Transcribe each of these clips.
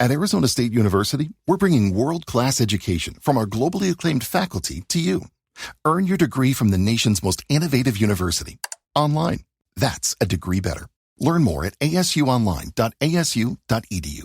At Arizona State University, we're bringing world-class education from our globally acclaimed faculty to you. Earn your degree from the nation's most innovative university. Online. That's a degree better. Learn more at asuonline.asu.edu.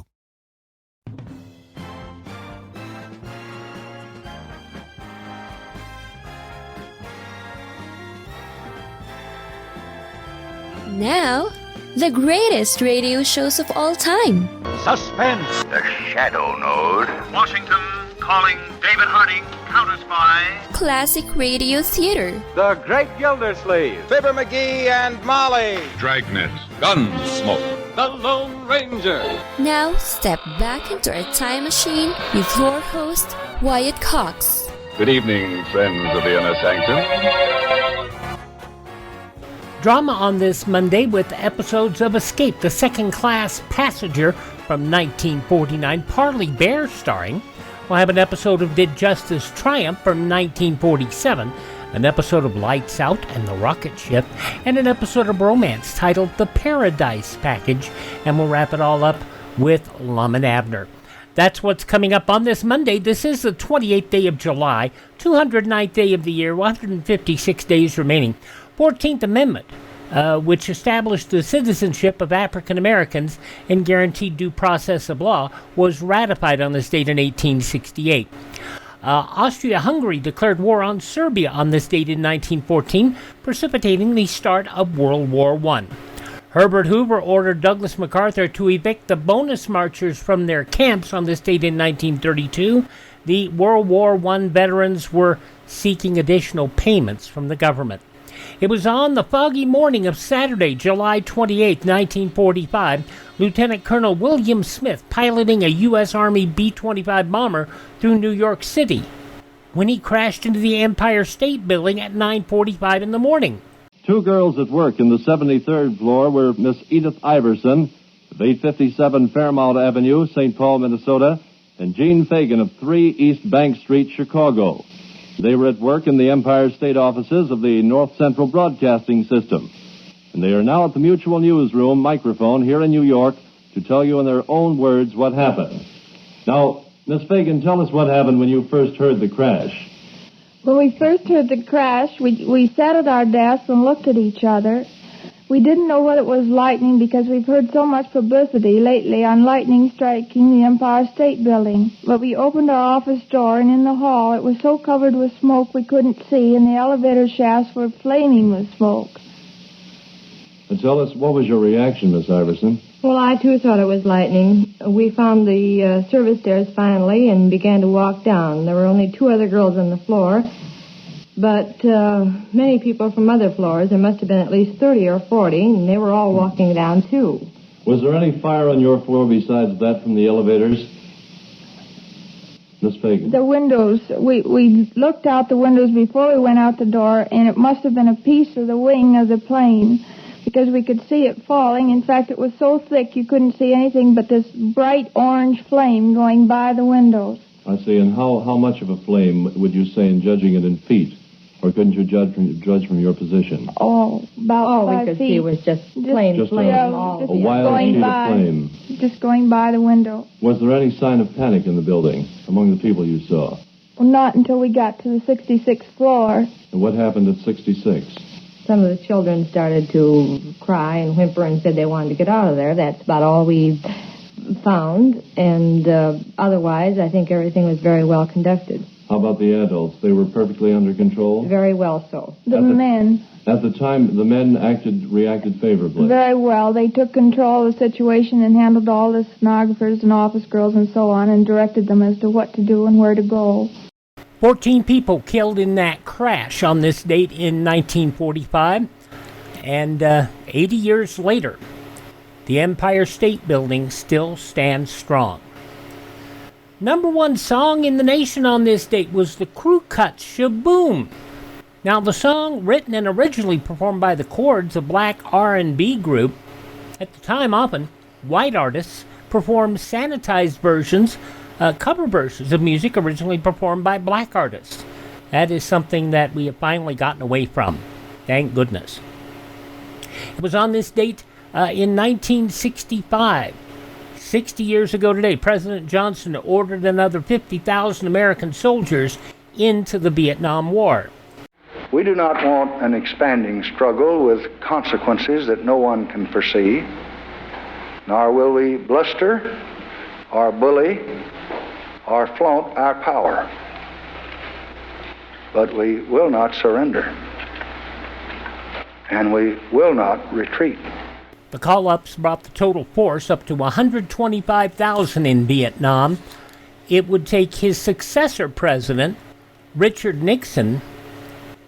Now, the greatest radio shows of all time. Suspense. The Shadow Node. Washington calling David Harding, Counter-Spy. Classic radio theater. The Great Gildersleeve. Fibber McGee and Molly. Dragnet. Gunsmoke. The Lone Ranger. Now, step back into our time machine with your host, Wyatt Cox. Good evening, friends of the Inner Sanctum. Drama on this Monday with episodes of Escape, the Second-Class Passenger from 1949, Parley Baer starring. We'll have an episode of Did Justice Triumph from 1947, an episode of Lights Out and the Rocket Ship, and an episode of Romance titled The Paradise Package, and we'll wrap it all up with Lum and Abner. That's what's coming up on this Monday. This is the 28th day of July, 209th day of the year, 156 days remaining. 14th Amendment, which established the citizenship of African Americans and guaranteed due process of law, was ratified on this date in 1868. Austria-Hungary declared war on Serbia on this date in 1914, precipitating the start of World War I. Herbert Hoover ordered Douglas MacArthur to evict the bonus marchers from their camps on this date in 1932. The World War I veterans were seeking additional payments from the government. It was on the foggy morning of Saturday, July 28, 1945, Lieutenant Colonel William Smith piloting a U.S. Army B-25 bomber through New York City when he crashed into the Empire State Building at 9:45 in the morning. Two girls at work in the 73rd floor were Miss Edith Iverson of 857 Fairmount Avenue, St. Paul, Minnesota, and Jean Fagan of 3 East Bank Street, Chicago. They were at work in the Empire State offices of the North Central Broadcasting System. And they are now at the Mutual Newsroom microphone here in New York to tell you in their own words what happened. Now, Miss Fagan, tell us what happened when you first heard the crash. When we first heard the crash, we sat at our desks and looked at each other. We didn't know whether it was lightning because we've heard so much publicity lately on lightning striking the Empire State Building. But we opened our office door, and in the hall it was so covered with smoke we couldn't see, and the elevator shafts were flaming with smoke. And tell us, what was your reaction, Miss Iverson? Well, I, too, thought it was lightning. We found the service stairs finally and began to walk down. There were only 2 other girls on the floor. But many people from other floors, there must have been at least 30 or 40, and they were all walking down, too. Was there any fire on your floor besides that from the elevators? Miss Fagan. The windows, we looked out the windows before we went out the door, and it must have been a piece of the wing of the plane, because we could see it falling. In fact, it was so thick you couldn't see anything but this bright orange flame going by the windows. I see. And how much of a flame would you say in judging it in feet? Or couldn't you judge from your position? Oh, about all 5 we could feet. see was just plain flame. Yeah, a wild sheet of flame. Just going by the window. Was there any sign of panic in the building among the people you saw? Well, not until we got to the 66th floor. And what happened at 66? Some of the children started to cry and whimper and said they wanted to get out of there. That's about all we found. And otherwise, I think everything was very well conducted. How about the adults? They were perfectly under control? Very well so. The men. At the time, the men reacted favorably? Very well. They took control of the situation and handled all the stenographers and office girls and so on and directed them as to what to do and where to go. 14 people killed in that crash on this date in 1945. And 80 years later, the Empire State Building still stands strong. Number 1 song in the nation on this date was the Crew Cuts' Shaboom. Now, the song, written and originally performed by the Chords, a black R&B group, at the time often white artists performed sanitized versions, cover versions of music originally performed by black artists. That is something that we have finally gotten away from. Thank goodness. It was on this date in 1965. 60 years ago today, President Johnson ordered another 50,000 American soldiers into the Vietnam War. We do not want an expanding struggle with consequences that no one can foresee, nor will we bluster or bully or flaunt our power. But we will not surrender, and we will not retreat. The call-ups brought the total force up to 125,000 in Vietnam. It would take his successor president, Richard Nixon,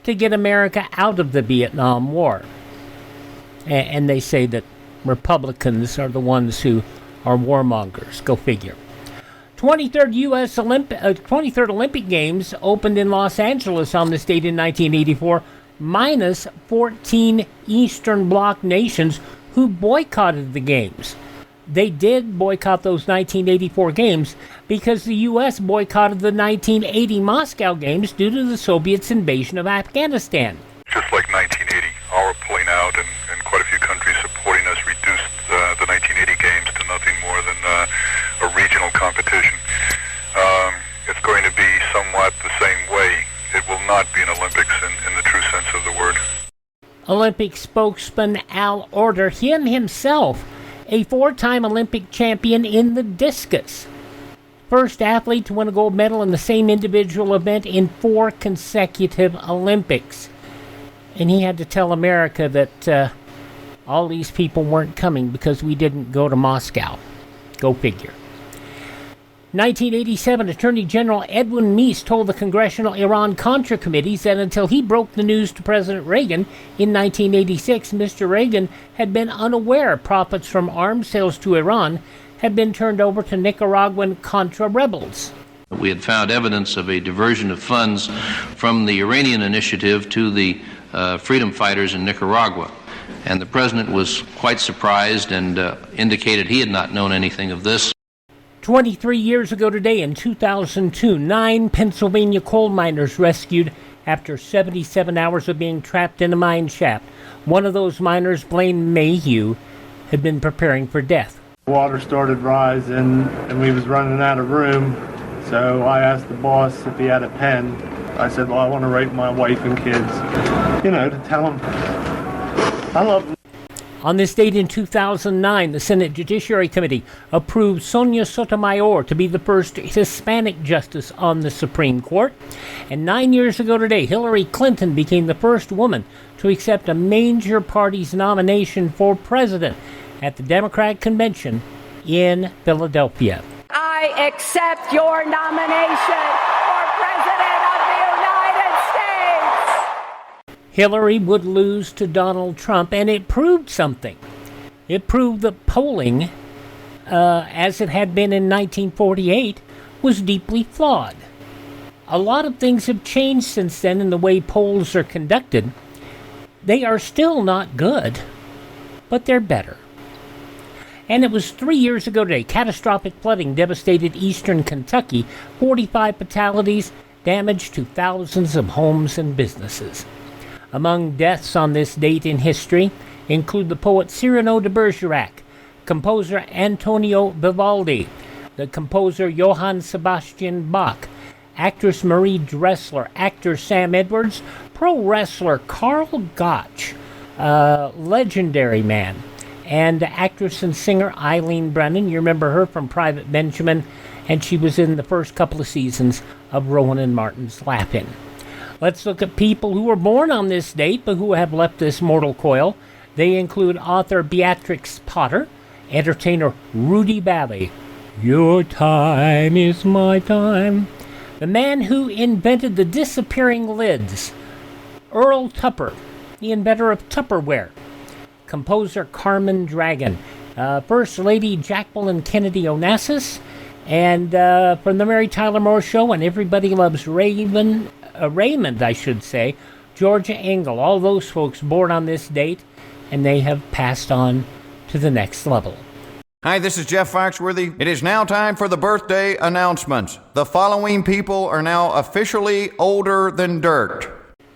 to get America out of the Vietnam War. And they say that Republicans are the ones who are warmongers. Go figure. 23rd Olympic Games opened in Los Angeles on this date in 1984, minus 14 Eastern Bloc nations who boycotted the Games. They did boycott those 1984 Games because the U.S. boycotted the 1980 Moscow Games due to the Soviets' invasion of Afghanistan. Just like 1980, our pulling out and quite a few countries supporting us reduced the 1980 Games to nothing more than a regional competition. It's going to be somewhat the same way. It will not be an Olympics in the true sense of the word. Olympic spokesman Al Order, himself, a 4-time Olympic champion in the discus. First athlete to win a gold medal in the same individual event in 4 consecutive Olympics. And he had to tell America that all these people weren't coming because we didn't go to Moscow. Go figure. 1987, Attorney General Edwin Meese told the Congressional Iran-Contra committees that until he broke the news to President Reagan in 1986, Mr. Reagan had been unaware profits from arms sales to Iran had been turned over to Nicaraguan Contra rebels. We had found evidence of a diversion of funds from the Iranian initiative to the freedom fighters in Nicaragua. And the president was quite surprised and indicated he had not known anything of this. 23 years ago today, in 2002, 9 Pennsylvania coal miners rescued after 77 hours of being trapped in a mine shaft. One of those miners, Blaine Mayhew, had been preparing for death. Water started rising, and we was running out of room, so I asked the boss if he had a pen. I said, well, I want to write my wife and kids, to tell them I love them. On this date in 2009, the Senate Judiciary Committee approved Sonia Sotomayor to be the first Hispanic justice on the Supreme Court. And 9 years ago today, Hillary Clinton became the first woman to accept a major party's nomination for president at the Democratic Convention in Philadelphia. I accept your nomination for President of the United States. Hillary would lose to Donald Trump, and it proved something. It proved that polling, as it had been in 1948, was deeply flawed. A lot of things have changed since then in the way polls are conducted. They are still not good, but they're better. And it was 3 years ago today, catastrophic flooding devastated eastern Kentucky, 45 fatalities, damage to thousands of homes and businesses. Among deaths on this date in history include the poet Cyrano de Bergerac, composer Antonio Vivaldi, the composer Johann Sebastian Bach, actress Marie Dressler, actor Sam Edwards, pro wrestler Carl Gotch, legendary man, and actress and singer Eileen Brennan. You remember her from Private Benjamin, and she was in the first couple of seasons of Rowan and Martin's Laugh-In. Let's look at people who were born on this date but who have left this mortal coil. They include author Beatrix Potter, entertainer Rudy Valley, your time is my time, the man who invented the disappearing lids, Earl Tupper, the inventor of Tupperware, composer Carmen Dragon, First Lady Jacqueline Kennedy Onassis, and from the Mary Tyler Moore Show and Everybody Loves Raymond, Georgia Engel, all those folks born on this date, and they have passed on to the next level. Hi, this is Jeff Foxworthy. It is now time for the birthday announcements. The following people are now officially older than dirt.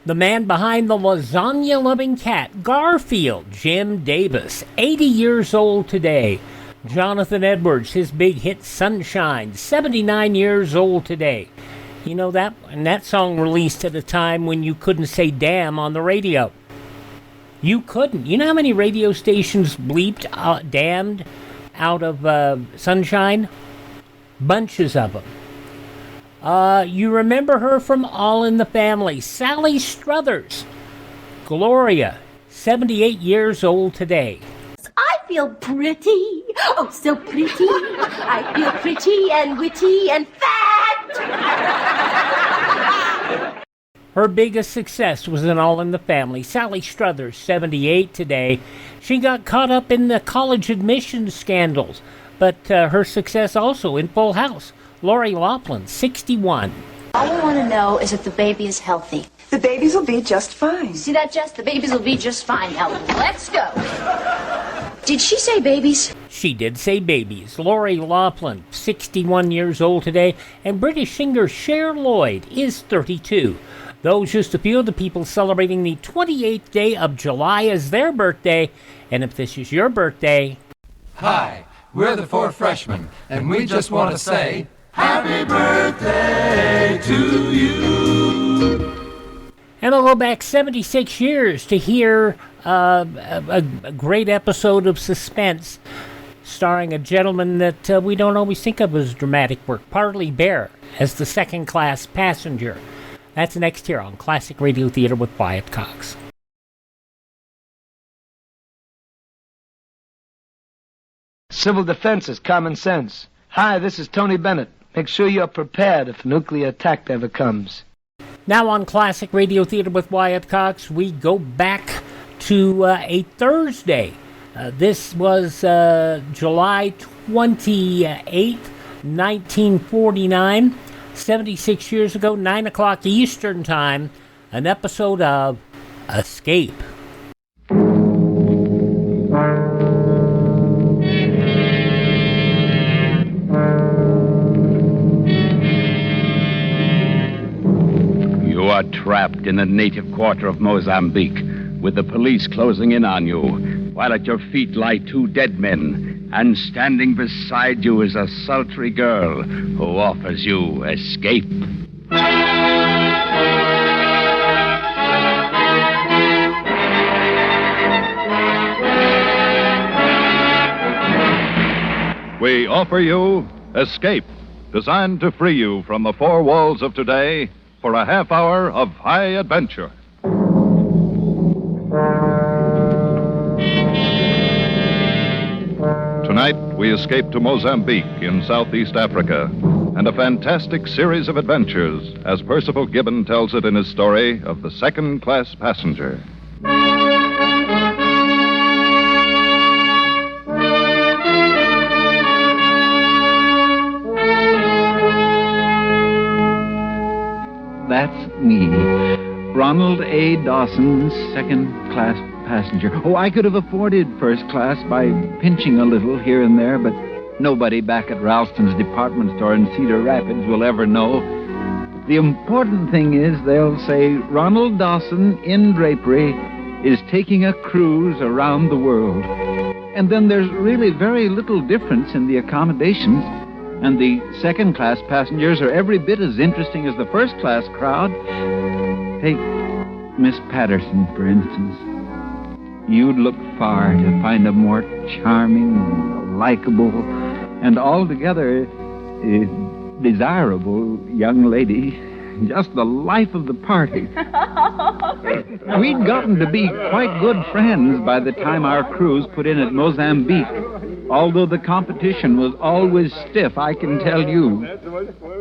The man behind the lasagna-loving cat, Garfield, Jim Davis, 80 years old today. Jonathan Edwards, his big hit Sunshine, 79 years old today. You know that, and that song released at a time when you couldn't say damn on the radio. You couldn't. You know how many radio stations bleeped damned out of Sunshine? Bunches of them. You remember her from All in the Family. Sally Struthers. Gloria, 78 years old today. I feel pretty. Oh, so pretty. I feel pretty and witty and fat. Her biggest success was in All in the Family. Sally Struthers, 78 today. She got caught up in the college admissions scandals, but her success also in Full House. Lori Loughlin, 61. All I want to know is if the baby is healthy. The babies will be just fine. See that, Jess? The babies will be just fine. Now, let's go. Did she say babies? She did say babies. Lori Loughlin, 61 years old today, and British singer Cher Lloyd is 32. Those just a few of the people celebrating the 28th day of July as their birthday, and if this is your birthday... Hi, we're the 4 freshmen, and we just want to say... Happy birthday to you! And I'll go back 76 years to hear a great episode of Suspense starring a gentleman that we don't always think of as dramatic work, Parley Baer, as the second-class passenger. That's next here on Classic Radio Theater with Wyatt Cox. Civil defense is common sense. Hi, this is Tony Bennett. Make sure you're prepared if a nuclear attack ever comes. Now on Classic Radio Theater with Wyatt Cox, we go back to a Thursday. This was July 28th, 1949. 76 years ago, 9 o'clock Eastern Time, an episode of Escape. You are trapped in the native quarter of Mozambique, with the police closing in on you, while at your feet lie 2 dead men, and standing beside you is a sultry girl who offers you escape. We offer you Escape, designed to free you from the 4 walls of today for a half hour of high adventure. Tonight, we escape to Mozambique in Southeast Africa, and a fantastic series of adventures, as Percival Gibbon tells it in his story of the second-class passenger. That's me, Ronald A. Dawson, second-class passenger. Oh, I could have afforded first class by pinching a little here and there, but nobody back at Ralston's department store in Cedar Rapids will ever know. The important thing is they'll say Ronald Dawson in drapery is taking a cruise around the world. And then there's really very little difference in the accommodations, and the second-class passengers are every bit as interesting as the first-class crowd. Take Miss Patterson, for instance. You'd look far to find a more charming, likable, and altogether desirable young lady. Just the life of the party. We'd gotten to be quite good friends by the time our cruise put in at Mozambique. Although the competition was always stiff, I can tell you.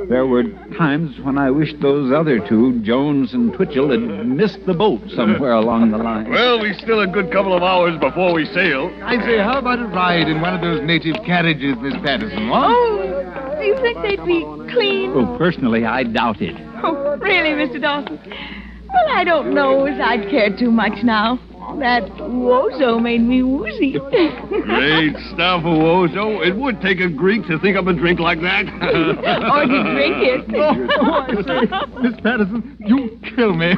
There were times when I wished those other 2, Jones and Twitchell, had missed the boat somewhere along the line. Well, we still a good couple of hours before we sail. I say, how about a ride in one of those native carriages, Miss Patterson, what? Oh, do you think they'd be clean? Oh, personally, I doubt it. Oh, really, Mr. Dawson? Well, I don't know as I'd care too much now. That wozo made me woozy. Great stuff, Owozo. It would take a Greek to think up a drink like that. Or to drink it. Miss Patterson, you kill me.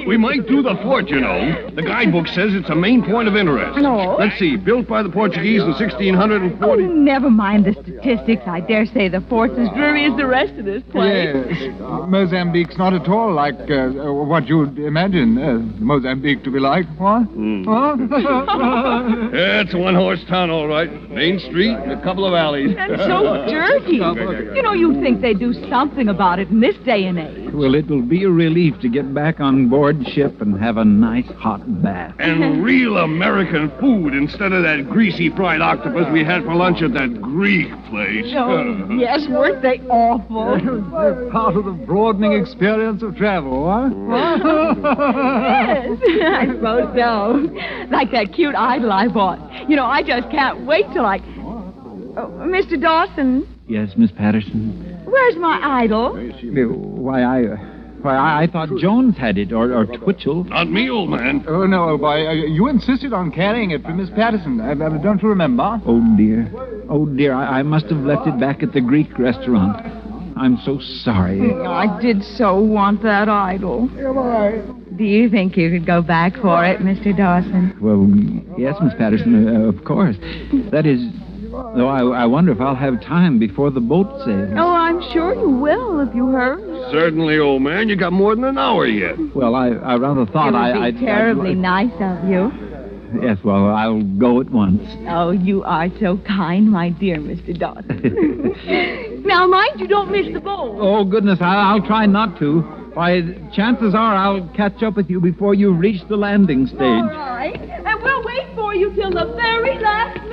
We might do the fort, you know. The guidebook says it's a main point of interest. No. Let's see. Built by the Portuguese in 1640. Oh, never mind the statistics. I dare say the fort's as dreary as the rest of this place. Yes. Mozambique's not at all like what you'd imagine Mozambique to be like. What? Huh? Yeah, it's a one-horse town, all right. Main street and a couple of alleys. And so dirty. You know, you'd think they'd do something about it in this day and age. Well, it will be a relief to get back on board ship and have a nice hot bath. And real American food instead of that greasy fried octopus we had for lunch at that Greek place. Oh, yes, weren't they awful? They're part of the broadening experience of travel, huh? Yes, I suppose so. Like that cute idol I bought. You know, I just can't wait till I... Oh, Mr. Dawson, Yes, Miss Patterson. where's my idol? Why, I thought Jones had it, or Twitchell. Not me, old man. Oh, no, boy. You insisted on carrying it for Miss Patterson. Don't you remember? Oh, dear. Oh, dear. I must have left it back at the Greek restaurant. I'm so sorry. I did so want that idol. Do you think you could go back for it, Mr. Dawson? Well, yes, Miss Patterson, of course. That is... Though I wonder if I'll have time before the boat sails. Oh, I'm sure you will if you hurry. Certainly, old man. You got more than an hour yet. Well, I rather thought It would be terribly nice of you. Yes, well, I'll go at once. Oh, you are so kind, my dear Mr. Dawson. Now, mind you don't miss the boat. Oh, goodness, I'll try not to. Why, chances are I'll catch up with you before you reach the landing stage. All right. And we'll wait for you till the very last minute.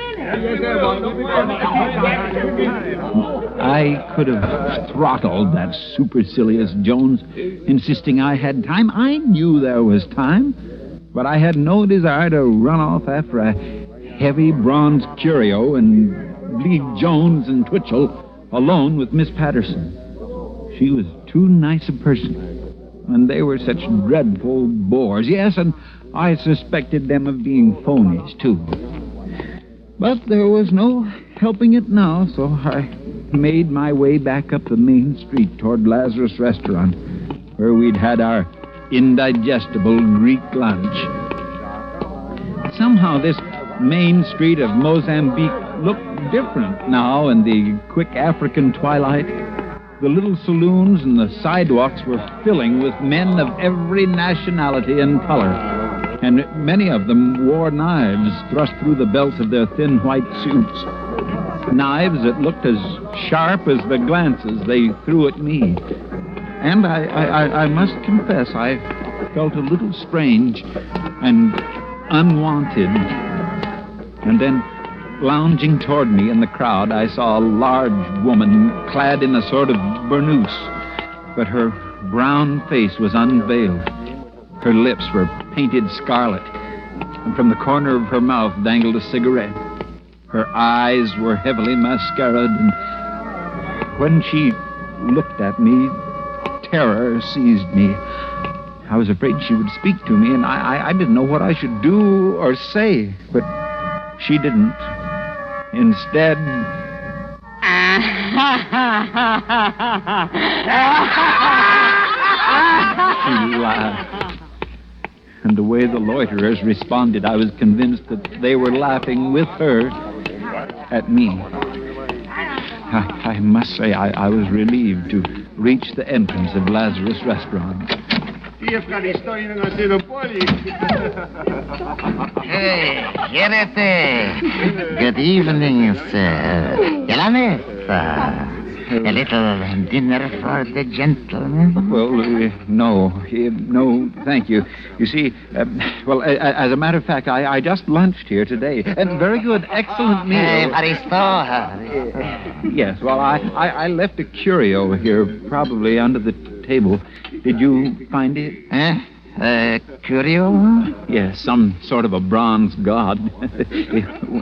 I could have throttled that supercilious Jones, insisting I had time. I knew there was time, but I had no desire to run off after a heavy bronze curio and leave Jones and Twitchell alone with Miss Patterson. She was too nice a person, and they were such dreadful bores. Yes, and I suspected them of being phonies, too. But there was no helping it now, so I made my way back up the main street toward Lazarus Restaurant, where we'd had our indigestible Greek lunch. Somehow this main street of Mozambique looked different now in the quick African twilight. The little saloons and the sidewalks were filling with men of every nationality and color, and many of them wore knives thrust through the belts of their thin white suits. Knives that looked as sharp as the glances they threw at me. And I must confess, I felt a little strange and unwanted. And then, lounging toward me in the crowd, I saw a large woman clad in a sort of burnous, but her brown face was unveiled. Her lips were painted scarlet, and from the corner of her mouth dangled a cigarette. Her eyes were heavily mascaraed, and when she looked at me, terror seized me. I was afraid she would speak to me, and I didn't know what I should do or say, but she didn't. Instead... She laughed. And the way the loiterers responded, I was convinced that they were laughing with her at me. I must say I was relieved to reach the entrance of Lazarus Restaurant. Hey, Jerete. Good evening, sir. La mesa. A little dinner for the gentlemen? Well, no, thank you. You see, as a matter of fact, I just lunched here today. And very good, excellent meal. Yes, well, I left a curio here, probably under the table. Did you find it? Curio? Yes, some sort of a bronze god.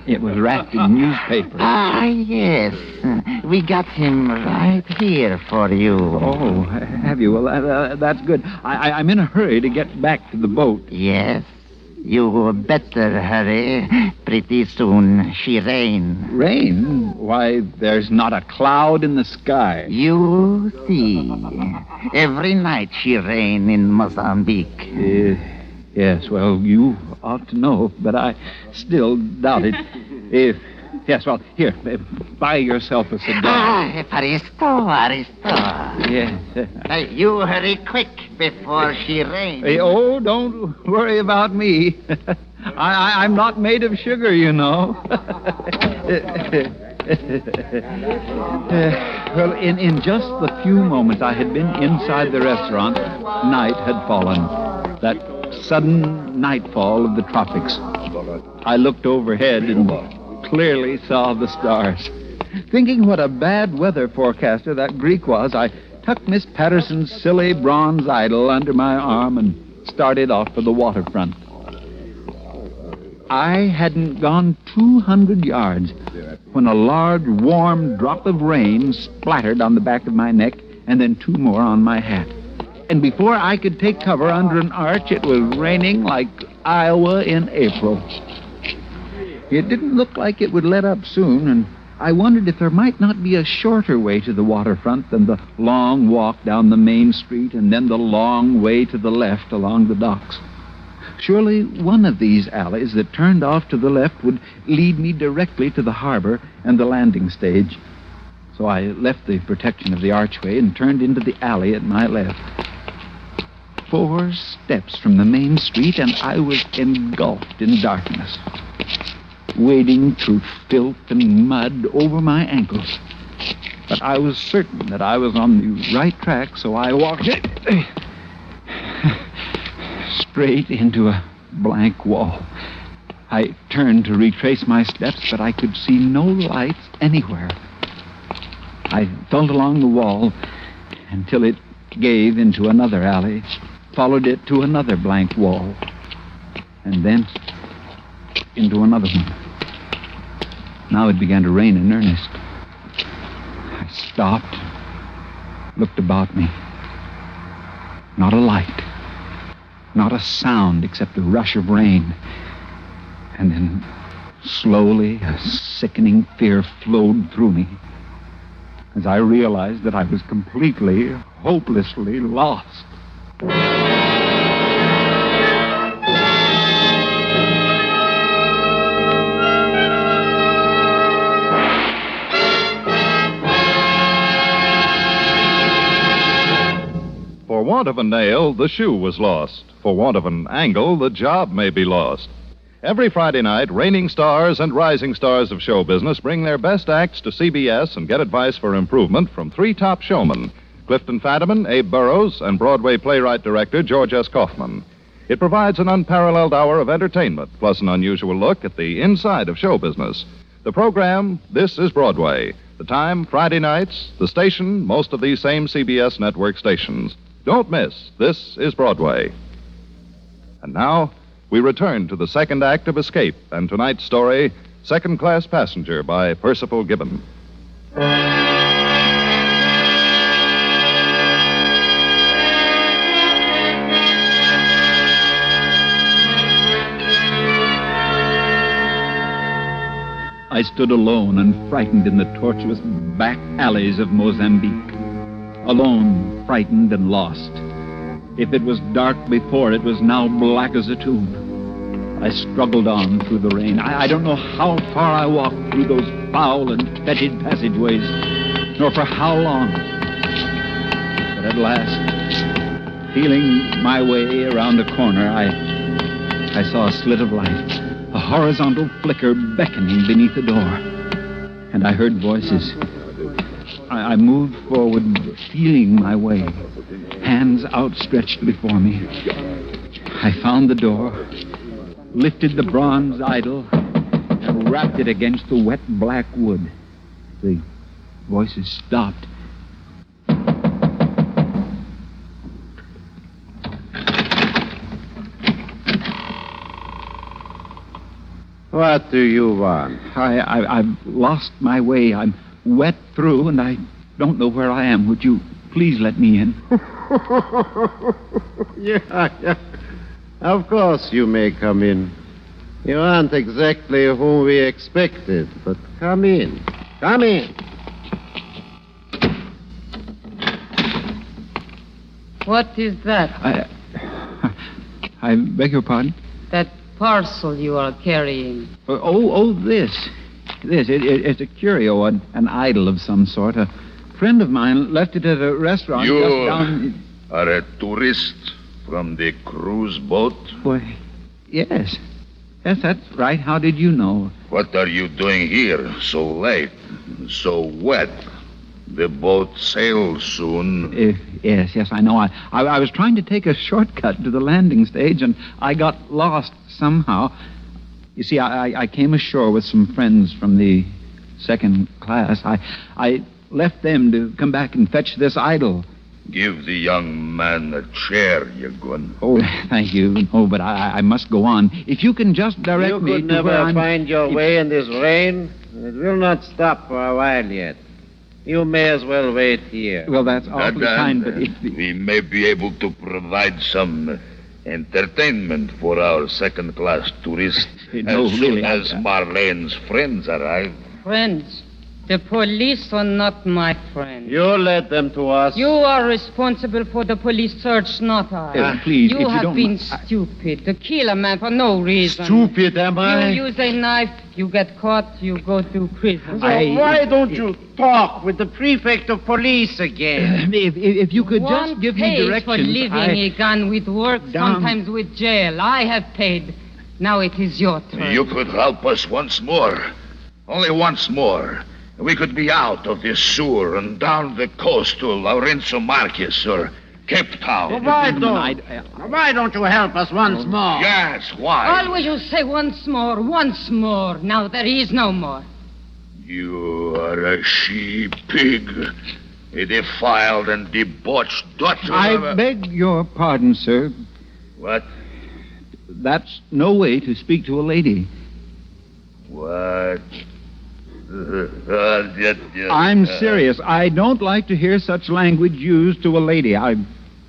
It was wrapped in newspaper. Ah, yes. Iverson. We got him right here for you. Oh, have you? Well, that's good. I'm in a hurry to get back to the boat. Yes? You better hurry. Pretty soon she rain. Rain? Why, there's not a cloud in the sky. You see. Every night she rain in Mozambique. Yes, well, you ought to know, but I still doubt it. Yes, well, here, buy yourself a cigar. Aristo. Yes. You hurry quick before she rains. Oh, don't worry about me. I'm not made of sugar, you know. Well, in just the few moments I had been inside the restaurant, night had fallen. That sudden nightfall of the tropics. I looked overhead and clearly saw the stars. Thinking what a bad weather forecaster that Greek was, I tucked Miss Patterson's silly bronze idol under my arm and started off for the waterfront. I hadn't gone 200 yards when a large, warm drop of rain splattered on the back of my neck and then 2 more on my hat. And before I could take cover under an arch, it was raining like Iowa in April. It didn't look like it would let up soon, and I wondered if there might not be a shorter way to the waterfront than the long walk down the main street and then the long way to the left along the docks. Surely one of these alleys that turned off to the left would lead me directly to the harbor and the landing stage. So I left the protection of the archway and turned into the alley at my left. 4 steps from the main street, and I was engulfed in darkness, wading through filth and mud over my ankles. But I was certain that I was on the right track, so I walked straight into a blank wall. I turned to retrace my steps, but I could see no lights anywhere. I felt along the wall until it gave into another alley, followed it to another blank wall, and then into another one. Now it began to rain in earnest. I stopped, looked about me. Not a light, not a sound except a rush of rain. And then, slowly, a sickening fear flowed through me as I realized that I was completely, hopelessly lost. For want of a nail, the shoe was lost. For want of an angle, the job may be lost. Every Friday night, reigning stars and rising stars of show business bring their best acts to CBS and get advice for improvement from 3 top showmen, Clifton Fadiman, Abe Burrows, and Broadway playwright-director George S. Kaufman. It provides an unparalleled hour of entertainment, plus an unusual look at the inside of show business. The program, This is Broadway. The time, Friday nights. The station, most of these same CBS network stations. Don't miss This is Broadway. And now, we return to the second act of Escape and tonight's story, Second Class Passenger by Percival Gibbon. I stood alone and frightened in the tortuous back alleys of Mozambique. Alone, frightened and lost. If it was dark before, it was now black as a tomb. I struggled on through the rain. I don't know how far I walked through those foul and fetid passageways, nor for how long. But at last, feeling my way around a corner, I saw a slit of light, a horizontal flicker beckoning beneath the door. And I heard voices. I moved forward, feeling my way, hands outstretched before me. I found the door, lifted the bronze idol, and rapped it against the wet black wood. The voices stopped. What do you want? I've lost my way. I'm wet through, and I don't know where I am. Would you please let me in? Yeah. Of course you may come in. You aren't exactly whom we expected, but come in. Come in. What is that? I beg your pardon? That parcel you are carrying. This. It's a curio, an idol of some sort. A friend of mine left it at a restaurant You just down... are a tourist from the cruise boat? Why, yes. Yes, that's right. How did you know? What are you doing here so late, so wet? The boat sails soon. Yes, I know. I was trying to take a shortcut to the landing stage, and I got lost somehow. You see, I came ashore with some friends from the second class. I left them to come back and fetch this idol. Give the young man a chair, Yagun. Oh, thank you. Oh, but I must go on. If you can just direct me You could to where never I'm... find your way in this rain. It will not stop for a while yet. You may as well wait here. Well, that's awfully kind, but we may be able to provide some entertainment for our second-class tourists as soon as Marlene's friends arrive. Friends? The police are not my friends. You led them to us. You are responsible for the police search, not I. Please, you have been stupid to kill a man for no reason. Stupid, am I? You use a knife, you get caught, you go to prison. Why don't you talk with the prefect of police again? If you could just give me directions. For living a gun with work, sometimes with jail. I have paid. Now it is your turn. You could help us once more. Only once more. We could be out of this sewer and down the coast to Laurenzo Marquez or Cape Town. Well, why don't you help us once more? Yes, why? Always you say once more, once more. Now there is no more. You are a she-pig, a defiled and debauched daughter I beg your pardon, sir. What? That's no way to speak to a lady. What? I'm serious. I don't like to hear such language used to a lady. I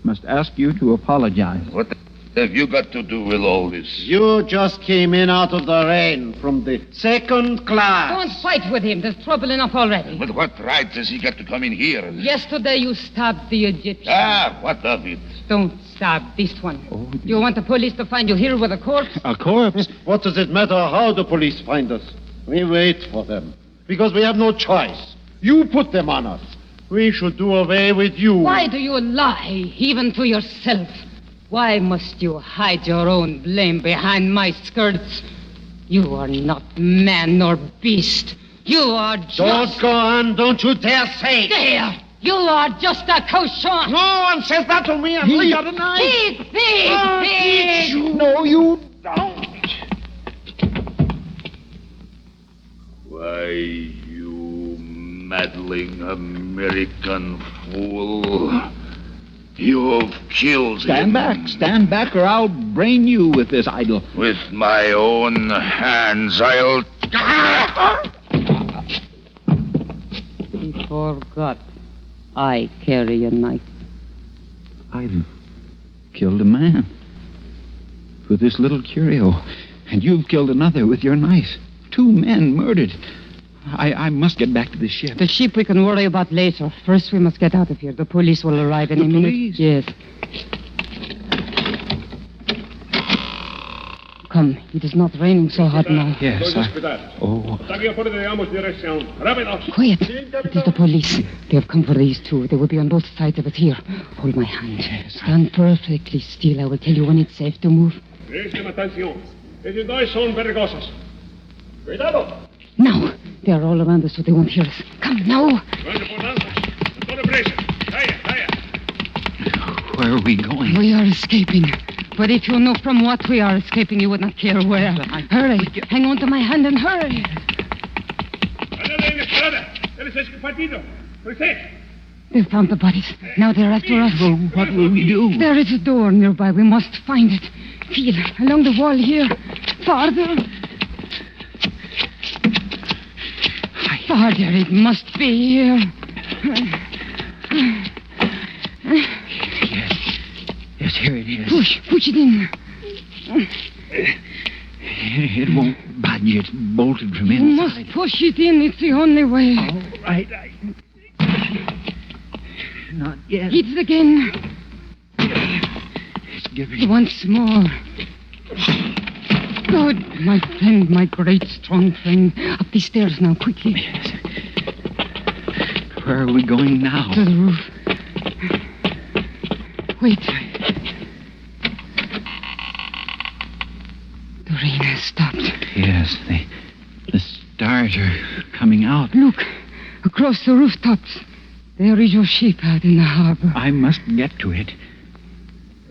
must ask you to apologize. What have you got to do with all this? You just came in out of the rain from the second class. Don't fight with him. There's trouble enough already. But what right has he got to come in here? Yesterday you stabbed the Egyptian. What of it? Don't stab this one. You want the police to find you here with a corpse? A corpse? What does it matter how the police find us? We wait for them. Because we have no choice. You put them on us. We should do away with you. Why do you lie, even to yourself? Why must you hide your own blame behind my skirts? You are not man nor beast. You are just... Don't go on. Don't you dare say. There! You are just a cochon. No one says that to me. He got a knife. Thief! No, you don't. Why, you meddling American fool. You've killed Stand back, or I'll brain you with this idol. With my own hands, I'll... He forgot. I carry a knife. I've killed a man with this little curio, and you've killed another with your knife. 2 men murdered. I must get back to the ship. The ship we can worry about later. First, we must get out of here. The police will arrive any minute. Police? Yes. Come, it is not raining so hard now. Yes, Oh. Quiet. It is the police. They have come for these 2. They will be on both sides of us here. Hold my hand. Yes, Stand perfectly still. I will tell you when it's safe to move. Now, they are all around us so they won't hear us. Come, now. Where are we going? We are escaping. But if you know from what we are escaping, you would not care where. Hurry. Hang on to my hand and hurry. They found the bodies. Now they're after us. Well, what will we do? There is a door nearby. We must find it. Feel along the wall here. Farther. Father, it must be here. Yes, here it is. Push it in. It won't budge. It's bolted from You inside. must push it in. It's the only way. All right. Not yet. Hit it again. It's giving. Once more. Good, my friend, my great strong friend. Up these stairs now, quickly. Yes. Where are we going now? To the roof. Wait. The rain has stopped. Yes, the stars are coming out. Look, across the rooftops. There is your ship out in the harbor. I must get to it.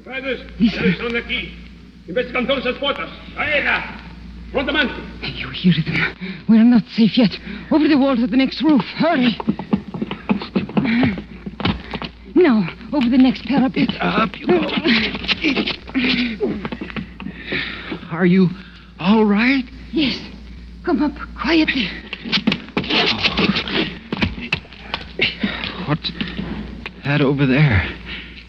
Riders, there is on the key. Investigadores transportas. Aega! Prontamente. You hear them. We're not safe yet. Over the wall to the next roof. Hurry. Now, over the next parapet. Up you go. Are you all right? Yes. Come up, quietly. What's that over there?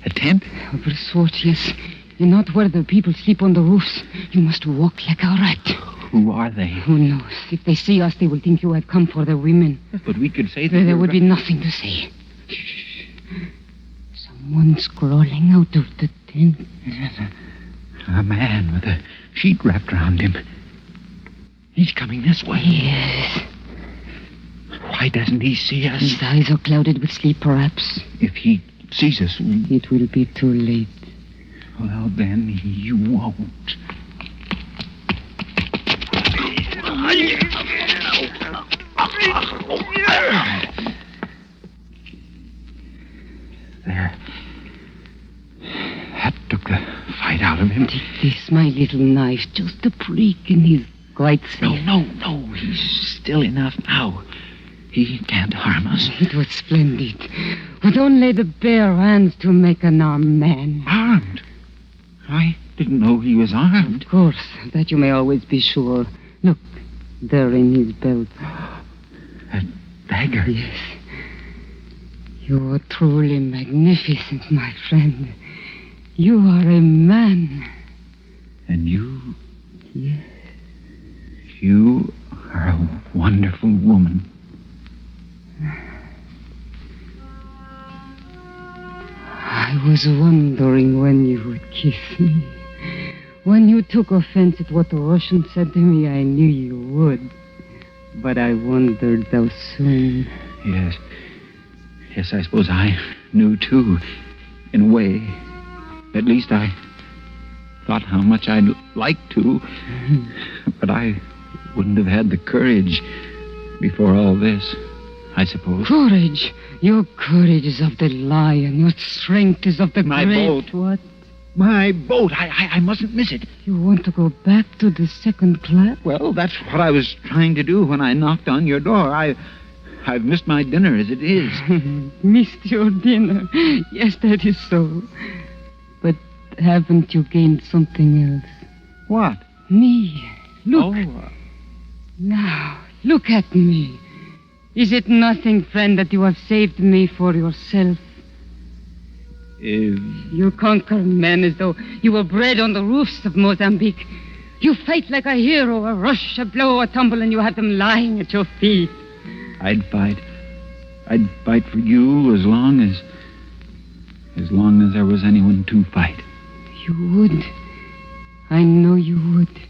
A tent? Over a sort, yes. And not where the people sleep on the roofs. You must walk like a rat. Who are they? Who knows? If they see us, they will think you have come for the women. But we could say that There would be nothing to say. Shh. Someone's crawling out of the tent. A man with a sheet wrapped around him. He's coming this way. Yes. Why doesn't he see us? His eyes are clouded with sleep, perhaps. If he sees us... It will be too late. Well, then he won't. There. That took the fight out of him. Take this, my little knife. Just a prick and he's quite safe. No. He's still enough now. He can't harm us. It was splendid. With only the bare hands to make an armed man. Armed? I didn't know he was armed. Of course. That you may always be sure. Look, there in his belt. A dagger? Yes. You are truly magnificent, my friend. You are a man. And you? Yes. You are a wonderful woman. I was wondering when you would kiss me. When you took offense at what the Russian said to me, I knew you would. But I wondered how soon. Yes. Yes, I suppose I knew, too. In a way. At least I thought how much I'd like to. But I wouldn't have had the courage before all this, I suppose. Courage? Your courage is of the lion. Your strength is of the My great... boat. What? My boat. I mustn't miss it. You want to go back to the second class? Well, that's what I was trying to do when I knocked on your door. I've missed my dinner as it is. Missed your dinner? Yes, that is so. But haven't you gained something else? What? Me. Look. Oh. Now, look at me. Is it nothing, friend, that you have saved me for yourself? You conquer men as though you were bred on the roofs of Mozambique. You fight like a hero, a rush, a blow, a tumble, and you have them lying at your feet. I'd fight. I'd fight for you as long as there was anyone to fight. You would. I know you would.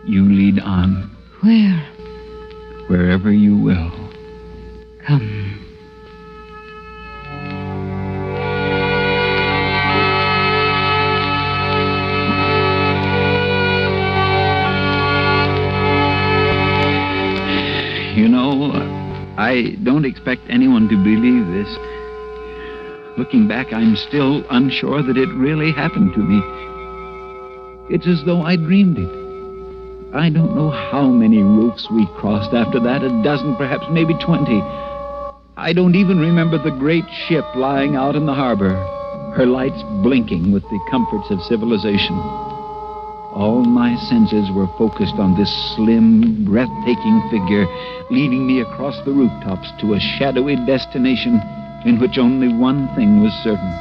You lead on. Where? Wherever you will. Come. You know, I don't expect anyone to believe this. Looking back, I'm still unsure that it really happened to me. It's as though I dreamed it. I don't know how many roofs we crossed after that, a dozen, perhaps maybe 20. I don't even remember the great ship lying out in the harbor, her lights blinking with the comforts of civilization. All my senses were focused on this slim, breathtaking figure leading me across the rooftops to a shadowy destination in which only one thing was certain.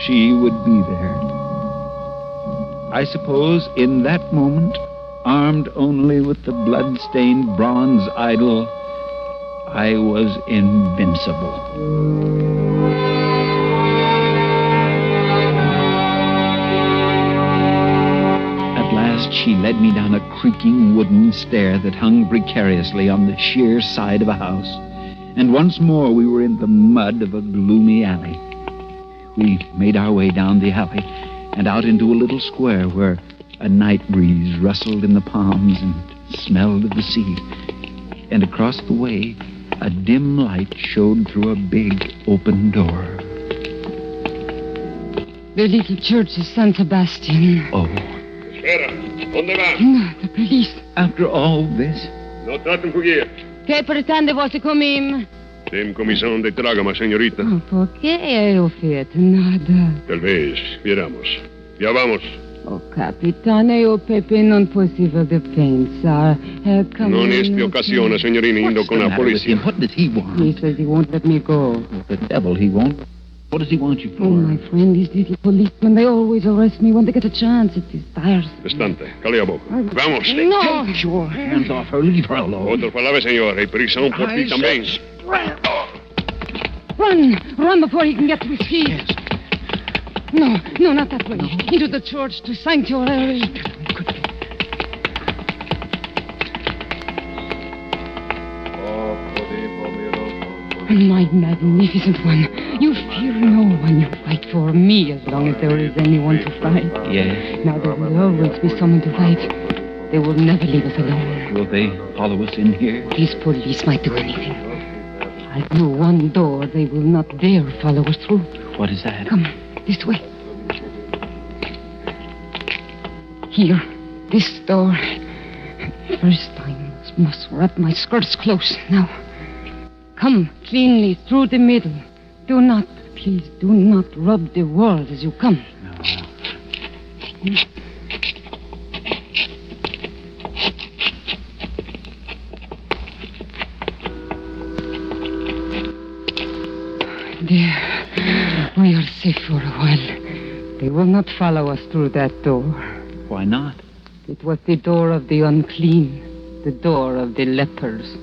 She would be there. I suppose in that moment, armed only with the blood-stained bronze idol, I was invincible. She led me down a creaking wooden stair that hung precariously on the sheer side of a house. And once more we were in the mud of a gloomy alley. We made our way down the alley and out into a little square where a night breeze rustled in the palms and smelled of the sea. And across the way, a dim light showed through a big open door. The little church is San Sebastian. Oh. Espera, ¿dónde va? No, the police. After all this? No traten de fugir. ¿Qué pretende você comigo? Tem comissão de traga-me, senhorita. Oh, ¿por qué eu fiz nada? Talvez, viramos. Já vamos. Oh, capitão, eu Pepe não possível de pensar. Non este ocasione, signorina, indo con la polizia. What does he want? He says he won't let me go. The devil he won't. What does he want you for? Oh, my friend, these little policemen, they always arrest me when they get a chance. It is tiresome. Bastante. Cale a boca. Vamos. No. Take your hands off her. Leave her alone. Outra palavra, senhor. E prisão por ti também. Run before he can get to his feet. Yes. No, not that way. No. Into the church to sanctuary. My magnificent one, you fear no one. You fight for me as long as there is anyone to fight. Yes. Now there will always be someone to fight. They will never leave us alone. Will they follow us in here? These police might do anything. I'll do one door they will not dare follow us through. What is that? Come, this way. Here, this door. First I must wrap my skirts close. Now, come cleanly through the middle. Please do not rub the walls as you come. No. There, we are safe for a while. They will not follow us through that door. Why not? It was the door of the unclean, the door of the lepers.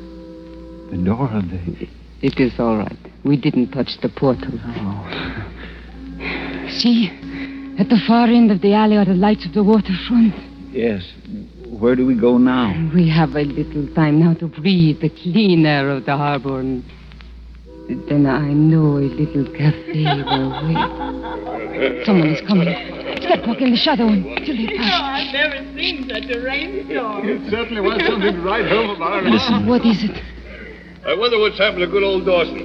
The door of the... It is all right. We didn't touch the portal. Oh. See, at the far end of the alley are the lights of the waterfront. Yes. Where do we go now? We have a little time now to breathe the clean air of the harbor. And then I know a little cafe will wait. Someone is coming. Step back in the shadow until they pass. I've never seen such a rainstorm. It certainly was something right home about. Listen. What is it? I wonder what's happened to good old Dawson.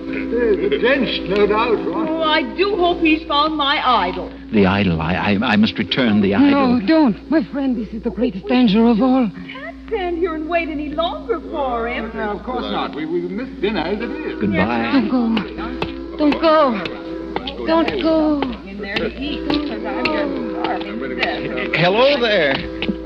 Drenched, no doubt, right? Oh, I do hope he's found my idol. The idol. I must return the idol. No, don't. My friend, this is the greatest danger of all. I can't stand here and wait any longer for him. No, of course not. We missed dinner as it is. Goodbye. Don't go. Don't go. Don't go. In there to eat, because I'm just starving to death. Hello there.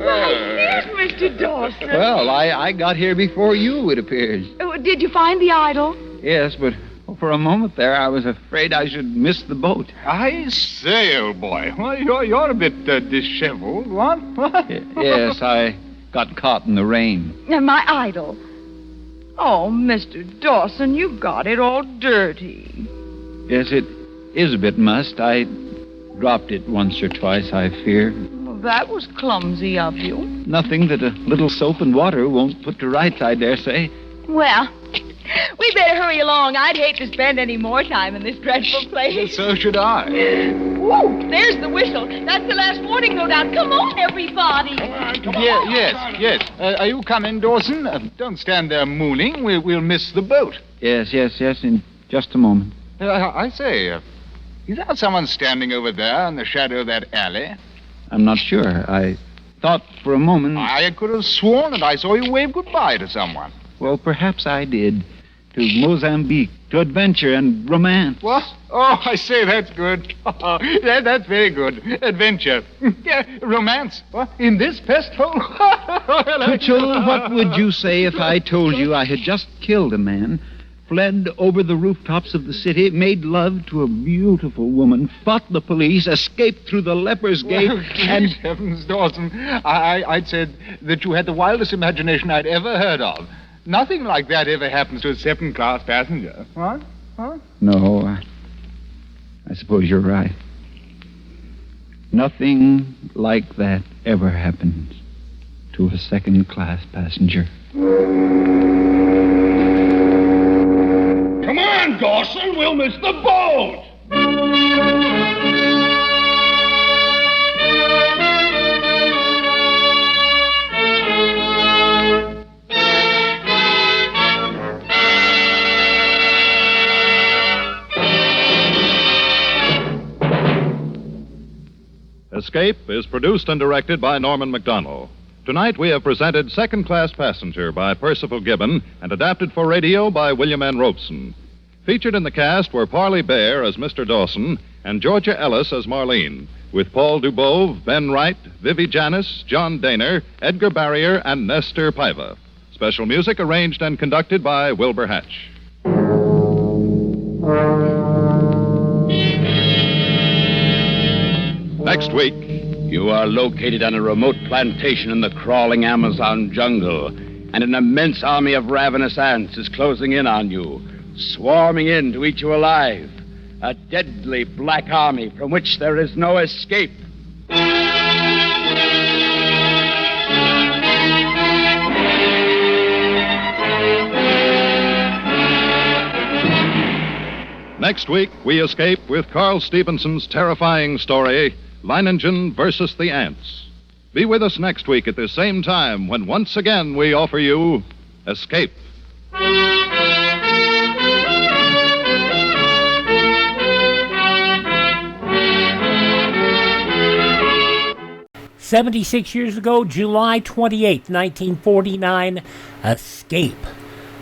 Yes, Mr. Dawson. Well, I got here before you, it appears. Did you find the idol? Yes, but for a moment there, I was afraid I should miss the boat. I say, old boy, well, you're a bit disheveled, what? Yes, I got caught in the rain. My idol. Oh, Mr. Dawson, you got it all dirty. Yes, it is a bit mussed. I dropped it once or twice, I fear. Well, that was clumsy of you. Nothing that a little soap and water won't put to rights, I dare say. Well, we better hurry along. I'd hate to spend any more time in this dreadful place. So should I. Whoa, there's the whistle. That's the last warning, no doubt. Come on, everybody. Yes. Are you coming, Dawson? Don't stand there mooning. We'll miss the boat. Yes, in just a moment. I say, is there someone standing over there in the shadow of that alley? I'm not sure. I thought for a moment... I could have sworn that I saw you wave goodbye to someone. Well, perhaps I did. To Mozambique, to adventure and romance. What? Oh, I say, that's good. That's very good. Adventure. Yeah, romance. What? In this pest hole? Twitchell, what would you say if I told you I had just killed a man, fled over the rooftops of the city, made love to a beautiful woman, fought the police, escaped through the leper's gate, and... Heavens, Dawson, I'd said that you had the wildest imagination I'd ever heard of. Nothing like that ever happens to a second-class passenger. Huh? No, I suppose you're right. Nothing like that ever happens to a second-class passenger. Come on, Dawson, we'll miss the boat! Escape is produced and directed by Norman MacDonald. Tonight we have presented Second Class Passenger by Percival Gibbon and adapted for radio by William N. Robeson. Featured in the cast were Parley Baer as Mr. Dawson and Georgia Ellis as Marlene, with Paul Dubove, Ben Wright, Vivi Janis, John Daner, Edgar Barrier, and Nestor Paiva. Special music arranged and conducted by Wilbur Hatch. Next week. You are located on a remote plantation in the crawling Amazon jungle, and an immense army of ravenous ants is closing in on you, swarming in to eat you alive. A deadly black army from which there is no escape. Next week, we escape with Carl Stevenson's terrifying story, Leiningen versus the Ants. Be with us next week at the same time when once again we offer you Escape. "76 years ago, July 28th, 1949, Escape.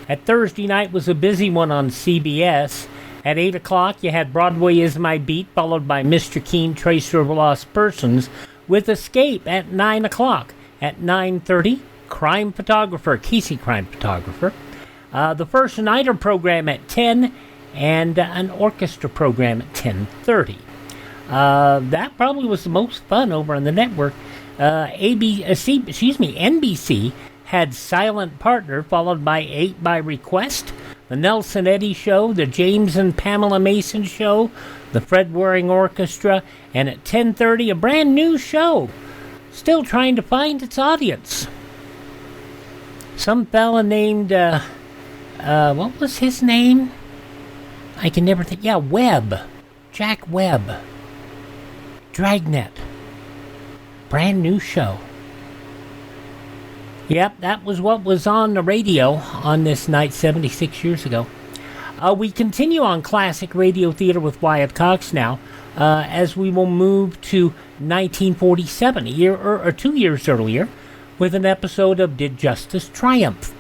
That Thursday night was a busy one on CBS. At 8 o'clock, you had Broadway Is My Beat, followed by Mr. Keen, Tracer of Lost Persons, with Escape at 9 o'clock. At 9:30, Crime Photographer, Casey Crime Photographer. The First Nighter program at 10, and an orchestra program at 10:30. That probably was the most fun over on the network. NBC had Silent Partner, followed by 8 by Request, The Nelson Eddy Show, The James and Pamela Mason Show, The Fred Waring Orchestra, and at 10:30, a brand new show, still trying to find its audience. Some fella named, what was his name? I can never think. Yeah, Webb. Jack Webb. Dragnet. Brand new show. Yep, that was what was on the radio on this night 76 years ago. We continue on classic radio theater with Wyatt Cox now, as we will move to 1947, a year or 2 years earlier, with an episode of Did Justice Triumph?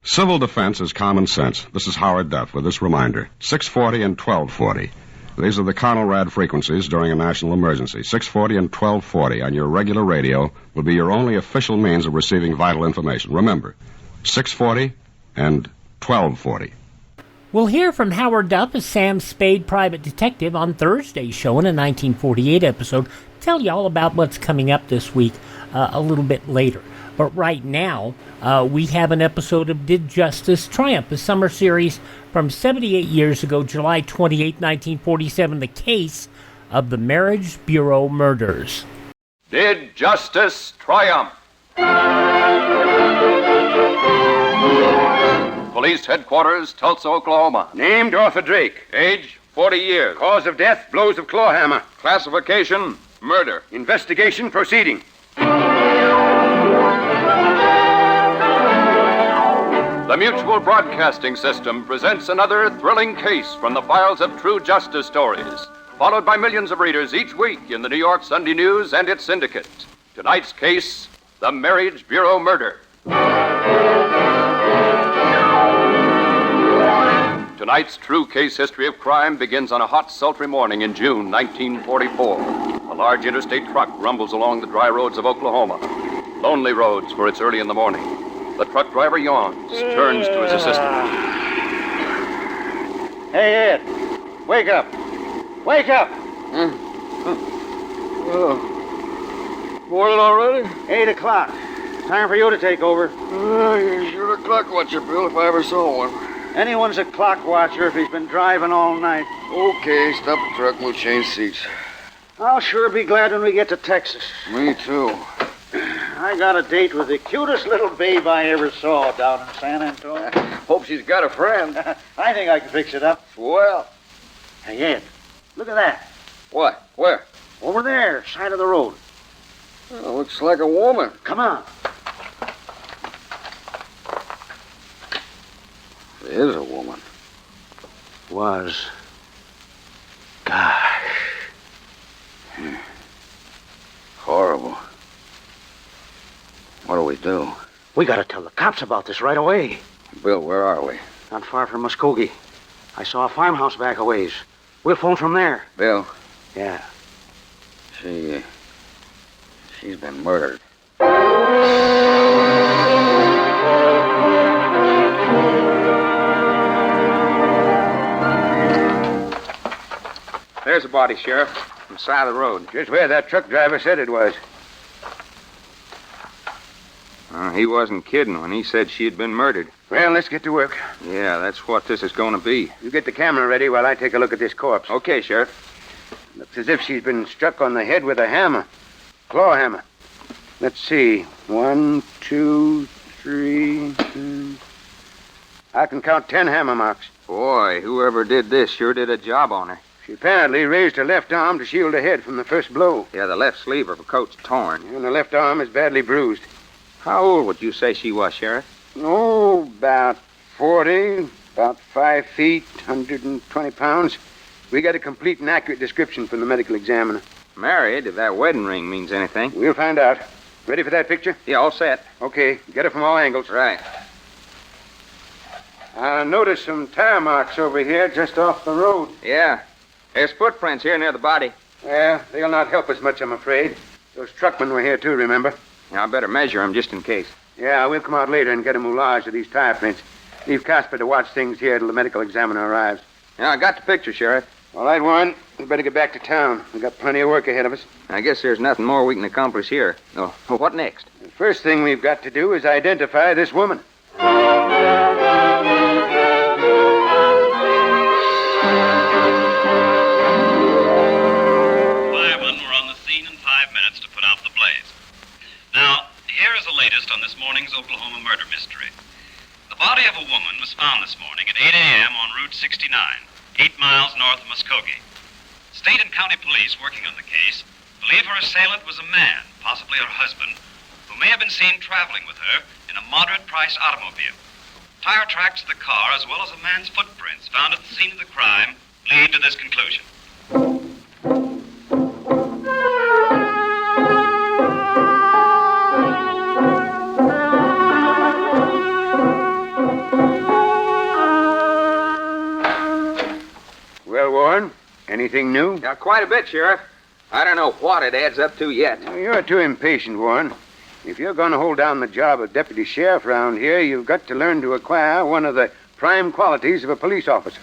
Civil defense is common sense. This is Howard Duff with this reminder. 640 and 1240. These are the Conelrad frequencies during a national emergency. 640 and 1240 on your regular radio will be your only official means of receiving vital information. Remember, 640 and 1240. We'll hear from Howard Duff as Sam Spade, private detective, on Thursday's show in a 1948 episode. Tell you all about what's coming up this week a little bit later. But right now, we have an episode of Did Justice Triumph, a summer series from 78 years ago, July 28, 1947, the case of the Marriage Bureau murders. Did Justice Triumph? Police Headquarters, Tulsa, Oklahoma. Named Arthur Drake. Age, 40 years. Cause of death, blows of claw hammer. Classification, murder. Investigation proceeding. The Mutual Broadcasting System presents another thrilling case from the files of True Justice Stories, followed by millions of readers each week in the New York Sunday News and its syndicate. Tonight's case, The Marriage Bureau Murder. Tonight's true case history of crime begins on a hot, sultry morning in June 1944. A large interstate truck rumbles along the dry roads of Oklahoma. Lonely roads, for it's early in the morning. The truck driver yawns, turns to his assistant. Hey, Ed. Wake up. Wake up. Morning already? 8 o'clock. Time for you to take over. You're sure a clock watcher, Bill, if I ever saw one. Anyone's a clock watcher if he's been driving all night. Okay, stop the truck and we'll change seats. I'll sure be glad when we get to Texas. Me too. I got a date with the cutest little babe I ever saw down in San Antonio. Hope she's got a friend. I think I can fix it up. Well. Hey, Ed, look at that. What? Where? Over there, side of the road. Well, looks like a woman. Come on. It is a woman. Was. Gosh. Horrible. What do we do? We gotta tell the cops about this right away. Bill, where are we? Not far from Muskogee. I saw a farmhouse back a ways. We'll phone from there. Bill? Yeah. She's been murdered. There's the body, Sheriff. On the side of the road. Just where that truck driver said it was. He wasn't kidding when he said she had been murdered. Well, let's get to work. Yeah, that's what this is going to be. You get the camera ready while I take a look at this corpse. Okay, Sheriff. Looks as if she's been struck on the head with a hammer. Claw hammer. Let's see. 1, 2, 3. I can count 10 hammer marks. Boy, whoever did this sure did a job on her. She apparently raised her left arm to shield her head from the first blow. Yeah, the left sleeve of her coat's torn. And the left arm is badly bruised. How old would you say she was, Sheriff? Oh, about 40, about 5 feet, 120 pounds. We got a complete and accurate description from the medical examiner. Married, if that wedding ring means anything. We'll find out. Ready for that picture? Yeah, all set. Okay, get it from all angles. Right. I noticed some tire marks over here just off the road. Yeah. There's footprints here near the body. Yeah, they'll not help us much, I'm afraid. Those truckmen were here, too, remember? Yeah, I better measure them just in case. Yeah, we'll come out later and get a moulage of these tire prints. Leave Casper to watch things here till the medical examiner arrives. Yeah, I got the picture, Sheriff. All right, Warren. We better get back to town. We've got plenty of work ahead of us. I guess there's nothing more we can accomplish here. Oh, what next? The first thing we've got to do is identify this woman. Now, here is the latest on this morning's Oklahoma murder mystery. The body of a woman was found this morning at 8 a.m. on Route 69, 8 miles north of Muskogee. State and county police working on the case believe her assailant was a man, possibly her husband, who may have been seen traveling with her in a moderate-priced automobile. Tire tracks of the car, as well as a man's footprints found at the scene of the crime, lead to this conclusion. Well, Warren, anything new? Yeah, quite a bit, Sheriff. I don't know what it adds up to yet. Well, you're too impatient, Warren. If you're going to hold down the job of deputy sheriff around here, you've got to learn to acquire one of the prime qualities of a police officer.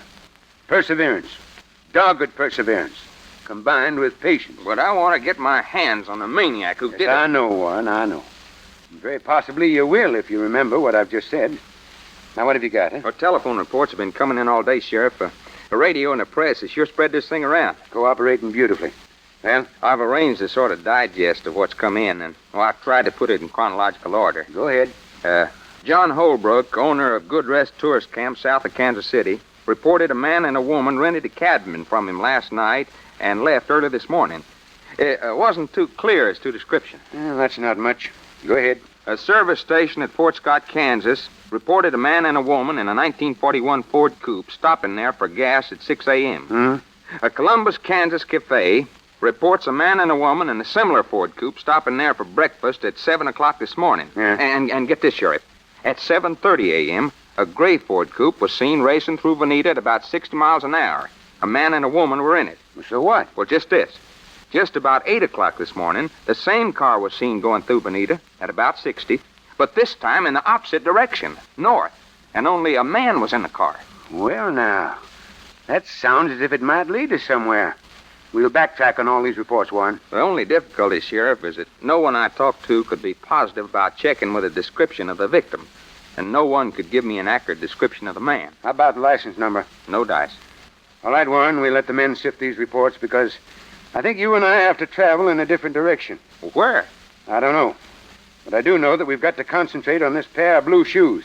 Perseverance. Dogged perseverance. Combined with patience. But I want to get my hands on the maniac who did it. I know, Warren, I know. Very possibly you will if you remember what I've just said. Now, what have you got, eh? Our telephone reports have been coming in all day, Sheriff. The radio and the press has sure spread this thing around. Cooperating beautifully. Well? I've arranged a sort of digest of what's come in, and I've tried to put it in chronological order. Go ahead. John Holbrook, owner of Good Rest Tourist Camp south of Kansas City, reported a man and a woman rented a cabin from him last night and left early this morning. It wasn't too clear as to description. Well, that's not much. Go ahead. A service station at Fort Scott, Kansas, reported a man and a woman in a 1941 Ford coupe stopping there for gas at 6 a.m. A Columbus, Kansas cafe reports a man and a woman in a similar Ford coupe stopping there for breakfast at 7 o'clock this morning. Yeah. And get this, Sheriff. At 7:30 a.m., a gray Ford coupe was seen racing through Veneta at about 60 miles an hour. A man and a woman were in it. So what? Well, just this. Just about 8 o'clock this morning, the same car was seen going through Veneta at about 60, but this time in the opposite direction, north, and only a man was in the car. Well, now, that sounds as if it might lead us somewhere. We'll backtrack on all these reports, Warren. The only difficulty, Sheriff, is that no one I talked to could be positive about checking with a description of the victim, and no one could give me an accurate description of the man. How about the license number? No dice. All right, Warren, we'll let the men sift these reports because I think you and I have to travel in a different direction. Where? I don't know. But I do know that we've got to concentrate on this pair of blue shoes.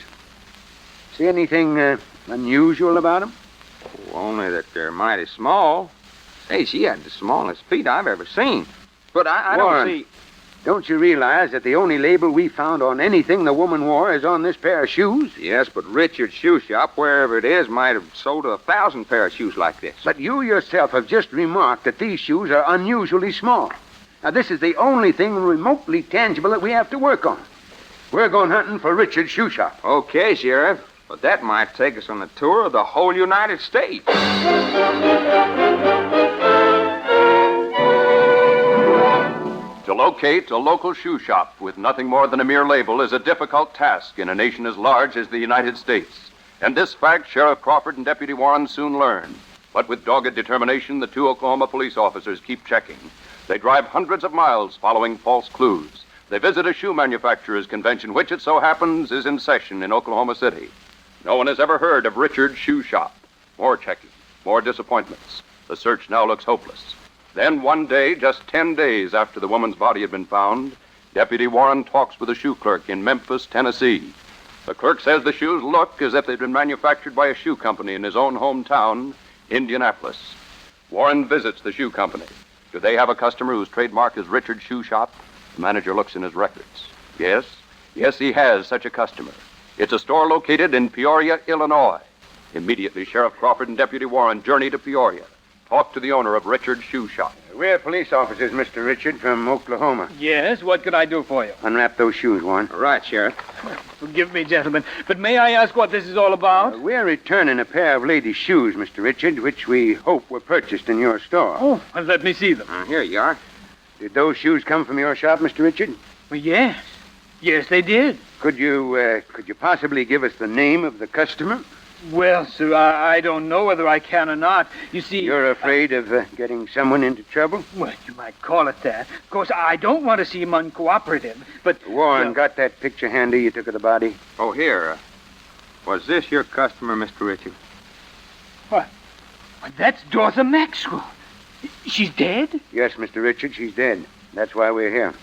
See anything unusual about them? Only that they're mighty small. Hey, she had the smallest feet I've ever seen. But I Warren, don't see... Don't you realize that the only label we found on anything the woman wore is on this pair of shoes? Yes, but Richard's shoe shop, wherever it is, might have sold 1,000 pair of shoes like this. But you yourself have just remarked that these shoes are unusually small. Now, this is the only thing remotely tangible that we have to work on. We're going hunting for Richard's shoe shop. Okay, Sheriff, but that might take us on a tour of the whole United States. To locate a local shoe shop with nothing more than a mere label is a difficult task in a nation as large as the United States. And this fact Sheriff Crawford and Deputy Warren soon learned. But with dogged determination, the two Oklahoma police officers keep checking. They drive hundreds of miles following false clues. They visit a shoe manufacturer's convention, which, it so happens, is in session in Oklahoma City. No one has ever heard of Richard's shoe shop. More checking, more disappointments. The search now looks hopeless. Then one day, just 10 days after the woman's body had been found, Deputy Warren talks with a shoe clerk in Memphis, Tennessee. The clerk says the shoes look as if they'd been manufactured by a shoe company in his own hometown, Indianapolis. Warren visits the shoe company. Do they have a customer whose trademark is Richard's Shoe Shop? The manager looks in his records. Yes, he has such a customer. It's a store located in Peoria, Illinois. Immediately, Sheriff Crawford and Deputy Warren journey to Peoria. Talk to the owner of Richard's Shoe Shop. We're police officers, Mr. Richard, from Oklahoma. Yes, what could I do for you? Unwrap those shoes, Warren. Right, Sheriff. Forgive me, gentlemen, but may I ask what this is all about? We're returning a pair of ladies' shoes, Mr. Richard, which we hope were purchased in your store. Oh, well, let me see them. Here you are. Did those shoes come from your shop, Mr. Richard? Well, yes. Yes, they did. Could you possibly give us the name of the customer? Well, sir, I don't know whether I can or not. You see... You're afraid of getting someone into trouble? Well, you might call it that. Of course, I don't want to seem uncooperative, but... Warren, got that picture handy you took of the body? Oh, here. Was this your customer, Mr. Richard? What? Well, that's Dorothy Maxwell. She's dead? Yes, Mr. Richard, she's dead. That's why we're here.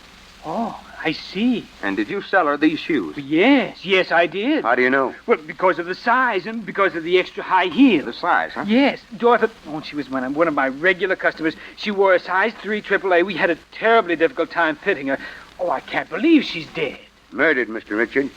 Oh, I see. And did you sell her these shoes? Yes, I did. How do you know? Well, because of the size and because of the extra high heel. The size, huh? Yes. Dorothy, she was one of my regular customers. She wore a size 3 AAA. We had a terribly difficult time fitting her. Oh, I can't believe she's dead. Murdered, Mr. Richard.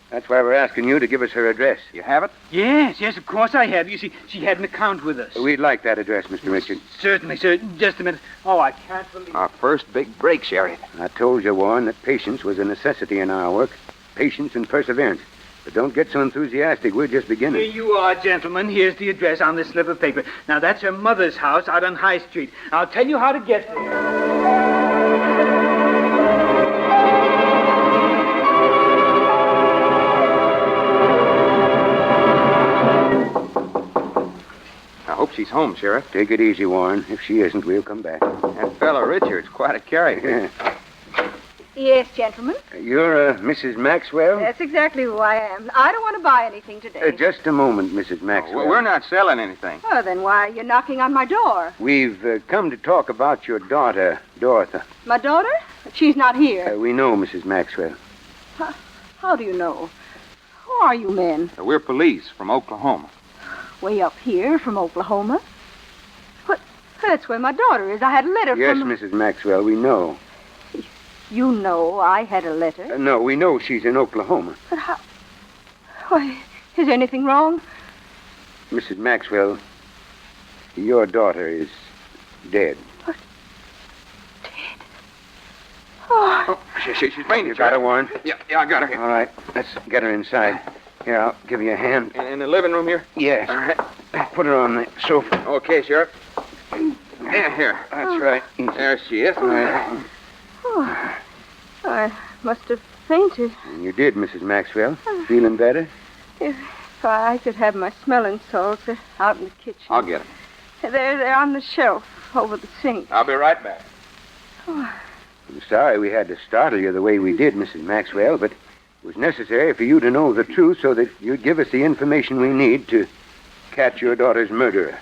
That's why we're asking you to give us her address. You have it? Yes, of course I have. You see, she had an account with us. We'd like that address, Mr. Richard. Certainly, sir. Just a minute. Oh, I can't believe it. Our first big break, Sheriff. I told you, Warren, that patience was a necessity in our work. Patience and perseverance. But don't get so enthusiastic. We're just beginning. Here you are, gentlemen. Here's the address on this slip of paper. Now, that's her mother's house out on High Street. I'll tell you how to get there. I hope she's home, Sheriff. Take it easy, Warren. If she isn't, we'll come back. That fella Richard's quite a character. Yes, gentlemen. You're Mrs. Maxwell? That's exactly who I am. I don't want to buy anything today. Just a moment, Mrs. Maxwell. We're not selling anything. Oh, then why are you knocking on my door? We've come to talk about your daughter, Dorothy. My daughter? She's not here. We know, Mrs. Maxwell. How do you know? Who are you men? We're police from Oklahoma. Way up here from Oklahoma? What? That's where my daughter is. I had a letter from... Yes, Mrs. Maxwell, we know. You know I had a letter? No, we know she's in Oklahoma. But how... Why, is anything wrong? Mrs. Maxwell, your daughter is dead. What? She's fainted. You got her, Warren? Yeah, I got her. All right, let's get her inside. Here, I'll give you a hand. In the living room here? Yes. All right. Put her on the sofa. Okay, Sheriff. Yeah, here. That's right. There she is. All right. Oh, I must have fainted. And you did, Mrs. Maxwell. Feeling better? If I could have my smelling salts out in the kitchen. I'll get them. They're on the shelf over the sink. I'll be right back. Oh, I'm sorry we had to startle you the way we did, Mrs. Maxwell, but it was necessary for you to know the truth so that you'd give us the information we need to catch your daughter's murderer.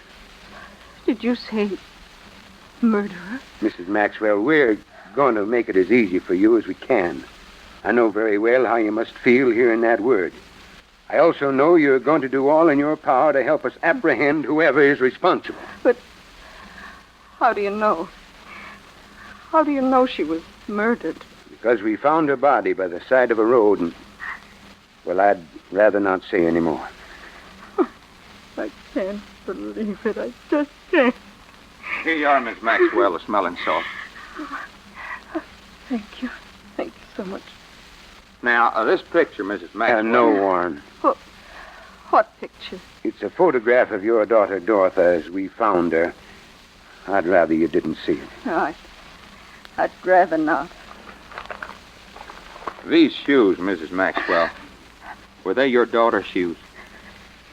did you say murderer? Mrs. Maxwell, we're going to make it as easy for you as we can. I know very well how you must feel hearing that word. I also know you're going to do all in your power to help us apprehend whoever is responsible. But how do you know? How do you know she was murdered? Because we found her body by the side of a road and, well, I'd rather not say any more. I can't believe it. I just can't. Here you are, Miss Maxwell, the smelling salt. Thank you. Thank you so much. Now, this picture, Mrs. Maxwell... No, Warren. What picture? It's a photograph of your daughter, Dorothy, as we found her. I'd rather you didn't see it. No, I'd rather not. These shoes, Mrs. Maxwell, were they your daughter's shoes?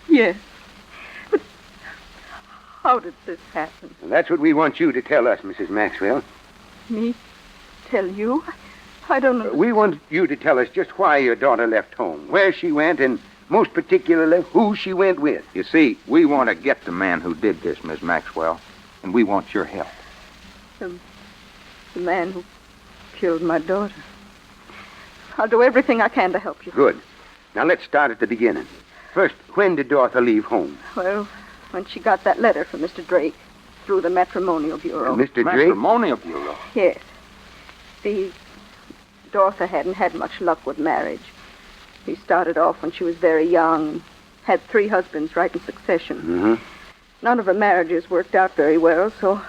Yes. But how did this happen? And that's what we want you to tell us, Mrs. Maxwell. Me tell you? I don't know. We want you to tell us just why your daughter left home, where she went, and most particularly who she went with. You see, we want to get the man who did this, Miss Maxwell, and we want your help. The man who killed my daughter. I'll do everything I can to help you. Good. Now let's start at the beginning. First, when did Dorothy leave home? Well, when she got that letter from Mr. Drake through the matrimonial bureau. Mr. Drake? Matrimonial bureau? Yes. See, Dorothy hadn't had much luck with marriage. He started off when she was very young, had 3 husbands right in succession. Mm-hmm. None of her marriages worked out very well, so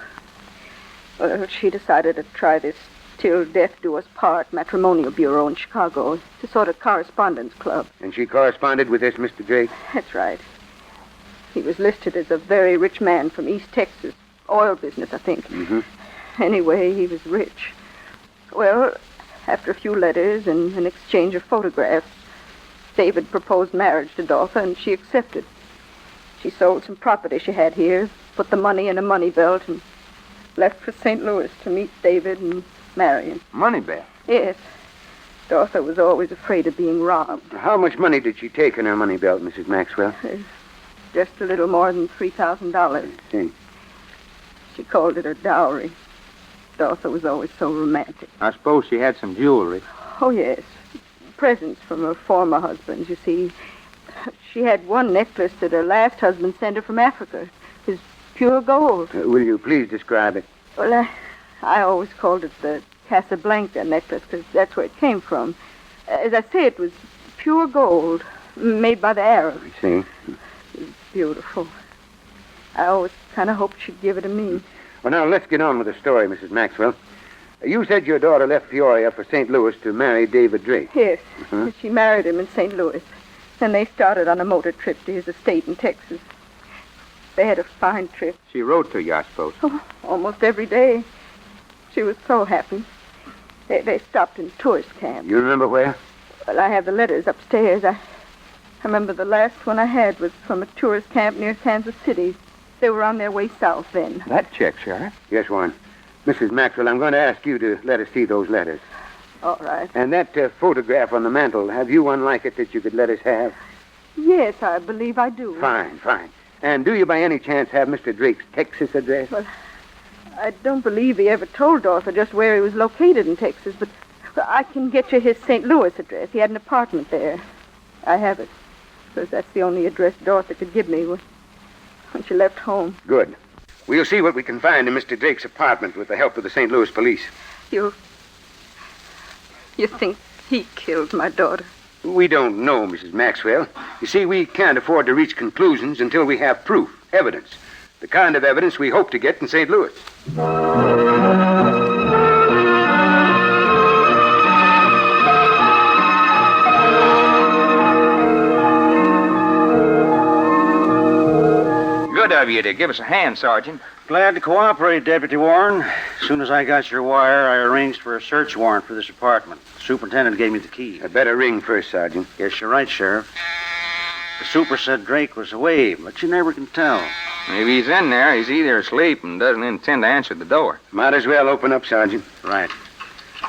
she decided to try this till death do us part matrimonial bureau in Chicago. It's a sort of correspondence club. And she corresponded with this Mr. Drake? That's right. He was listed as a very rich man from East Texas. Oil business, I think. Mm-hmm. Anyway, he was rich. Well, after a few letters and an exchange of photographs, David proposed marriage to Dorothy, and she accepted. She sold some property she had here, put the money in a money belt, and left for St. Louis to meet David and marry him. Money belt? Yes. Dorothy was always afraid of being robbed. How much money did she take in her money belt, Mrs. Maxwell? Just a little more than $3,000. See. She called it her dowry. Dorothy was always so romantic. I suppose she had some jewelry. Oh, yes. Presents from her former husbands, you see. She had one necklace that her last husband sent her from Africa. It was pure gold. Will you please describe it? Well, I always called it the Casablanca necklace because that's where it came from. As I say, it was pure gold, made by the Arabs. I see. It was beautiful. I always kind of hoped she'd give it to me. Well, now, let's get on with the story, Mrs. Maxwell. You said your daughter left Peoria for St. Louis to marry David Drake. Yes. Uh-huh. She married him in St. Louis. Then they started on a motor trip to his estate in Texas. They had a fine trip. She wrote to you, I suppose. Oh, almost every day. She was so happy. They stopped in tourist camps. You remember where? Well, I have the letters upstairs. I remember the last one I had was from a tourist camp near Kansas City. They were on their way south then. That checks, Sheriff. Yes, Warren. Mrs. Maxwell, I'm going to ask you to let us see those letters. All right. And that photograph on the mantel, have you one like it that you could let us have? Yes, I believe I do. Fine. And do you by any chance have Mr. Drake's Texas address? Well, I don't believe he ever told Dorothy just where he was located in Texas, but I can get you his St. Louis address. He had an apartment there. I have it, because that's the only address Dorothy could give me when she left home. Good. We'll see what we can find in Mr. Drake's apartment with the help of the St. Louis police. You think he killed my daughter? We don't know, Mrs. Maxwell. You see, we can't afford to reach conclusions until we have proof, evidence. The kind of evidence we hope to get in St. Louis. you to give us a hand, Sergeant. Glad to cooperate, Deputy Warren. As soon as I got your wire, I arranged for a search warrant for this apartment. The superintendent gave me the key. I better ring first, Sergeant. Yes, you're right, Sheriff. The super said Drake was away, but you never can tell. Maybe he's in there. He's either asleep and doesn't intend to answer the door. Might as well open up, Sergeant. Right.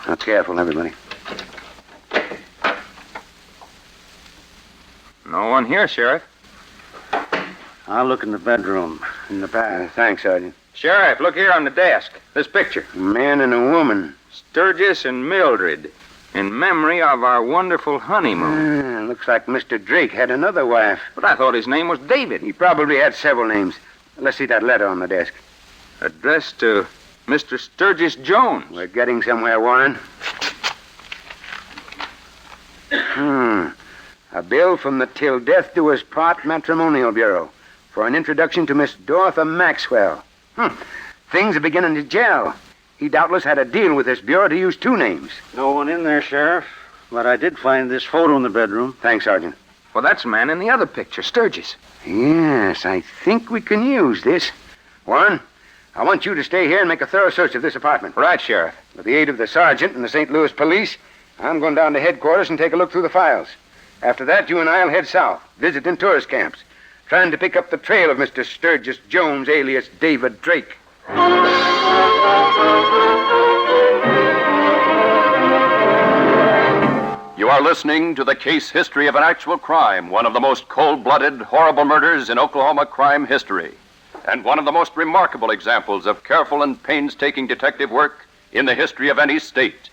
Now, careful, everybody. No one here, Sheriff. I'll look in the bedroom, in the back. Thanks, Sergeant. Sheriff, look here on the desk. This picture. A man and a woman. Sturgis and Mildred. In memory of our wonderful honeymoon. Looks like Mr. Drake had another wife. But I thought his name was David. He probably had several names. Let's see that letter on the desk. Addressed to Mr. Sturgis Jones. We're getting somewhere, Warren. A bill from the Till Death Do Us Part Matrimonial Bureau for an introduction to Miss Dorothy Maxwell. Things are beginning to gel. He doubtless had a deal with this bureau to use two names. No one in there, Sheriff. But I did find this photo in the bedroom. Thanks, Sergeant. Well, that's the man in the other picture, Sturgis. Yes, I think we can use this. Warren, I want you to stay here and make a thorough search of this apartment. Right, Sheriff. With the aid of the sergeant and the St. Louis police, I'm going down to headquarters and take a look through the files. After that, you and I'll head south, visiting tourist camps, trying to pick up the trail of Mr. Sturgis Jones, alias David Drake. You are listening to the case history of an actual crime, one of the most cold-blooded, horrible murders in Oklahoma crime history, and one of the most remarkable examples of careful and painstaking detective work in the history of any state.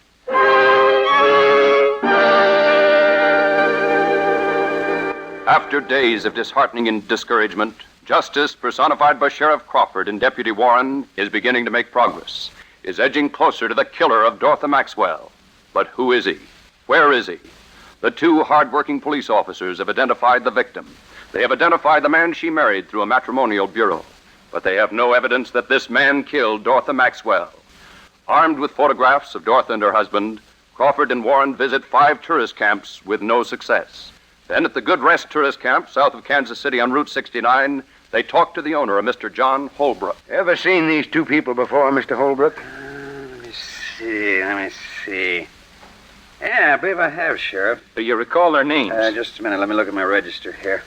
After days of disheartening discouragement, justice, personified by Sheriff Crawford and Deputy Warren, is beginning to make progress, is edging closer to the killer of Dorothy Maxwell. But who is he? Where is he? The two hard-working police officers have identified the victim. They have identified the man she married through a matrimonial bureau. But they have no evidence that this man killed Dorothy Maxwell. Armed with photographs of Dorothy and her husband, Crawford and Warren visit 5 tourist camps with no success. Then at the Good Rest tourist camp south of Kansas City on Route 69, they talk to the owner, a Mr. John Holbrook. Ever seen these two people before, Mr. Holbrook? Let me see. Yeah, I believe I have, Sheriff. Do you recall their names? Just a minute. Let me look at my register here.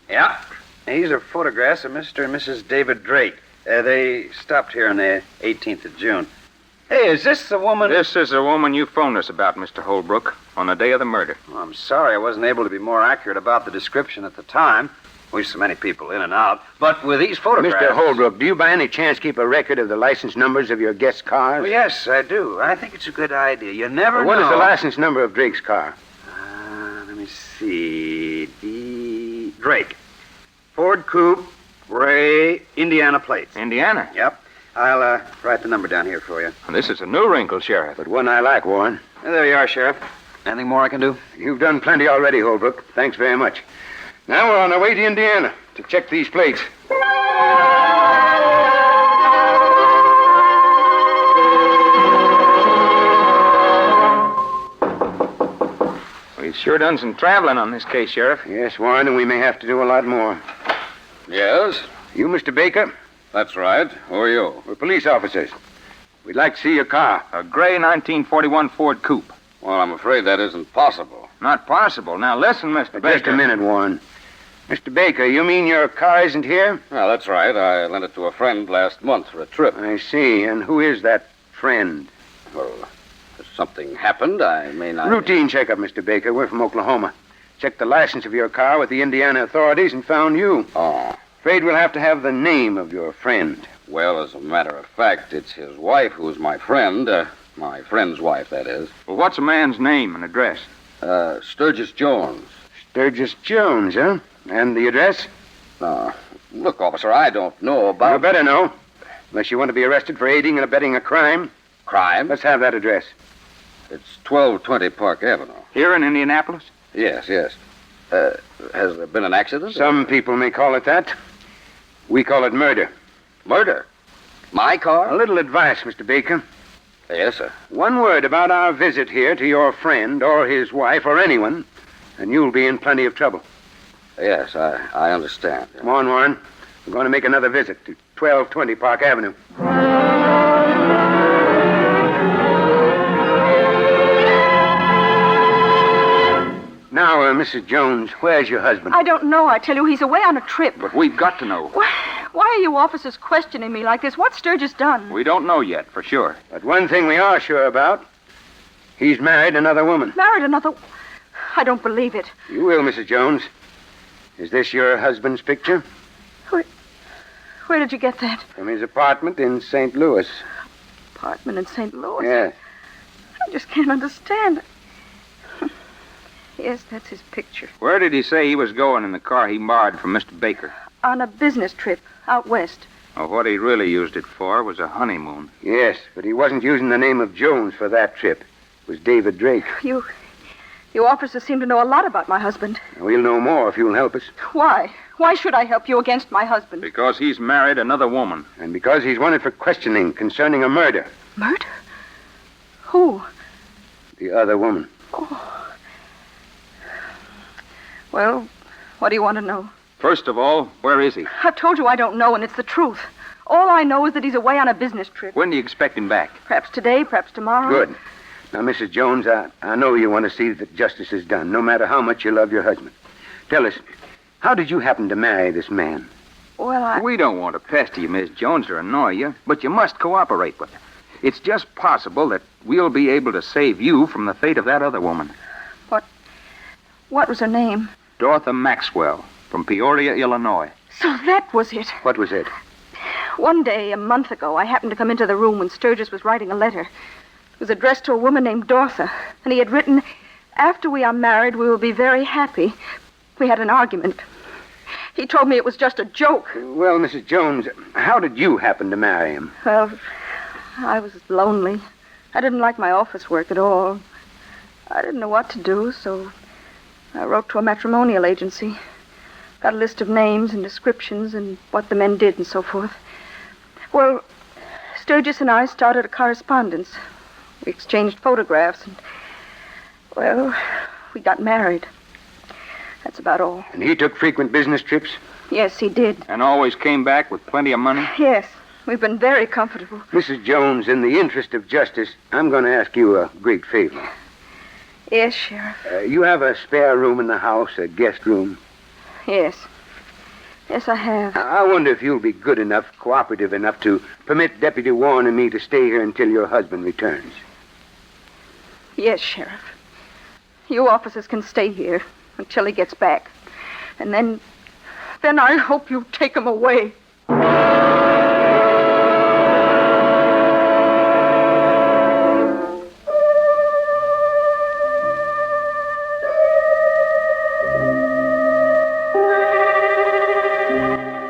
Yeah. These are photographs of Mr. and Mrs. David Drake. They stopped here on the 18th of June. Hey, is this the woman? This is the woman you phoned us about, Mr. Holbrook, on the day of the murder. Well, I'm sorry I wasn't able to be more accurate about the description at the time. We've so many people in and out. But with these photographs... Mr. Holbrook, do you by any chance keep a record of the license numbers of your guests' cars? Well, yes, I do. I think it's a good idea. You never know. What is the license number of Drake's car? Let me see. Drake. Ford Coupe, gray, Indiana plates. Indiana? Yep. I'll write the number down here for you. And this is a new wrinkle, Sheriff. But one I like, Warren. There you are, Sheriff. Anything more I can do? You've done plenty already, Holbrook. Thanks very much. Now we're on our way to Indiana to check these plates. We've sure done some traveling on this case, Sheriff. Yes, Warren, and we may have to do a lot more. Yes? You, Mr. Baker? That's right. Who are you? We're police officers. We'd like to see your car. A gray 1941 Ford Coupe. Well, I'm afraid that isn't possible. Not possible. Now, listen, Mr. Baker. Just a minute, Warren. Mr. Baker, you mean your car isn't here? Well, that's right. I lent it to a friend last month for a trip. I see. And who is that friend? Well, if something happened, I may not... Routine checkup, Mr. Baker. We're from Oklahoma. Checked the license of your car with the Indiana authorities and found you. Oh. Afraid we'll have to have the name of your friend. Well, as a matter of fact, it's his wife who's my friend. My friend's wife, that is. Well, what's a man's name and address? Sturgis Jones. Sturgis Jones, huh? And the address? Look, officer, I don't know about... You better know. Unless you want to be arrested for aiding and abetting a crime. Crime? Let's have that address. It's 1220 Park Avenue. Here in Indianapolis? Yes. Has there been an accident? Some people may call it that. We call it murder. Murder? My car? A little advice, Mr. Baker. Yes, sir. One word about our visit here to your friend or his wife or anyone, and you'll be in plenty of trouble. Yes, I understand. Come on, Warren. We're going to make another visit to 1220 Park Avenue. Now, Mrs. Jones, where's your husband? I don't know. I tell you, he's away on a trip. But we've got to know. Why are you officers questioning me like this? What's Sturgis done? We don't know yet, for sure. But one thing we are sure about, he's married another woman. Married another... I don't believe it. You will, Mrs. Jones. Is this your husband's picture? Where did you get that? From his apartment in St. Louis. Apartment in St. Louis? Yes. I just can't understand. Yes, that's his picture. Where did he say he was going in the car he borrowed from Mr. Baker? On a business trip out west. Well, what he really used it for was a honeymoon. Yes, but he wasn't using the name of Jones for that trip. It was David Drake. You officers seem to know a lot about my husband. We'll know more if you'll help us. Why? Why should I help you against my husband? Because he's married another woman. And because he's wanted for questioning concerning a murder. Murder? Who? The other woman. Oh. Well, what do you want to know? First of all, where is he? I've told you I don't know, and it's the truth. All I know is that he's away on a business trip. When do you expect him back? Perhaps today, perhaps tomorrow. Good. Now, Mrs. Jones, I know you want to see that justice is done, no matter how much you love your husband. Tell us, how did you happen to marry this man? Well, We don't want to pester you, Miss Jones, or annoy you, but you must cooperate with us. It's just possible that we'll be able to save you from the fate of that other woman. What was her name? Dorothy Maxwell, from Peoria, Illinois. So that was it. What was it? One day, a month ago, I happened to come into the room when Sturgis was writing a letter. It was addressed to a woman named Dorothy, and he had written, "After we are married, we will be very happy." We had an argument. He told me it was just a joke. Well, Mrs. Jones, how did you happen to marry him? Well, I was lonely. I didn't like my office work at all. I didn't know what to do, so I wrote to a matrimonial agency. Got a list of names and descriptions and what the men did and so forth. Well, Sturgis and I started a correspondence. We exchanged photographs and, well, we got married. That's about all. And he took frequent business trips? Yes, he did. And always came back with plenty of money? Yes, we've been very comfortable. Mrs. Jones, in the interest of justice, I'm going to ask you a great favor. Yes, Sheriff. You have a spare room in the house, a guest room? Yes. Yes, I have. I wonder if you'll be good enough, cooperative enough to permit Deputy Warren and me to stay here until your husband returns. Yes, Sheriff. You officers can stay here until he gets back. And then I hope you take him away.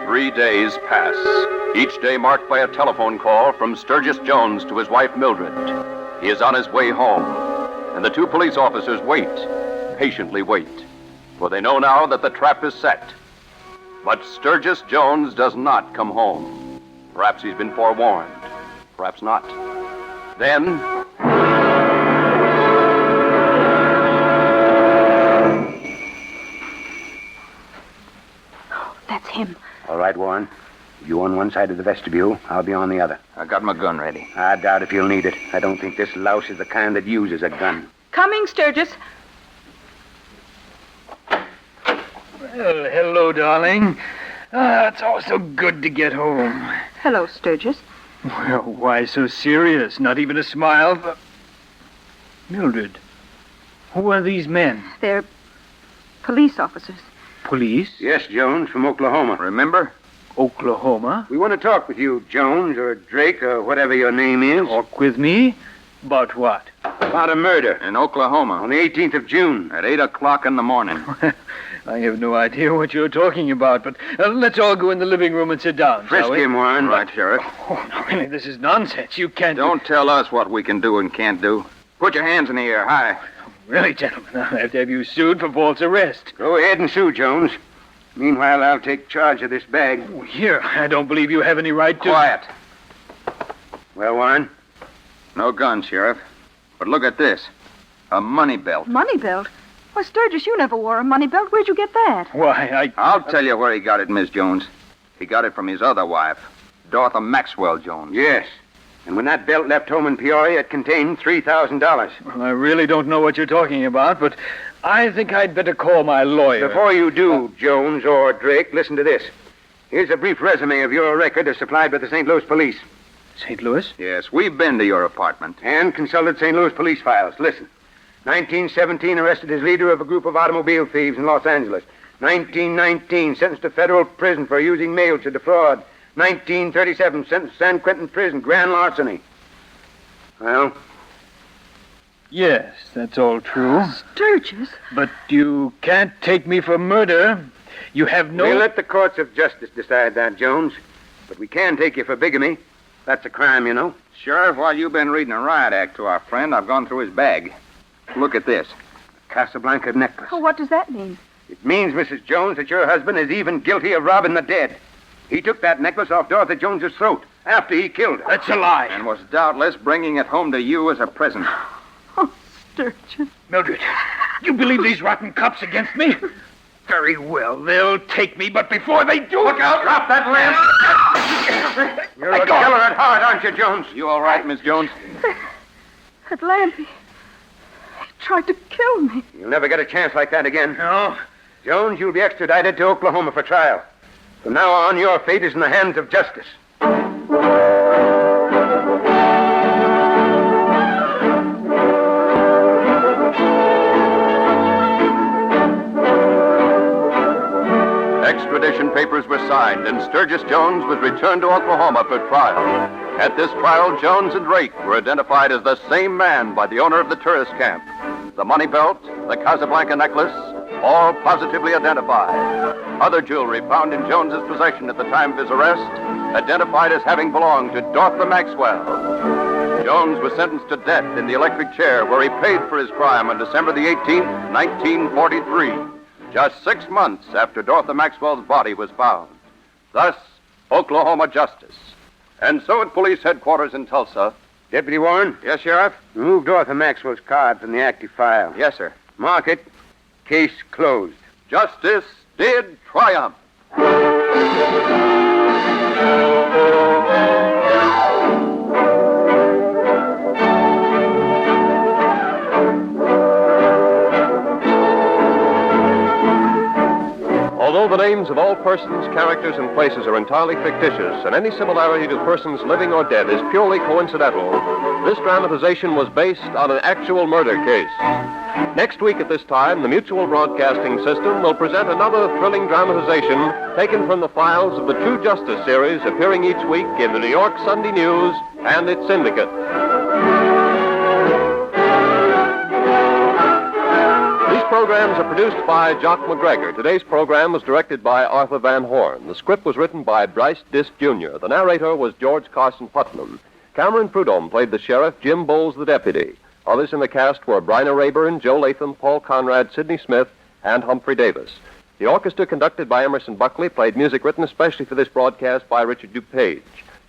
3 days pass, each day marked by a telephone call from Sturgis Jones to his wife Mildred. He is on his way home, and the two police officers wait, patiently wait, for they know now that the trap is set. But Sturgis Jones does not come home. Perhaps he's been forewarned, perhaps not. Then... That's him. All right, Warren. You on one side of the vestibule. I'll be on the other. I got my gun ready. I doubt if you'll need it. I don't think this louse is the kind that uses a gun. Coming, Sturgis. Well, hello, darling. It's all so good to get home. Hello, Sturgis. Well, why so serious? Not even a smile? Mildred, who are these men? They're police officers. Police? Yes, Jones, from Oklahoma. Remember? Oklahoma? We want to talk with you, Jones, or Drake, or whatever your name is. Talk with me? About what? About a murder. In Oklahoma. On the 18th of June. At 8 o'clock in the morning. I have no idea what you're talking about, but let's all go in the living room and sit down, Frisk him, Warren. Right, Sheriff. Oh, no, really, this is nonsense. You can't... Don't tell us what we can do and can't do. Put your hands in the air, high. Really, gentlemen, I'll have to have you sued for false arrest. Go ahead and sue, Jones. Meanwhile, I'll take charge of this bag. Oh, here, I don't believe you have any right to... Quiet. Well, Warren? No gun, Sheriff. But look at this. A money belt. Money belt? Why, Sturgis, you never wore a money belt. Where'd you get that? Why, I'll tell you where he got it, Miss Jones. He got it from his other wife, Dorothy Maxwell Jones. Yes. And when that belt left home in Peoria, it contained $3,000. Well, I really don't know what you're talking about, but I think I'd better call my lawyer. Before you do, Jones or Drake, listen to this. Here's a brief resume of your record as supplied by the St. Louis police. St. Louis? Yes, we've been to your apartment. And consulted St. Louis police files. Listen. 1917, arrested as leader of a group of automobile thieves in Los Angeles. 1919, sentenced to federal prison for using mail to defraud. 1937, sentenced to San Quentin prison, grand larceny. Well? Yes, that's all true. Sturgis? But you can't take me for murder. You have no... We'll let the courts of justice decide that, Jones. But we can take you for bigamy. That's a crime, you know. Sheriff, while you've been reading a riot act to our friend, I've gone through his bag. Look at this. A Casablanca necklace. Oh, what does that mean? It means, Mrs. Jones, that your husband is even guilty of robbing the dead. He took that necklace off Dorothy Jones's throat after he killed her. That's a lie. And was doubtless bringing it home to you as a present. Oh, Sturgis. Mildred, you believe these rotten cops against me? Very well, they'll take me, but before they do... Look out! Drop that lamp! You're a killer at heart, aren't you, Jones? You all right, Miss Jones? That lamp, he tried to kill me. You'll never get a chance like that again. No. Jones, you'll be extradited to Oklahoma for trial. From now on, your fate is in the hands of justice. Extradition papers were signed, and Sturgis Jones was returned to Oklahoma for trial. At this trial, Jones and Drake were identified as the same man by the owner of the tourist camp. The money belt, the Casablanca necklace, all positively identified. Other jewelry found in Jones's possession at the time of his arrest, identified as having belonged to Dorothy Maxwell. Jones was sentenced to death in the electric chair where he paid for his crime on December the 18th, 1943. Just 6 months after Dorothy Maxwell's body was found. Thus, Oklahoma justice. And so at police headquarters in Tulsa... Deputy Warren? Yes, Sheriff? Remove Dorothy Maxwell's card from the active file. Yes, sir. Mark it. Case closed. Justice did triumph. Although the names of all persons, characters, and places are entirely fictitious, and any similarity to persons living or dead is purely coincidental, this dramatization was based on an actual murder case. Next week at this time, the Mutual Broadcasting System will present another thrilling dramatization taken from the files of the True Justice series appearing each week in the New York Sunday News and its syndicate. Programs are produced by Jock McGregor. Today's program was directed by Arthur Van Horn. The script was written by Bryce Disk Jr. The narrator was George Carson Putnam. Cameron Prudhomme played the sheriff, Jim Bowles the deputy. Others in the cast were Bryna Rayburn, Joe Latham, Paul Conrad, Sidney Smith, and Humphrey Davis. The orchestra, conducted by Emerson Buckley, played music written especially for this broadcast by Richard DuPage.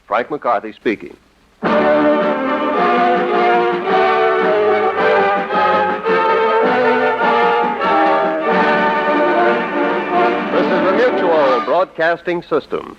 Frank McCarthy speaking. Mutual Broadcasting System.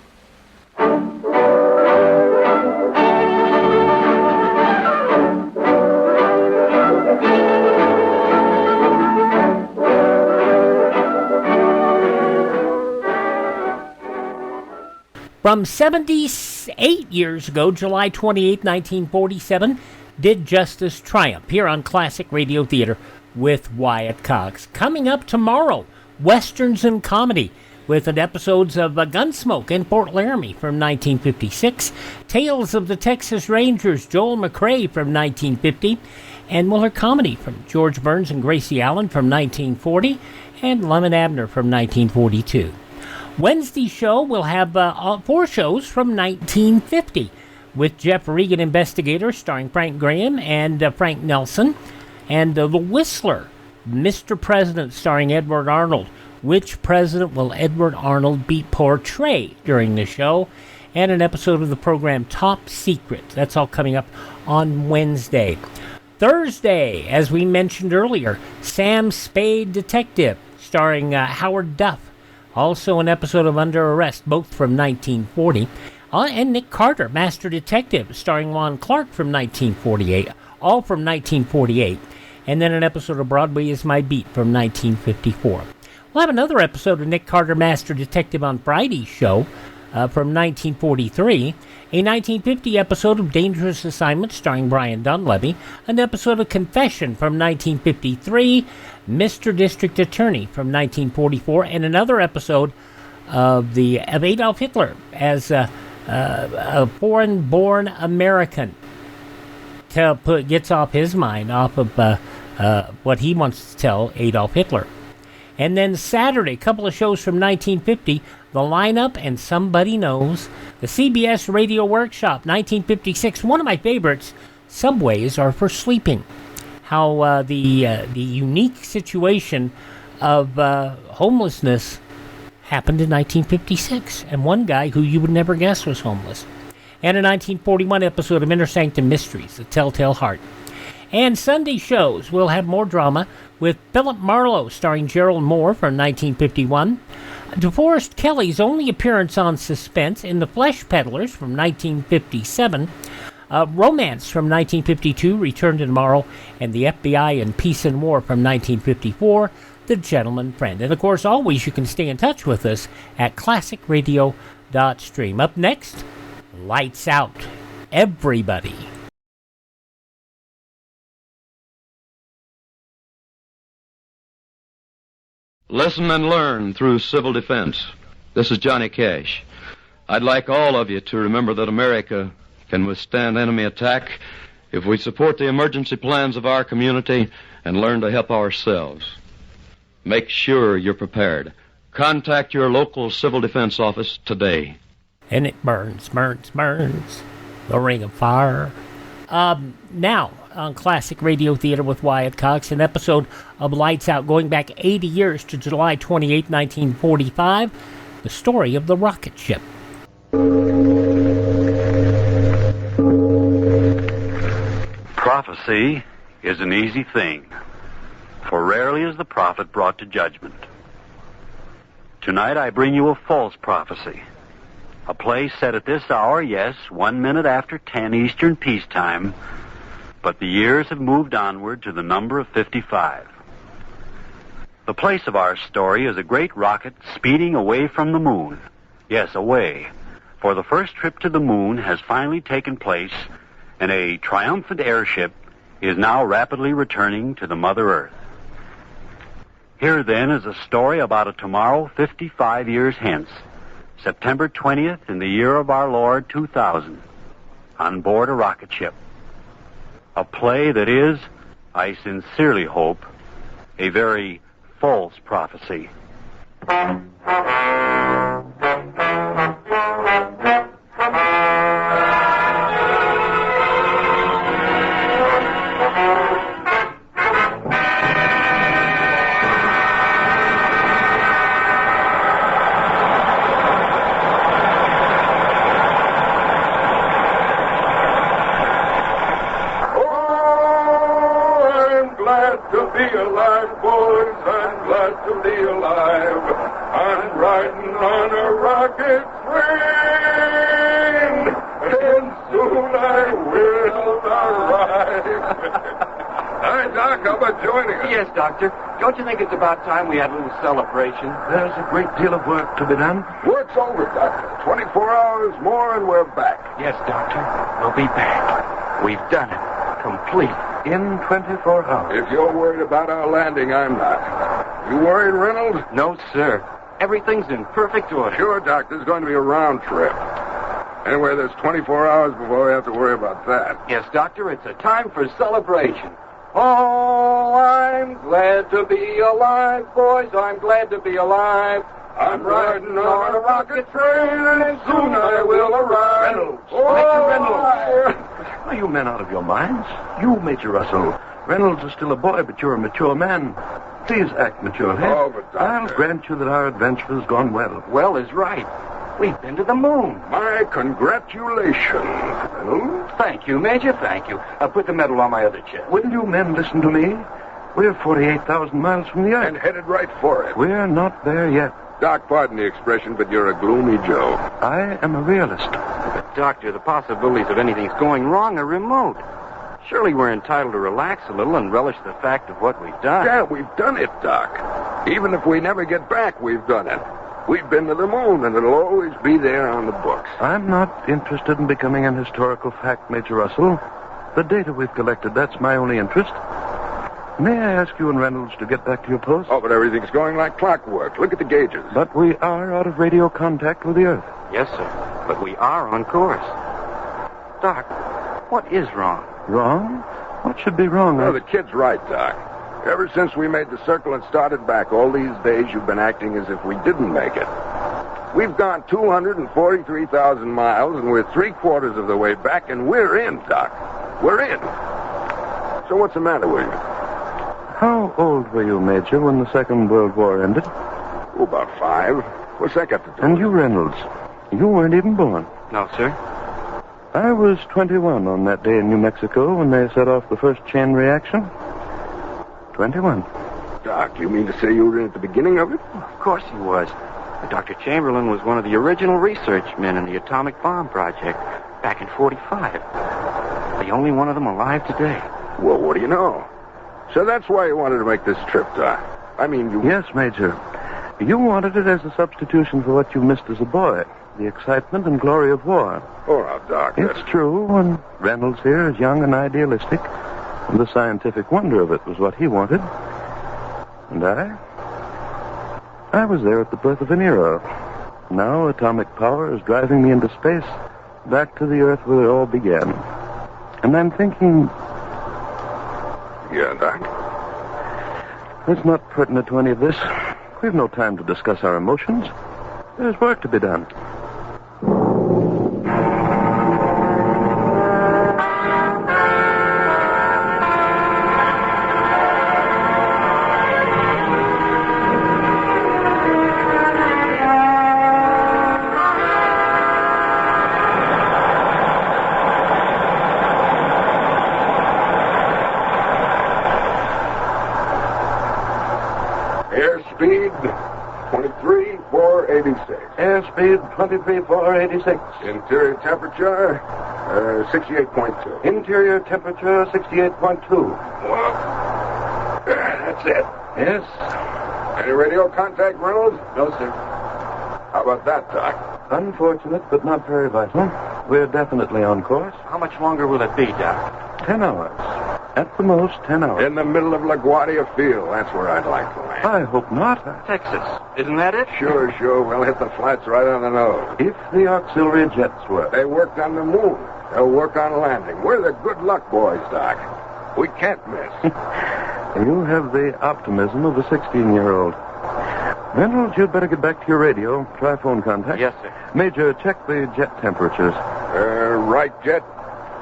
From 78 years ago, July 28, 1947, did justice triumph here on Classic Radio Theater with Wyatt Cox. Coming up tomorrow, Westerns and Comedy, with an episodes of Gunsmoke in Fort Laramie from 1956, Tales of the Texas Rangers, Joel McCrae from 1950, and Muller Comedy from George Burns and Gracie Allen from 1940, and Lum and Abner from 1942. Wednesday show will have 4 shows from 1950, with Jeff Regan Investigator starring Frank Graham and Frank Nelson, and The Whistler, Mr. President starring Edward Arnold. Which president will Edward Arnold portray during the show? And an episode of the program Top Secret. That's all coming up on Wednesday. Thursday, as we mentioned earlier, Sam Spade Detective, starring Howard Duff, Also an episode of Under Arrest, both from 1940. And Nick Carter, Master Detective, starring Lon Clark from 1948, all from 1948. And then an episode of Broadway is My Beat from 1954. We'll have another episode of Nick Carter, Master Detective on Friday's show from 1943. A 1950 episode of Dangerous Assignment starring Brian Dunleavy. An episode of Confession from 1953. Mr. District Attorney from 1944. And another episode of Adolf Hitler as a foreign-born American. Gets off his mind off of what he wants to tell Adolf Hitler. And then Saturday, a couple of shows from 1950, The Lineup and Somebody Knows. The CBS Radio Workshop, 1956, one of my favorites, Subways Are for Sleeping. How the unique situation of homelessness happened in 1956. And one guy who you would never guess was homeless. And a 1941 episode of Inner Sanctum Mysteries, The Telltale Heart. And Sunday shows, we'll have more drama with Philip Marlowe starring Gerald Moore from 1951. DeForest Kelly's only appearance on Suspense in The Flesh Peddlers from 1957. Romance from 1952, Return to Tomorrow, and The FBI in Peace and War from 1954, The Gentleman Friend. And of course, always you can stay in touch with us at classicradio.stream. Up next, Lights Out. Everybody. Listen and learn through civil defense. This is Johnny Cash. I'd like all of you to remember that America can withstand enemy attack if we support the emergency plans of our community and learn to help ourselves. Make sure you're prepared. Contact your local civil defense office today. And it burns, burns, burns. The Ring of Fire. Now, on Classic Radio Theater with Wyatt Cox, an episode of Lights Out going back 80 years to July 28, 1945, the story of the rocket ship. Prophecy is an easy thing, for rarely is the prophet brought to judgment. Tonight I bring you a false prophecy. A play set at this hour, yes, 1 minute after 10 Eastern Peacetime, but the years have moved onward to the number of 55. The place of our story is a great rocket speeding away from the moon. Yes, away. For the first trip to the moon has finally taken place, and a triumphant airship is now rapidly returning to the Mother Earth. Here, then, is a story about a tomorrow 55 years hence, September 20th in the year of our Lord 2000, on board a rocket ship. A play that is, I sincerely hope, a very false prophecy. Yes, Doctor. Don't you think it's about time we had a little celebration? There's a great deal of work to be done. Work's over, Doctor. 24 hours more and we're back. Yes, Doctor. We'll be back. We've done it. Complete. In 24 hours. If you're worried about our landing, I'm not. You worried, Reynolds? No, sir. Everything's in perfect order. Sure, Doctor. It's going to be a round trip. Anyway, there's 24 hours before we have to worry about that. Yes, Doctor. It's a time for celebration. Oh, I'm glad to be alive, boys. I'm glad to be alive. I'm riding on a rocket train, and soon I will arrive. Reynolds. Oh, Reynolds. Are you men out of your minds? You, Major Russell. Reynolds is still a boy, but you're a mature man. Please act maturely. Oh, but Doctor... I'll grant you that our adventure has gone well. Well is right. We've been to the moon. My congratulations, Reynolds. Thank you, Major, thank you. I'll put the medal on my other chest. Will you men listen to me? We're 48,000 miles from the Earth. And headed right for it. We're not there yet. Doc, pardon the expression, but you're a gloomy Joe. I am a realist. But, Doctor, the possibilities of anything's going wrong are remote. Surely we're entitled to relax a little and relish the fact of what we've done. Yeah, we've done it, Doc. Even if we never get back, we've done it. We've been to the moon, and it'll always be there on the books. I'm not interested in becoming an historical fact, Major Russell. The data we've collected, that's my only interest. May I ask you and Reynolds to get back to your post? Oh, but everything's going like clockwork. Look at the gauges. But we are out of radio contact with the Earth. Yes, sir. But we are on course. Doc, what is wrong? Wrong? What should be wrong? Oh, the kid's right, Doc. Ever since we made the circle and started back, all these days you've been acting as if we didn't make it. We've gone 243,000 miles, and we're 3/4 of the way back, and we're in, Doc. We're in. So what's the matter with you? How old were you, Major, when the Second World War ended? Oh, about 5. What's that got to do And with you, Reynolds, you weren't even born. No, sir. I was 21 on that day in New Mexico when they set off the first chain reaction. 21. Doc, you mean to say you were in at the beginning of it? Of course he was. Dr. Chamberlain was one of the original research men in the atomic bomb project back in 45. The only one of them alive today. Well, what do you know? So that's why you wanted to make this trip, Doc. I mean, you... Yes, Major. You wanted it as a substitution for what you missed as a boy. The excitement and glory of war. Oh, now, Doc, It's true, and Reynolds here is young and idealistic. And the scientific wonder of it was what he wanted. And I was there at the birth of an era. Now atomic power is driving me into space, back to the Earth where it all began. And I'm thinking... Yeah, Doc? It's not pertinent to any of this. We have no time to discuss our emotions. There's work to be done. Airspeed 23,486. Airspeed 23,486. Interior temperature 68.2. Interior temperature 68.2. Well, that's it. Yes. Any radio contact, Reynolds? No, sir. How about that, Doc? Unfortunate, but not very vital. We're definitely on course. How much longer will it be, Doc? 10 hours. At the most, 10 hours. In the middle of LaGuardia Field. That's where I'd like to land. I hope not. Texas. Isn't that it? Sure. We'll hit the flats right on the nose. If the auxiliary jets work. They worked on the moon. They'll work on landing. We're the good luck boys, Doc. We can't miss. You have the optimism of a 16-year-old. Reynolds, you'd better get back to your radio. Try phone contact. Yes, sir. Major, check the jet temperatures. Right jet,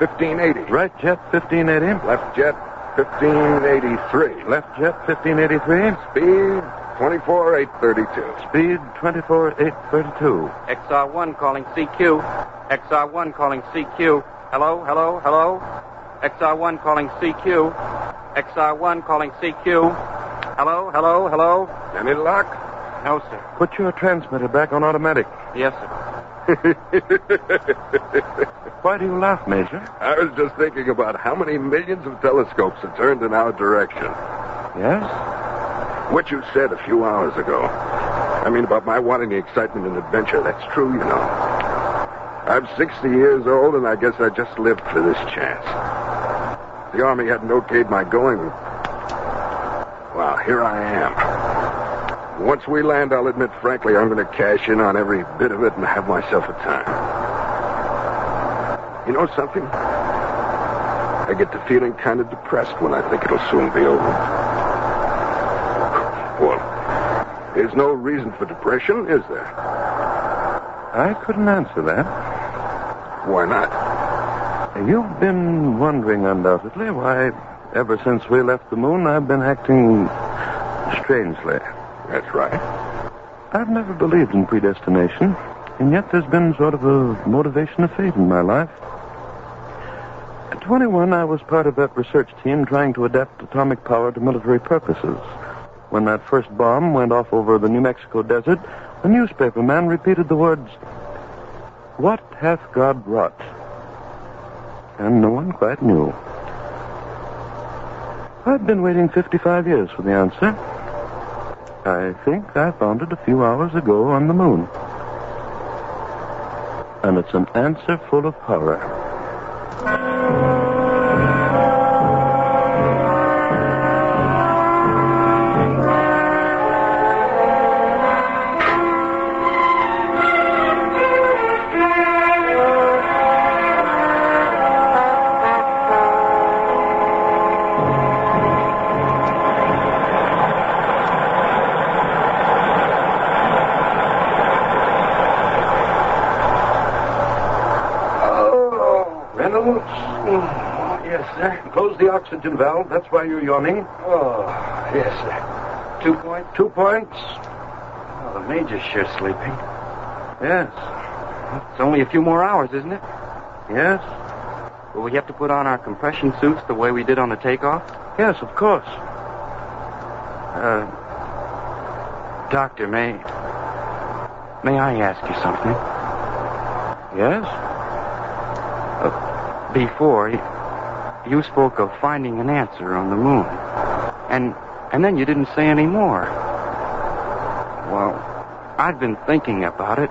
1580. Right jet, 1580. Left jet, 1583. Left jet, 1583. Speed, 24,832. Speed, 24,832. XR1 calling CQ. XR1 calling CQ. Hello? XR1 calling CQ. XR1 calling CQ. Hello? Any luck? No, sir. Put your transmitter back on automatic. Yes, sir. Why do you laugh, Major? I was just thinking about how many millions of telescopes are turned in our direction. Yes? What you said a few hours ago. I mean, about my wanting the excitement and adventure. That's true, you know. I'm 60 years old, and I guess I just lived for this chance. The Army hadn't okayed my going. Well, here I am. Once we land, I'll admit frankly, I'm going to cash in on every bit of it and have myself a time. You know something? I get to feeling kind of depressed when I think it'll soon be over. Well, there's no reason for depression, is there? I couldn't answer that. Why not? You've been wondering, undoubtedly, why, ever since we left the moon, I've been acting strangely. That's right. I've never believed in predestination, and yet there's been sort of a motivation of fate in my life. At 21, I was part of that research team trying to adapt atomic power to military purposes. When that first bomb went off over the New Mexico desert, The newspaper man repeated the words, "What hath God wrought?" And no one quite knew. I've been waiting 55 years for the answer. I think I found it a few hours ago on the moon. And it's an answer full of horror. Close the oxygen valve. That's why you're yawning. Oh, yes, sir. 2 points? 2 points. Oh, the Major's sure sleeping. Yes. It's only a few more hours, isn't it? Yes. Will we have to put on our compression suits the way we did on the takeoff? Yes, of course. Doctor, may I ask you something? Yes? Before, you spoke of finding an answer on the moon. And then you didn't say any more. Well, I've been thinking about it.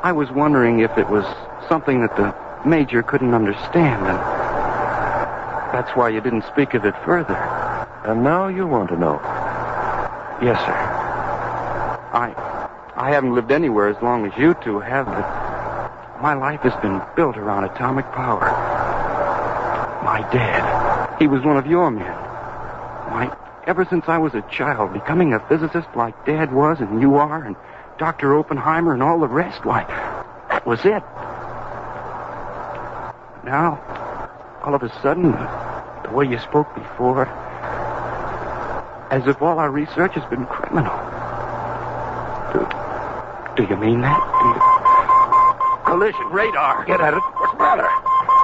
I was wondering if it was something that the Major couldn't understand, and that's why you didn't speak of it further. And now you want to know? Yes, sir. I haven't lived anywhere as long as you two have, but my life has been built around atomic power. My dad, he was one of your men. Why, ever since I was a child, becoming a physicist like Dad was and you are, and Dr. Oppenheimer and all the rest, why, that was it. Now, all of a sudden, the way you spoke before, as if all our research has been criminal. Do you mean that? Collision radar. Get at it. What's the matter?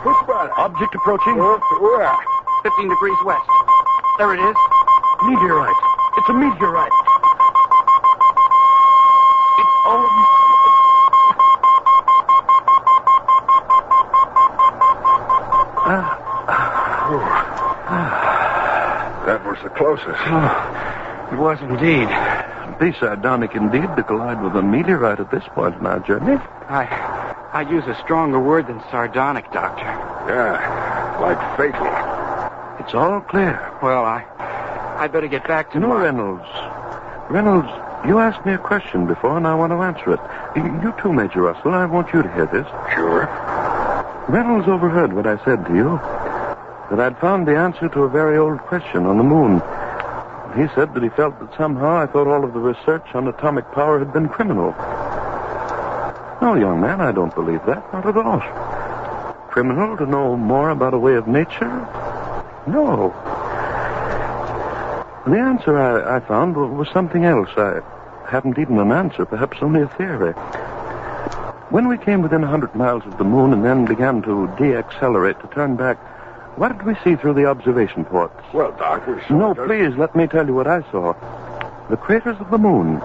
What's the matter? Object approaching. Where? 15 degrees west. There it is. Meteorite. It's a meteorite. That was the closest. It was indeed. Be sardonic indeed to collide with a meteorite at this point in our journey. I'd use a stronger word than sardonic, Doctor. Yeah, like fatal. It's all clear. Well, I better get back to Reynolds. Reynolds, you asked me a question before, and I want to answer it. You too, Major Russell. I want you to hear this. Sure. Reynolds overheard what I said to you, that I'd found the answer to a very old question on the moon. He said that he felt that somehow I thought all of the research on atomic power had been criminal. No, young man, I don't believe that. Not at all. Criminal to know more about a way of nature? No. The answer I found was something else. I hadn't even an answer, perhaps only a theory. When we came within 100 miles of the moon and then began to de-accelerate, to turn back, what did we see through the observation ports? Well, Doc, we saw... No, please, let me tell you what I saw. The craters of the moon.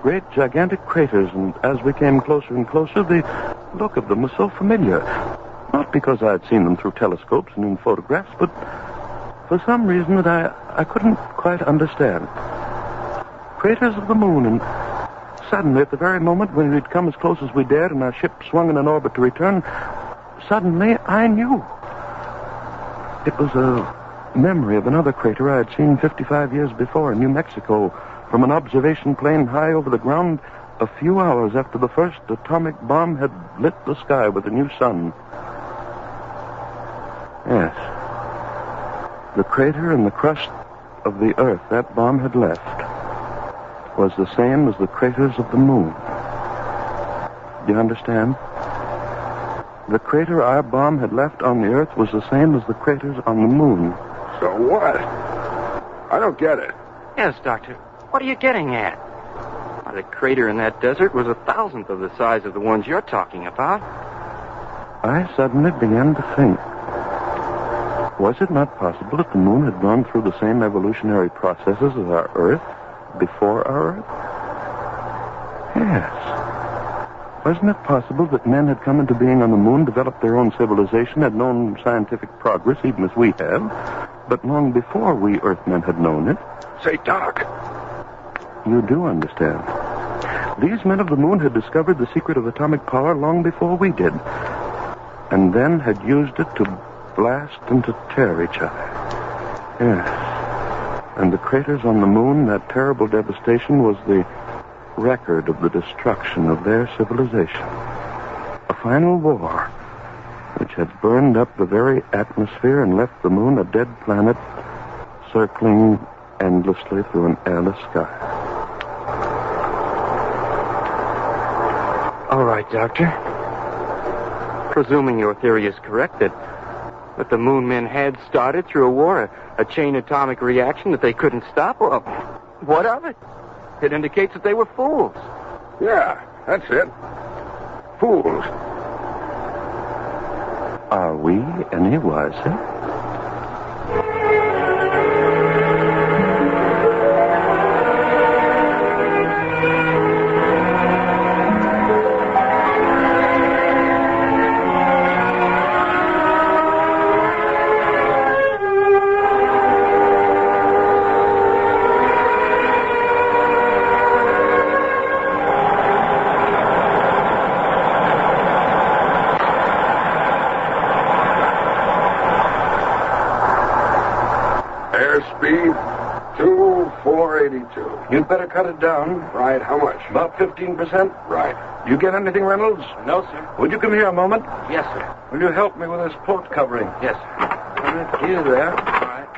Great, gigantic craters, and as we came closer and closer, the look of them was so familiar. Not because I had seen them through telescopes and in photographs, but for some reason that I couldn't quite understand. Craters of the moon, and suddenly, at the very moment when we'd come as close as we dared and our ship swung in an orbit to return, suddenly I knew. It was a memory of another crater I had seen 55 years before in New Mexico from an observation plane high over the ground a few hours after the first atomic bomb had lit the sky with a new sun. Yes. The crater in the crust of the Earth that bomb had left was the same as the craters of the moon. Do you understand? The crater our bomb had left on the Earth was the same as the craters on the moon. So what? I don't get it. Yes, Doctor. What are you getting at? Why, the crater in that desert was 1,000th of the size of the ones you're talking about. I suddenly began to think. Was it not possible that the moon had gone through the same evolutionary processes as our Earth before our Earth? Yes. Wasn't it possible that men had come into being on the moon, developed their own civilization, had known scientific progress, even as we have, but long before we Earthmen had known it? Say, Doc. You do understand. These men of the moon had discovered the secret of atomic power long before we did, and then had used it to blast and to tear each other. Yes. And the craters on the moon, that terrible devastation, was the record of the destruction of their civilization. A final war which had burned up the very atmosphere and left the moon a dead planet circling endlessly through an airless sky. All right, Doctor. Presuming your theory is correct that the moon men had started through a war, a chain atomic reaction that they couldn't stop, well, what of it? It indicates that they were fools. Yeah, that's it. Fools. Are we any wiser? Airspeed 2482. You'd better cut it down. Right, how much? About 15%. Right. You get anything, Reynolds? No, sir. Would you come here a moment? Yes, sir. Will you help me with this port covering? Yes, sir. Here, there. All right.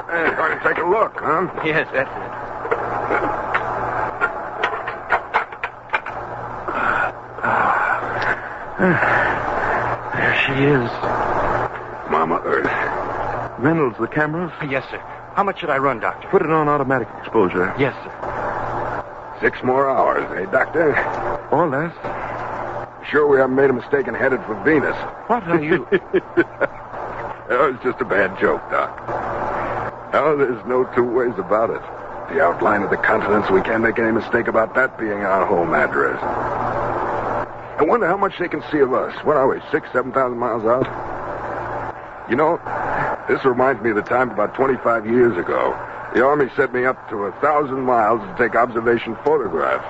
Hey, going to take a look, huh? Yes, that's it. There she is. Mama Earth. Reynolds, the cameras? Yes, sir. How much should I run, Doctor? Put it on automatic exposure. Yes, sir. 6 more hours, eh, Doctor? Or less. Sure we haven't made a mistake and headed for Venus. What are you... Oh, it's just a bad joke, Doc. Oh, there's no two ways about it. The outline of the continents, we can't make any mistake about that being our home address. I wonder how much they can see of us. What are we, 6,000, 7,000 miles out? You know, this reminds me of the time about 25 years ago. The Army sent me up to 1,000 miles to take observation photographs.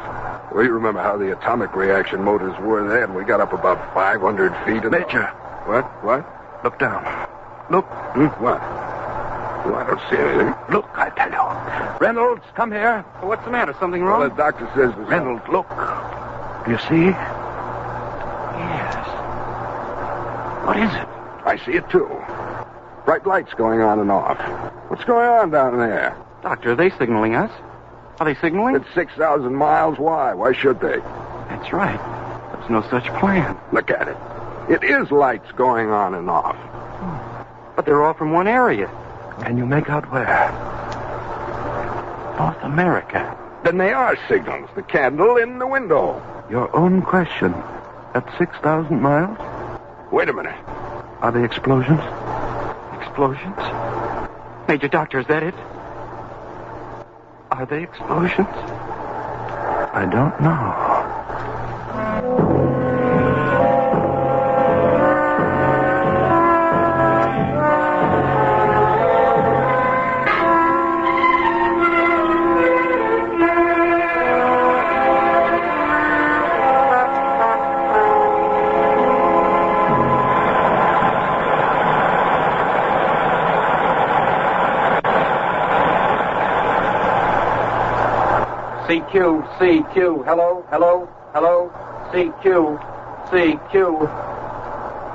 Well, you remember how the atomic reaction motors were then. We got up about 500 feet and... Major. What? Look down. Look. What? Well, I don't see anything. Look, I tell you. Reynolds, come here. What's the matter? Something wrong? Well, the doctor says... Reynolds, look. Do you see? Yes. What is it? I see it, too. Bright lights going on and off. What's going on down there? Doctor, are they signaling us? Are they signaling? It's 6,000 miles. Why? Why should they? That's right. There's no such plan. Look at it. It is lights going on and off. But they're all from one area. Can you make out where? North America. Then they are signals. The candle in the window. Your own question. At 6,000 miles? Wait a minute. Are they explosions? Explosions? Major Doctor, is that it? Are they explosions? I don't know. CQ, hello, CQ. Oh,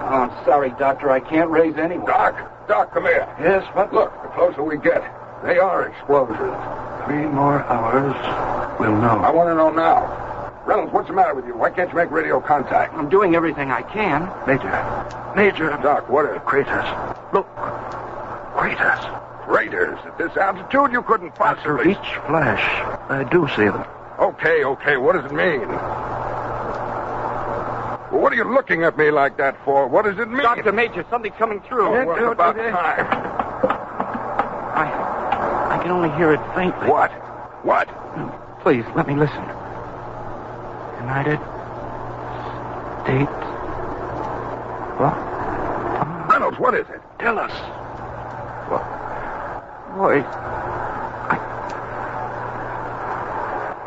I'm sorry, Doctor, I can't raise anyone. Doc, come here. Yes, what? Look, the closer we get, they are explosions. 3 more hours, we'll know. I want to know now. Reynolds, what's the matter with you? Why can't you make radio contact? I'm doing everything I can. Major. Doc, what are... Craters. Look. Craters. Craters? At this altitude, you couldn't possibly... After each flash, I do see them. Okay, what does it mean? Well, what are you looking at me like that for? What does it mean? Dr. Major, something's coming through. Oh, what about time? I can only hear it faintly. What? Please, let me listen. United States. What? Reynolds, what is it? Tell us. Boy,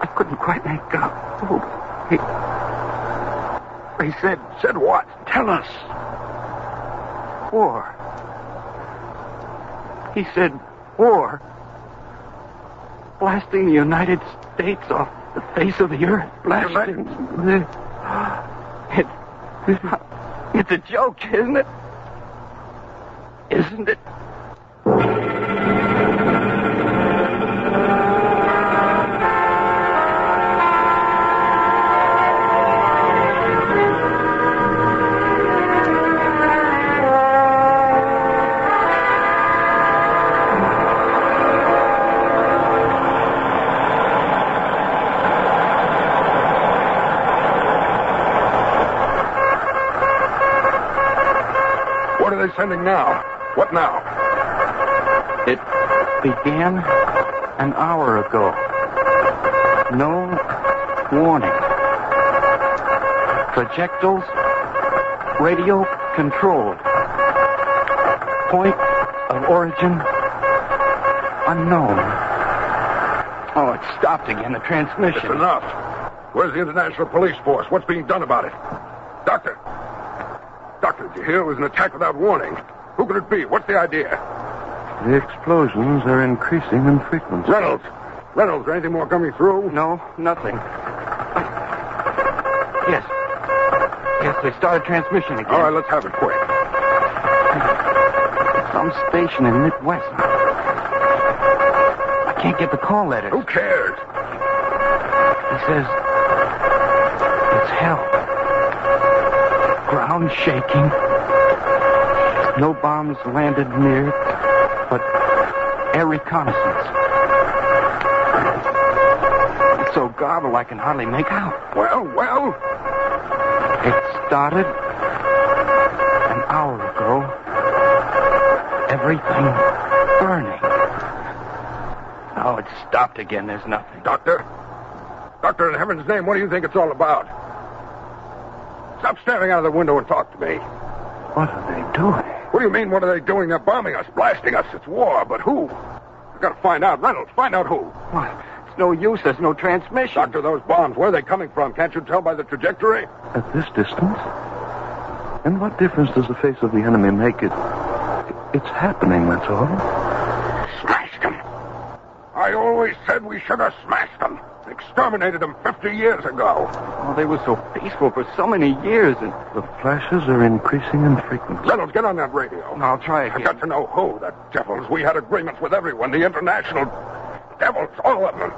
I couldn't quite make out. Oh, he said... Said what? Tell us. War. He said war. Blasting the United States off the face of the earth. Blasting... It's a joke, isn't it? Isn't it? What are they sending now? What now? It began an hour ago. No warning. Projectiles radio controlled. Point of origin unknown. Oh, it stopped again, the transmission. It's enough. Where's the International Police Force? What's being done about it? Doctor, did you hear it was an attack without warning? Who could it be? What's the idea? The explosions are increasing in frequency. Reynolds, is there anything more coming through? No, nothing. Yes, they started transmission again. All right, let's have it quick. Some station in Midwest. I can't get the call letters. Who cares? He says it's hell. Ground shaking. No bombs landed near it, but air reconnaissance. It's so garbled I can hardly make out. Well? It started an hour ago. Everything burning. Oh, it stopped again. There's nothing. Doctor, in heaven's name, what do you think it's all about? Stop staring out of the window and talk to me. What are they doing? What do you mean, what are they doing? They're bombing us, blasting us. It's war, but who? We've got to find out. Reynolds, find out who. What? It's no use. There's no transmission. Doctor, those bombs, where are they coming from? Can't you tell by the trajectory? At this distance? And what difference does the face of the enemy make? It's happening, that's all. Smashed them. I always said we should have smashed them. Exterminated them 50 years ago. Oh, they were so peaceful for so many years, and... The flashes are increasing in frequency. Reynolds, get on that radio. I'll try again. I've got to know who. The devils. We had agreements with everyone. The international devils, all of them.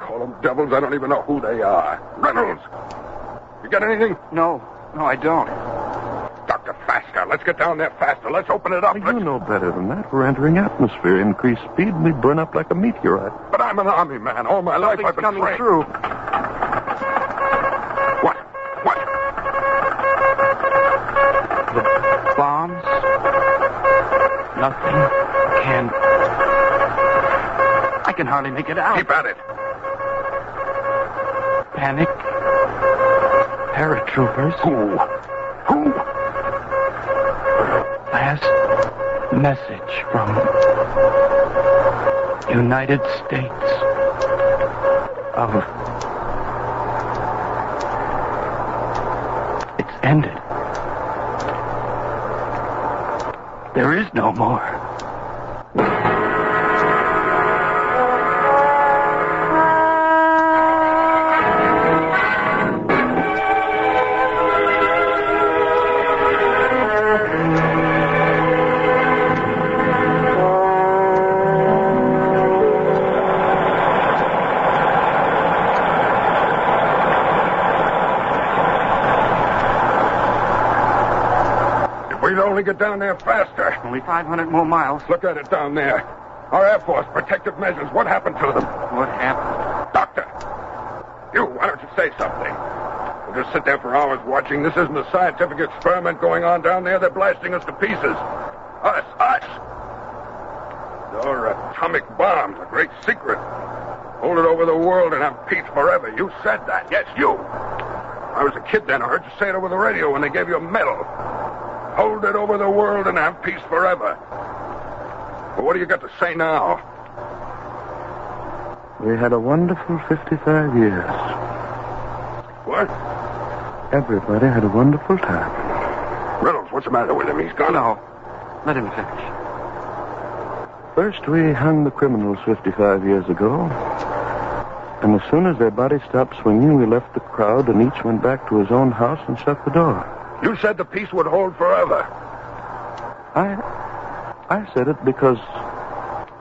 Call them devils. I don't even know who they are. Reynolds, you got anything? No, I don't. Doctor, faster. Let's get down there faster. Let's open it up. You know better than that. We're entering atmosphere. Increased speed, and we burn up like a meteorite. But I'm an army man. All my life I've been coming trained. through. What? The bombs. Nothing can... I can hardly make it out. Keep at it. Panic. Paratroopers. Who? Last message from United States of... It's ended. There is no more. We'd only get down there faster. Only 500 more miles. Look at it down there. Our Air Force, protective measures. What happened to them? What happened? Doctor, why don't you say something? We'll just sit there for hours watching. This isn't a scientific experiment going on down there. They're blasting us to pieces. Us. Your atomic bombs, a great secret. Hold it over the world and have peace forever. You said that. Yes, you. I was a kid then. I heard you say it over the radio when they gave you a medal. Hold it over the world and have peace forever. Well, what do you got to say now? We had a wonderful 55 years. What? Everybody had a wonderful time. Reynolds, what's the matter with him? He's gone. No. Let him finish. First, we hung the criminals 55 years ago. And as soon as their bodies stopped swinging, we left the crowd and each went back to his own house and shut the door. You said the peace would hold forever. I said it because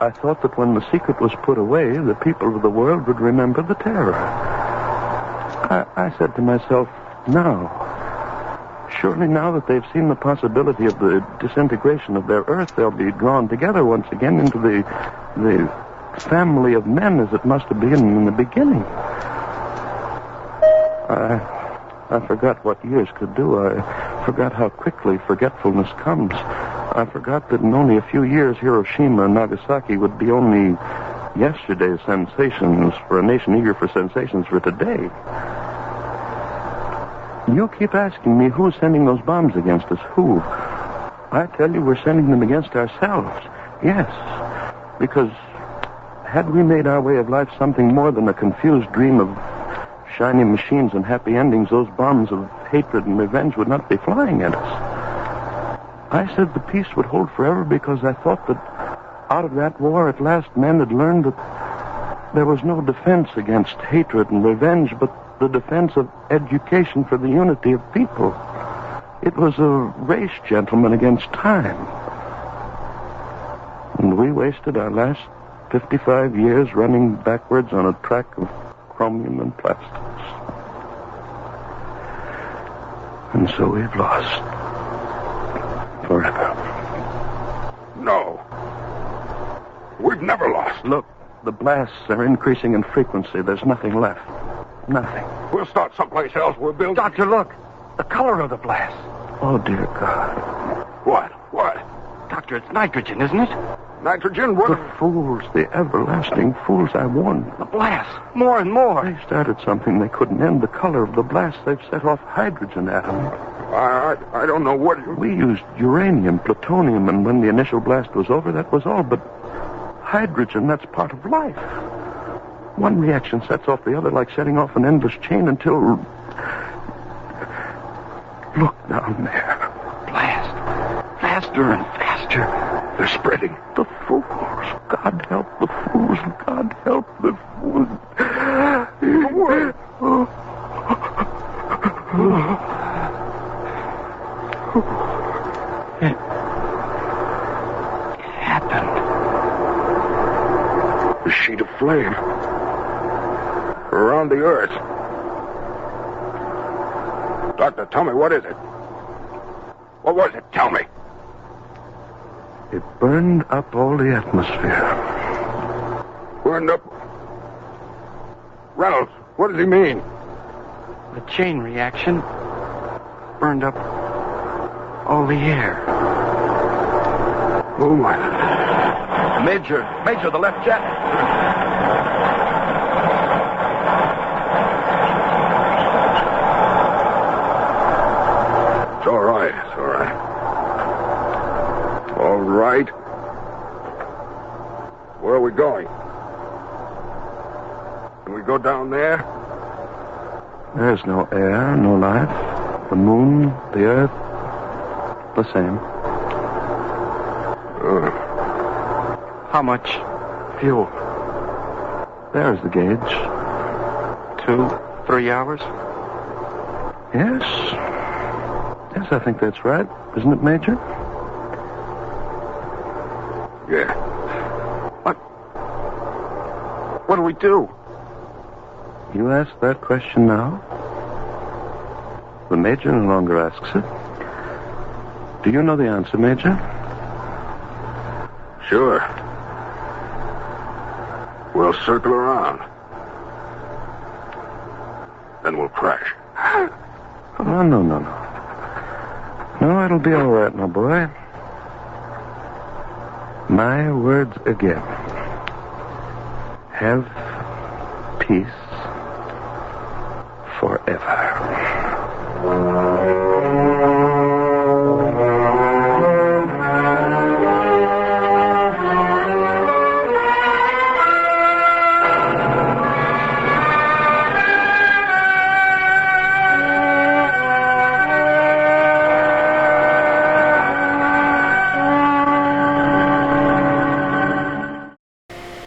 I thought that when the secret was put away, the people of the world would remember the terror. I said to myself, now, surely now that they've seen the possibility of the disintegration of their Earth, they'll be drawn together once again into the family of men as it must have been in the beginning. I forgot what years could do. I forgot how quickly forgetfulness comes. I forgot that in only a few years, Hiroshima and Nagasaki would be only yesterday's sensations for a nation eager for sensations for today. You keep asking me who's sending those bombs against us. Who? I tell you, we're sending them against ourselves. Yes, because had we made our way of life something more than a confused dream of shiny machines and happy endings, those bombs of hatred and revenge would not be flying at us. I said the peace would hold forever because I thought that out of that war at last men had learned that there was no defense against hatred and revenge, but the defense of education for the unity of people. It was a race, gentlemen, against time. And we wasted our last 55 years running backwards on a track of chromium and plastics. And so we've lost. Forever. No. We've never lost. Look, the blasts are increasing in frequency. There's nothing left. Nothing. We'll start someplace else. We'll build... Doctor, look. The color of the blast. Oh, dear God. What? What? Doctor, it's nitrogen, isn't it? Nitrogen? What? The fools, the everlasting fools, I warned them. The blast. More and more. They started something they couldn't end. The color of the blast. They've set off hydrogen atoms. I don't know what... We used uranium, plutonium, and when the initial blast was over, that was all. But hydrogen, that's part of life. One reaction sets off the other like setting off an endless chain until... Look down there. Blast. Faster and faster. They're spreading. The fools. God help the fools. God help the fools. What? It happened. A sheet of flame. Around the Earth. Doctor, tell me, what is it? What was it? Tell me. It burned up all the atmosphere. Burned up? Reynolds, what does he mean? The chain reaction burned up all the air. Oh, my. Major, the left jet. It's all right. It's all right. All right. Where are we going? Can we go down there? There's no air, no life. The moon, the earth, the same. How much fuel? There's the gauge. 2-3 hours? Yes. Yes, I think that's right. Isn't it, Major? Yeah. What do we do? You ask that question now? The Major no longer asks it. Do you know the answer, Major? Sure. We'll circle around. Then we'll crash. Oh, no. No, it'll be all right, my boy. My words again. Have peace forever.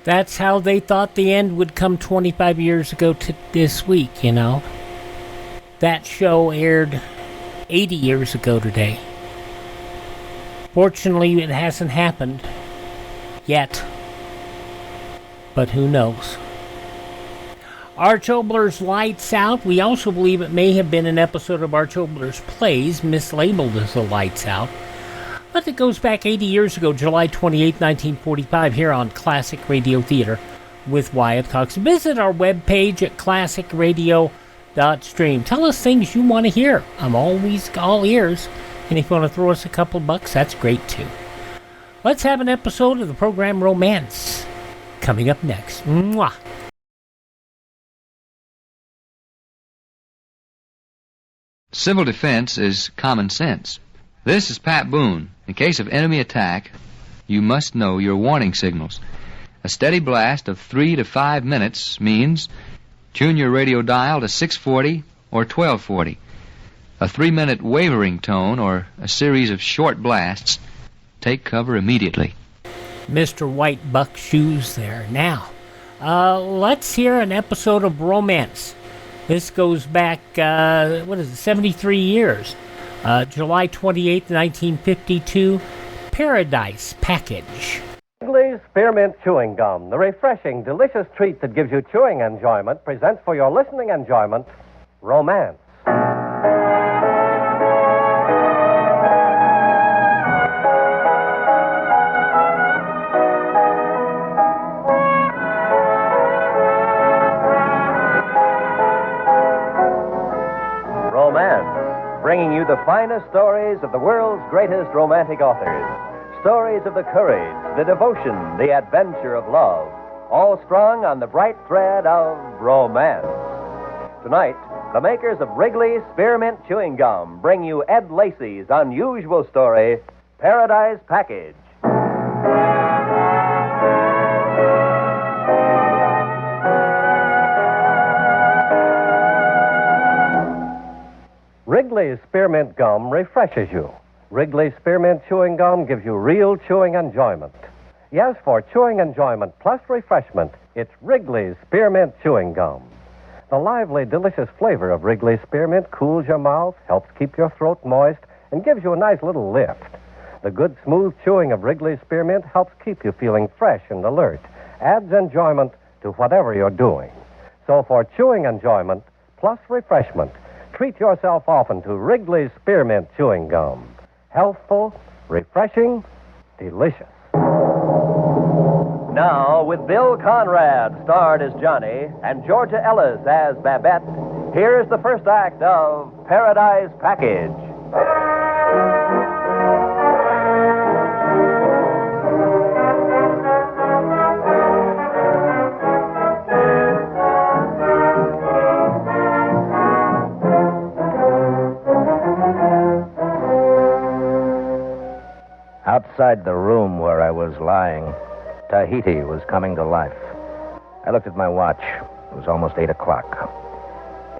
That's how they thought the end would come 25 years ago to this week, you know. That show aired 80 years ago today. Fortunately, it hasn't happened yet. But who knows? Arch Obler's Lights Out. We also believe it may have been an episode of Arch Obler's Plays, mislabeled as The Lights Out. But it goes back 80 years ago, July 28, 1945, here on Classic Radio Theater with Wyatt Cox. Visit our webpage at classicradio.stream. Tell us things you want to hear. I'm always all ears. And if you want to throw us a couple bucks, that's great too. Let's have an episode of the program Romance coming up next. Mwah! Civil defense is common sense. This is Pat Boone. In case of enemy attack, you must know your warning signals. A steady blast of 3 to 5 minutes means tune your radio dial to 640 or 1240. A 3-minute wavering tone or a series of short blasts, take cover immediately. Mr. White Buck Shoes there. Now, let's hear an episode of Romance. This goes back, 73 years. July 28, 1952, Paradise Package. Wrigley's Spearmint Chewing Gum, the refreshing, delicious treat that gives you chewing enjoyment, presents for your listening enjoyment, Romance. Bringing you the finest stories of the world's greatest romantic authors. Stories of the courage, the devotion, the adventure of love, all strung on the bright thread of romance. Tonight, the makers of Wrigley's Spearmint Chewing Gum bring you Ed Lacey's unusual story, Paradise Package. Wrigley's Spearmint Gum refreshes you. Wrigley's Spearmint Chewing Gum gives you real chewing enjoyment. Yes, for chewing enjoyment plus refreshment, it's Wrigley's Spearmint Chewing Gum. The lively, delicious flavor of Wrigley's Spearmint cools your mouth, helps keep your throat moist, and gives you a nice little lift. The good, smooth chewing of Wrigley's Spearmint helps keep you feeling fresh and alert, adds enjoyment to whatever you're doing. So for chewing enjoyment plus refreshment, treat yourself often to Wrigley's Spearmint Chewing Gum. Healthful, refreshing, delicious. Now, with Bill Conrad starred as Johnny and Georgia Ellis as Babette, here's the first act of Paradise Package. Outside the room where I was lying, Tahiti was coming to life. I looked at my watch. It was almost 8 o'clock.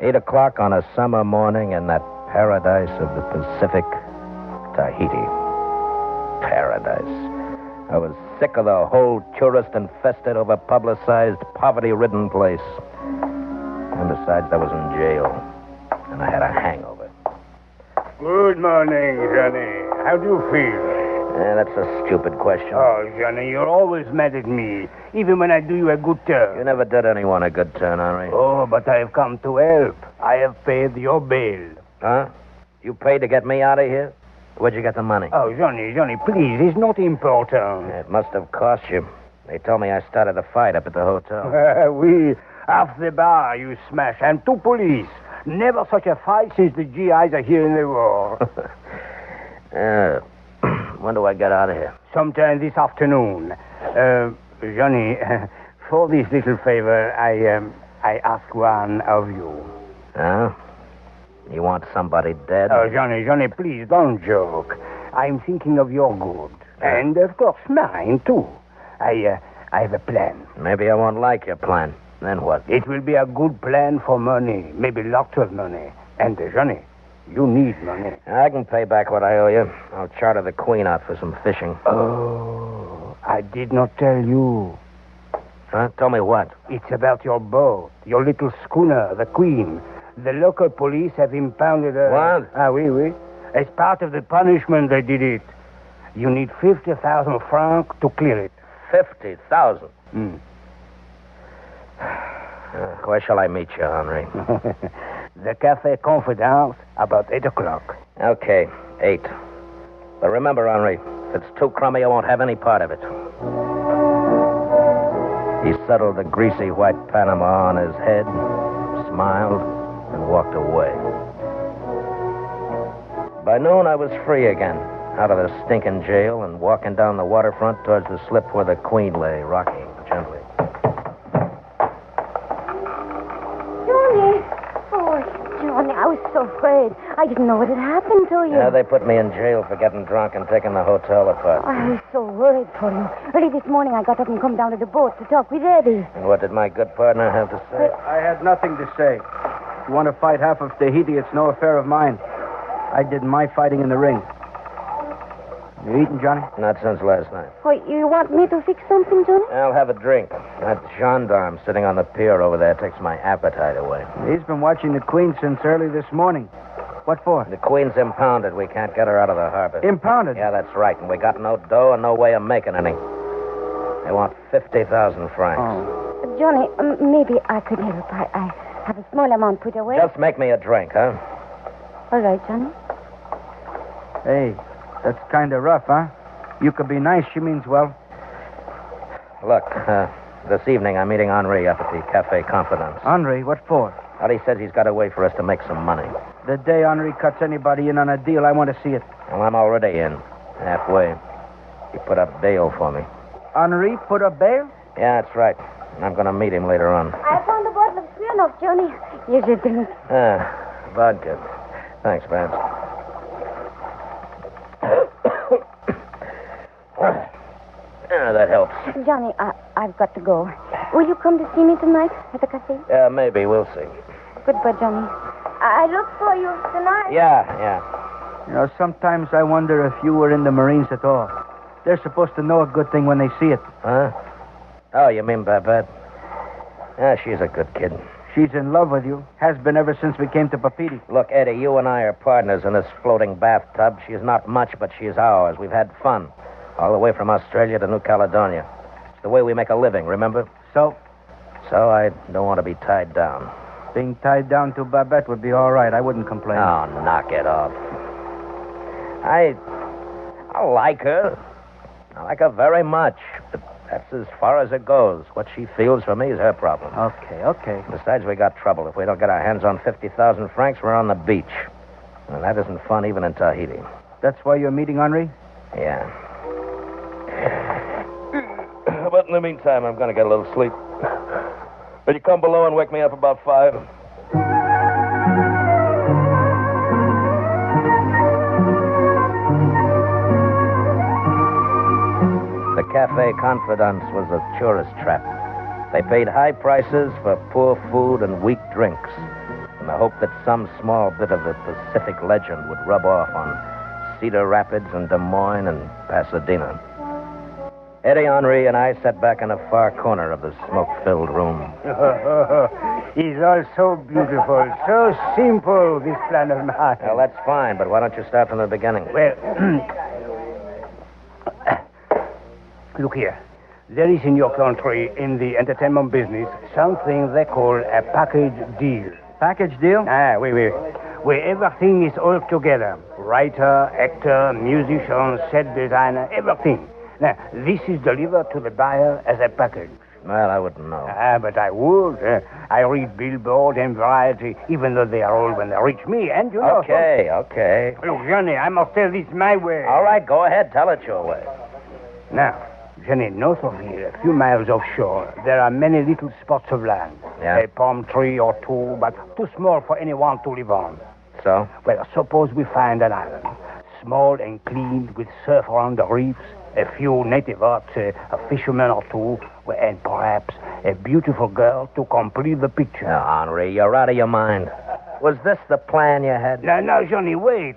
8 o'clock on a summer morning in that paradise of the Pacific, Tahiti. Paradise. I was sick of the whole tourist-infested, over-publicized, poverty-ridden place. And besides, I was in jail, and I had a hangover. Good morning, Johnny. How do you feel? That's a stupid question. Oh, Johnny, you're always mad at me, even when I do you a good turn. You never did anyone a good turn, Henry. Oh, but I've come to help. I have paid your bail. Huh? You paid to get me out of here? Where'd you get the money? Oh, Johnny, please, it's not important. It must have cost you. They told me I started a fight up at the hotel. We, half the bar you smashed, and 2 police. Never such a fight since the GIs are here in the war. When do I get out of here? Sometime this afternoon. Johnny, for this little favor, I ask one of you. Huh? You want somebody dead? Oh, Johnny, please don't joke. I'm thinking of your good. And, of course, mine, too. I have a plan. Maybe I won't like your plan. Then what? It will be a good plan for money. Maybe lots of money. And, Johnny, you need money. I can pay back what I owe you. I'll charter the Queen out for some fishing. Oh, I did not tell you. Huh? Tell me what? It's about your boat, your little schooner, the Queen. The local police have impounded her. What? Ah, oui. As part of the punishment, they did it. You need 50,000 francs to clear it. 50,000? Where shall I meet you, Henri? The Café Confidence, about 8 o'clock. Okay, 8. But remember, Henri, if it's too crummy, I won't have any part of it. He settled the greasy white Panama on his head, smiled, and walked away. By noon, I was free again, out of the stinking jail and walking down the waterfront towards the slip where the Queen lay, rocking gently. Johnny! Oh, Johnny, I was so afraid. I didn't know what had happened to you. Yeah, they put me in jail for getting drunk and taking the hotel apart. I was so worried for you. Early this morning, I got up and come down to the boat to talk with Eddie. And what did my good partner have to say? I had nothing to say. If you want to fight half of Tahiti, it's no affair of mine. I did my fighting in the ring. You eating, Johnny? Not since last night. Oh, you want me to fix something, Johnny? I'll have a drink. That gendarme sitting on the pier over there takes my appetite away. He's been watching the Queen since early this morning. What for? The Queen's impounded. We can't get her out of the harbor. Impounded? Yeah, that's right. And we got no dough and no way of making any. They want 50,000 francs. Oh. Johnny, maybe I could help. I have a small amount put away. Just make me a drink, huh? All right, Johnny. Hey, that's kind of rough, huh? You could be nice. She means well. Look, this evening I'm meeting Henri up at the Café Confidence. Henri, what for? Well, he says he's got a way for us to make some money. The day Henri cuts anybody in on a deal, I want to see it. Well, I'm already in. Halfway. He put up bail for me. Henri put up bail? Yeah, that's right. And I'm going to meet him later on. I found a bottle of Smirnoff, Johnny. Here's your drink. Vodka. Thanks, Babs. That helps. Johnny, I've got to go. Will you come to see me tonight at the cafe? Yeah, maybe. We'll see. Goodbye, Johnny. I look for you tonight. Yeah. You know, sometimes I wonder if you were in the Marines at all. They're supposed to know a good thing when they see it. Huh? Oh, you mean Babette? Yeah, she's a good kid. She's in love with you. Has been ever since we came to Papiti. Look, Eddie, you and I are partners in this floating bathtub. She's not much, but she's ours. We've had fun. All the way from Australia to New Caledonia. It's the way we make a living, remember? So I don't want to be tied down. Being tied down to Babette would be all right. I wouldn't complain. Oh, knock it off. I like her. I like her very much. But that's as far as it goes. What she feels for me is her problem. Okay. Besides, we got trouble. If we don't get our hands on 50,000 francs, we're on the beach. And that isn't fun even in Tahiti. That's why you're meeting Henri? Yeah. But in the meantime, I'm going to get a little sleep. Will you come below and wake me up about 5? The Café Confidence was a tourist trap. They paid high prices for poor food and weak drinks in the hope that some small bit of the Pacific legend would rub off on Cedar Rapids and Des Moines and Pasadena. Eddie, Henri, and I sat back in a far corner of the smoke-filled room. He's all so beautiful, so simple, this plan of mine. Well, that's fine, but why don't you start from the beginning? Well, look here. There is in your country, in the entertainment business, something they call a package deal. Package deal? Oui. Where everything is all together. Writer, actor, musician, set designer, everything. Now, this is delivered to the buyer as a package. Well, I wouldn't know. But I would. I read Billboard and Variety, even though they are old when they reach me, and you know... Okay. Look, Johnny, I must tell this my way. All right, go ahead. Tell it your way. Now, Jenny, north of here, a few miles offshore, there are many little spots of land. Yeah? A palm tree or two, but too small for anyone to live on. So? Well, suppose we find an island, small and clean, with surf around the reefs, a few native huts, a fisherman or two, and perhaps a beautiful girl to complete the picture. No, Henri, you're out of your mind. Was this the plan you had? No, Johnny, wait.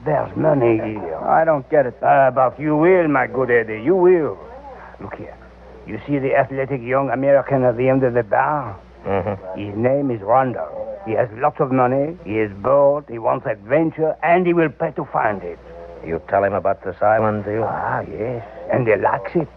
There's money here. I don't get it. But you will, my good Eddie, you will. Look here. You see the athletic young American at the end of the bar? Mm-hmm. His name is Randall. He has lots of money, he is bored, he wants adventure, and he will pay to find it. You tell him about this island, do you? Ah, yes. And he likes it.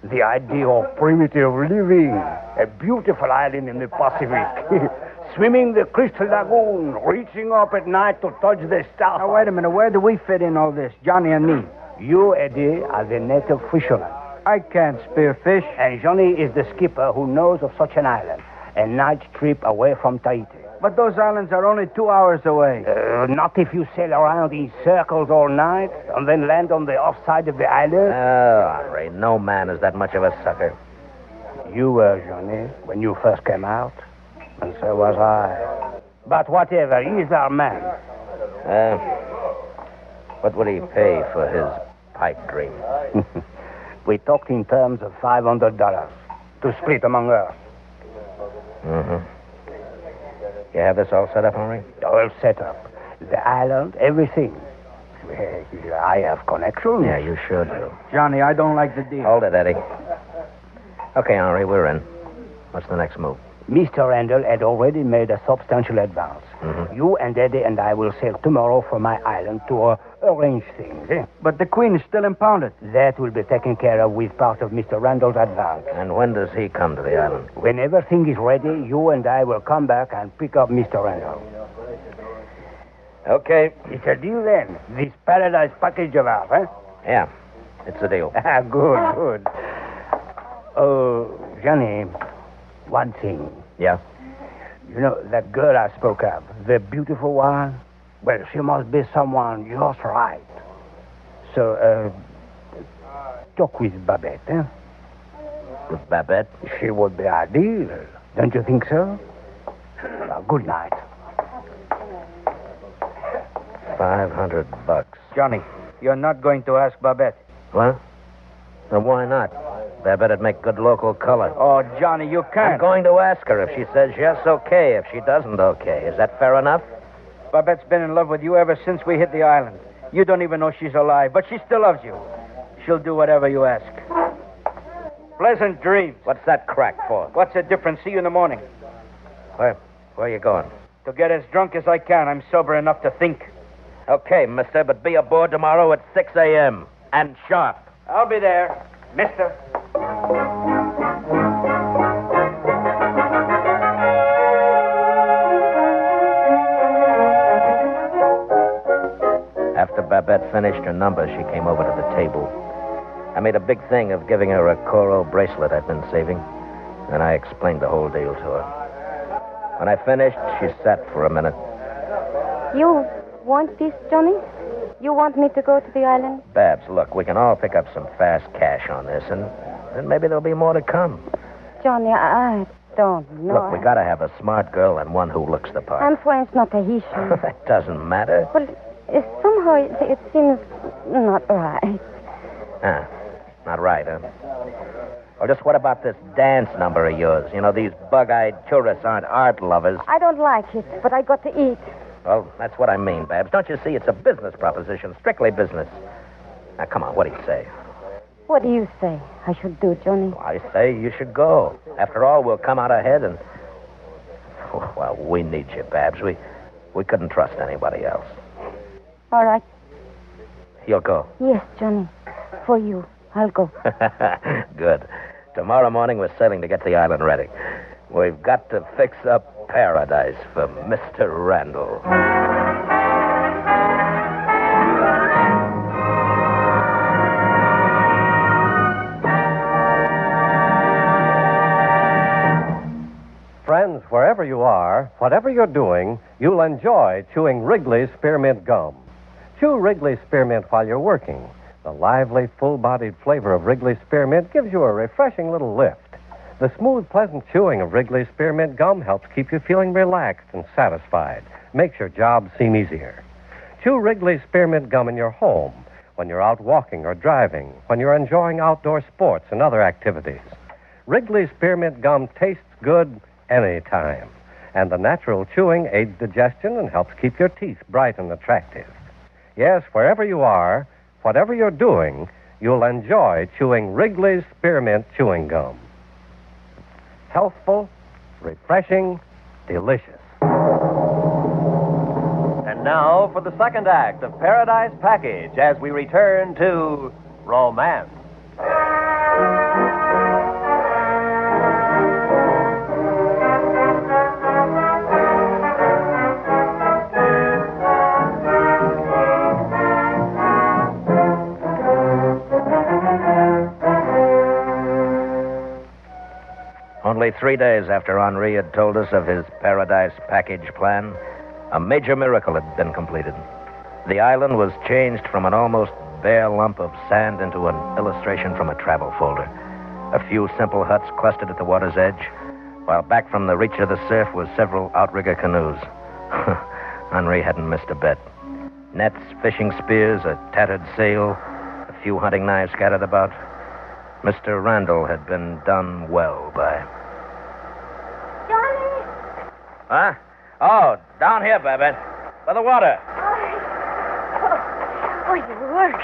The idea of primitive living. A beautiful island in the Pacific. Swimming the crystal lagoon, reaching up at night to touch the stars. Now, wait a minute. Where do we fit in all this, Johnny and me? You, Eddie, are the native fisherman. I can't spear fish. And Johnny is the skipper who knows of such an island. A night trip away from Tahiti. But those islands are only 2 hours away. Not if you sail around in circles all night and then land on the offside of the island. Oh, Henri, no man is that much of a sucker. You were, Johnny, when you first came out. And so was I. But whatever, he's our man. What would he pay for his pipe dream? We talked in terms of $500 to split among us. Mm-hmm. You have this all set up, Henri? All set up. The island, everything. I have connections. Yeah, you should. Johnny, I don't like the deal. Hold it, Eddie. Okay, Henri, we're in. What's the next move? Mr. Randall had already made a substantial advance. Mm-hmm. You and Eddie and I will sail tomorrow for my island to arrange things. But the Queen is still impounded. That will be taken care of with part of Mr. Randall's advance. And when does he come to the island? When everything is ready, you and I will come back and pick up Mr. Randall. Okay. It's a deal then. This paradise package of ours, eh? Yeah, it's a deal. Good. Oh, Johnny, one thing. Yeah? You know, that girl I spoke of, the beautiful one? Well, she must be someone just right. So, talk with Babette, eh? With Babette? She would be ideal. Don't you think so? Well, good night. $500. Johnny, you're not going to ask Babette. What? Then why not? Babette'd make good local color. Oh, Johnny, you can't. I'm going to ask her. If she says yes, okay. If she doesn't, okay. Is that fair enough? Babette's been in love with you ever since we hit the island. You don't even know she's alive, but she still loves you. She'll do whatever you ask. Pleasant dreams. What's that crack for? What's the difference? See you in the morning. Where are you going? To get as drunk as I can. I'm sober enough to think. Okay, mister, but be aboard tomorrow at 6 a.m. And sharp. I'll be there, mister. After Babette finished her number, she came over to the table. I made a big thing of giving her a coral bracelet I'd been saving, and I explained the whole deal to her. When I finished, she sat for a minute. You want this, Johnny? You want me to go to the island? Babs, look, we can all pick up some fast cash on this, and then maybe there'll be more to come. Johnny, I don't know. Look, we gotta have a smart girl and one who looks the part. I'm French, not Tahitian. That doesn't matter. But somehow it seems not right. Ah, not right, huh? Or just what about this dance number of yours? You know, these bug-eyed tourists aren't art lovers. I don't like it, but I got to eat. Well, that's what I mean, Babs. Don't you see? It's a business proposition, strictly business. Now, come on, what do you say? What do you say I should do, Johnny? Well, I say you should go. After all, we'll come out ahead and... Well, we need you, Babs. We couldn't trust anybody else. All right. You'll go? Yes, Johnny. For you. I'll go. Good. Tomorrow morning, we're sailing to get the island ready. We've got to fix up paradise for Mr. Randall. Friends, wherever you are, whatever you're doing, you'll enjoy chewing Wrigley's Spearmint Gum. Chew Wrigley's Spearmint while you're working. The lively, full-bodied flavor of Wrigley's Spearmint gives you a refreshing little lift. The smooth, pleasant chewing of Wrigley's Spearmint gum helps keep you feeling relaxed and satisfied. Makes your job seem easier. Chew Wrigley's Spearmint gum in your home, when you're out walking or driving, when you're enjoying outdoor sports and other activities. Wrigley's Spearmint gum tastes good any time. And the natural chewing aids digestion and helps keep your teeth bright and attractive. Yes, wherever you are, whatever you're doing, you'll enjoy chewing Wrigley's Spearmint chewing gum. Healthful, refreshing, delicious. And now for the second act of Paradise Package as we return to romance. Only 3 days after Henri had told us of his Paradise Package plan, a major miracle had been completed. The island was changed from an almost bare lump of sand into an illustration from a travel folder. A few simple huts clustered at the water's edge, while back from the reach of the surf was several outrigger canoes. Henri hadn't missed a bet. Nets, fishing spears, a tattered sail, a few hunting knives scattered about. Mr. Randall had been done well by. Johnny! Huh? Oh, down here, Babette. By the water. Oh, you work.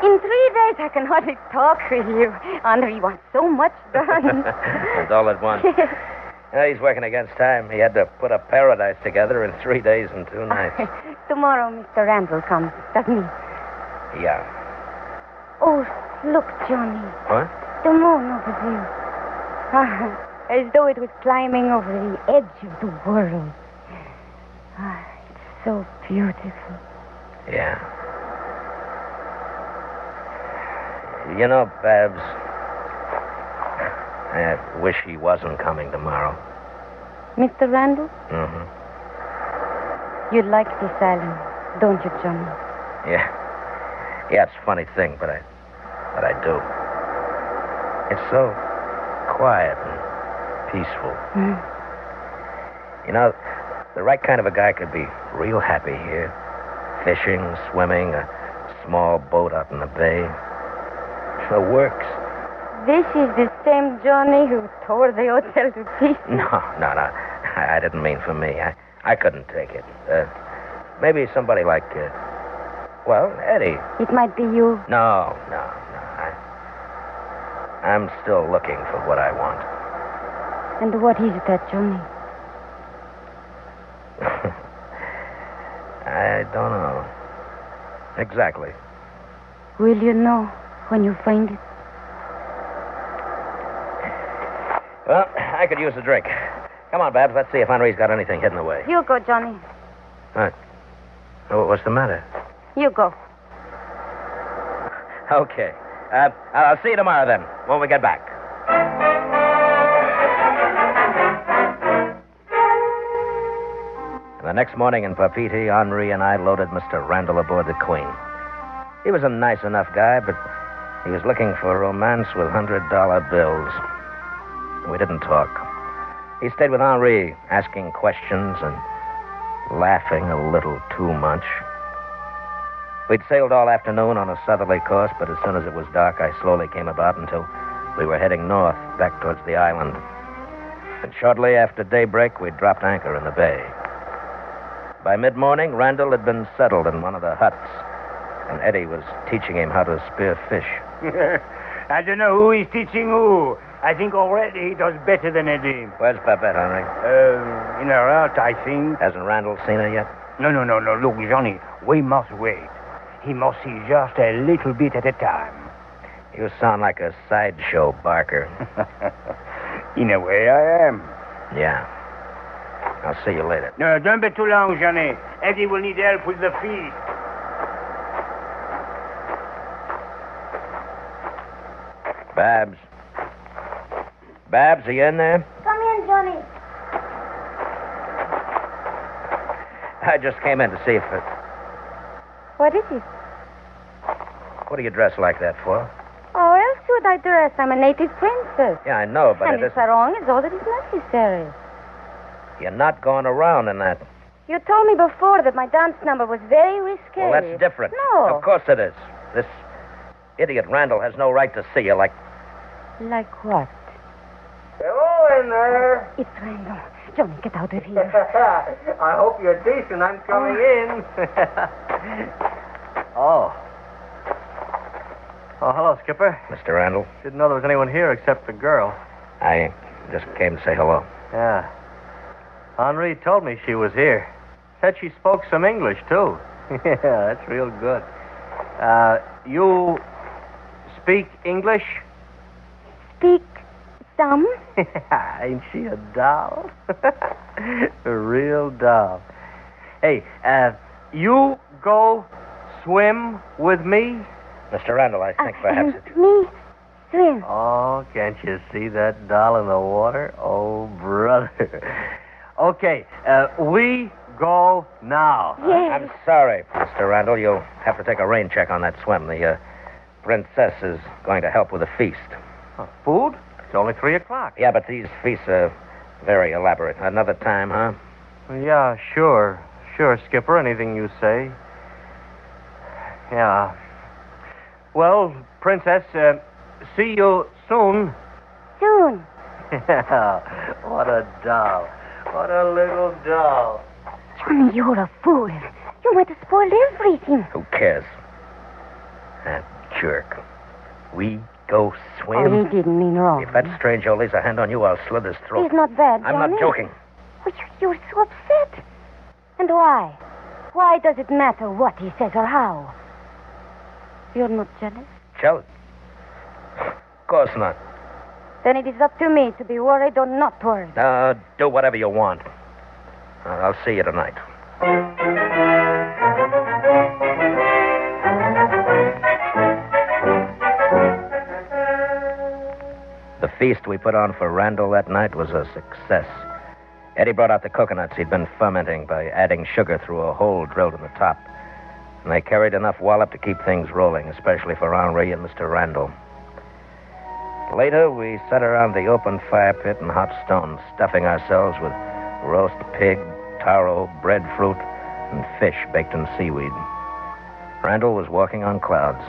In 3 days, I can hardly talk with you. Henri wants so much done. And all at once. Yeah, he's working against time. He had to put a paradise together in 3 days and 2 nights. Tomorrow, Mr. Randall comes, doesn't he? Yeah. Oh, look, Johnny. What? The moon over there. As though it was climbing over the edge of the world. It's so beautiful. Yeah. You know, Babs, I wish he wasn't coming tomorrow. Mr. Randall? Mm-hmm. You like this island, don't you, Johnny? Yeah. Yeah, it's a funny thing, but I do. It's so quiet and peaceful. Mm. You know, the right kind of a guy could be real happy here. Fishing, swimming, a small boat out in the bay. The works. This is the same Johnny who tore the hotel to pieces. No. I didn't mean for me. I couldn't take it. Maybe somebody like, Eddie. It might be you. No. I'm still looking for what I want. And what is that, Johnny? I don't know. Exactly. Will you know when you find it? Well, I could use a drink. Come on, Babs. Let's see if Henri's got anything hidden away. You go, Johnny. What? What's the matter? You go. Okay. I'll see you tomorrow, then, when we get back. And the next morning in Papeete, Henri and I loaded Mr. Randall aboard the Queen. He was a nice enough guy, but he was looking for romance with $100 bills. We didn't talk. He stayed with Henri, asking questions and laughing a little too much. We'd sailed all afternoon on a southerly course, but as soon as it was dark, I slowly came about until we were heading north, back towards the island. And shortly after daybreak, we dropped anchor in the bay. By mid-morning, Randall had been settled in one of the huts, and Eddie was teaching him how to spear fish. I don't know who is teaching who. I think already he does better than Eddie. Where's Babette, Henri? In her hut, I think. Hasn't Randall seen her yet? No. Look, Johnny, we must wait. He must see just a little bit at a time. You sound like a sideshow barker. In a way, I am. Yeah. I'll see you later. No, don't be too long, Johnny. Eddie will need help with the feed. Babs. Babs, are you in there? Come in, Johnny. I just came in to see if it... What is it? What do you dress like that for? Oh, else should I dress? I'm a native princess. Yeah, I know, but and it a sarong is all that is necessary. You're not going around in that. You told me before that my dance number was very risque. Well, that's different. No. Of course it is. This idiot Randall has no right to see you like... Like what? Hello in there. It's Randall. Johnny, get out of here. I hope you're decent. I'm coming in. Oh, hello, Skipper. Mr. Randall, Didn't know there was anyone here except the girl. I just came to say hello. Yeah. Henri told me she was here. Said she spoke some English, too. Yeah, that's real good. You speak English? Speak some? Ain't she a doll? A real doll. Hey, you go swim with me? Mr. Randall, I think perhaps it... Me? Swim. Oh, can't you see that doll in the water? Oh, brother. Okay, we go now. Yes. I'm sorry, Mr. Randall. You'll have to take a rain check on that swim. The princess is going to help with the feast. Food? It's only 3 o'clock. Yeah, but these feasts are very elaborate. Another time, huh? Yeah, sure. Sure, Skipper. Anything you say. Yeah. Well, Princess, see you soon. Soon. What a doll. What a little doll. Johnny, you're a fool. You might have spoiled everything. Who cares? That jerk. We go swim? Oh, he didn't mean wrong. If that stranger lays a hand on you, I'll slit his throat. He's not bad, Johnny. I'm not joking. Oh, you're so upset. And why? Why does it matter what he says or how? You're not jealous? Jealous? Of course not. Then it is up to me to be worried or not worried. Do whatever you want. I'll see you tonight. The feast we put on for Randall that night was a success. Eddie brought out the coconuts he'd been fermenting by adding sugar through a hole drilled in the top. And they carried enough wallop to keep things rolling, especially for Henri and Mr. Randall. Later, we sat around the open fire pit in hot stones, stuffing ourselves with roast pig, taro, breadfruit, and fish baked in seaweed. Randall was walking on clouds.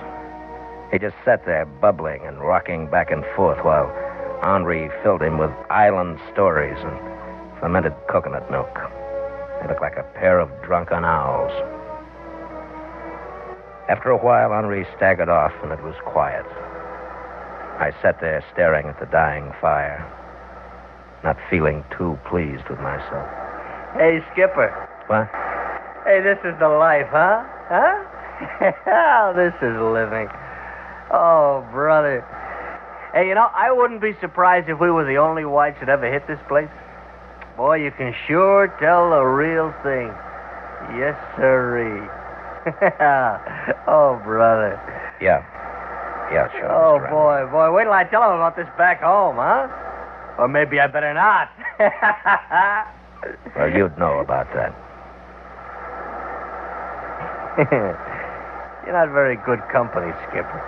He just sat there, bubbling and rocking back and forth while Henri filled him with island stories and fermented coconut milk. They looked like a pair of drunken owls. After a while, Henri staggered off, and it was quiet. I sat there staring at the dying fire, not feeling too pleased with myself. Hey, Skipper. What? Hey, this is the life, huh? Huh? This is living. Oh, brother. Hey, you know, I wouldn't be surprised if we were the only whites that ever hit this place. Boy, you can sure tell the real thing. Yes, sirree. Oh, brother. Yeah. Yeah, sure. Oh, boy. Wait till I tell him about this back home, huh? Or maybe I better not. Well, you'd know about that. You're not very good company, Skipper.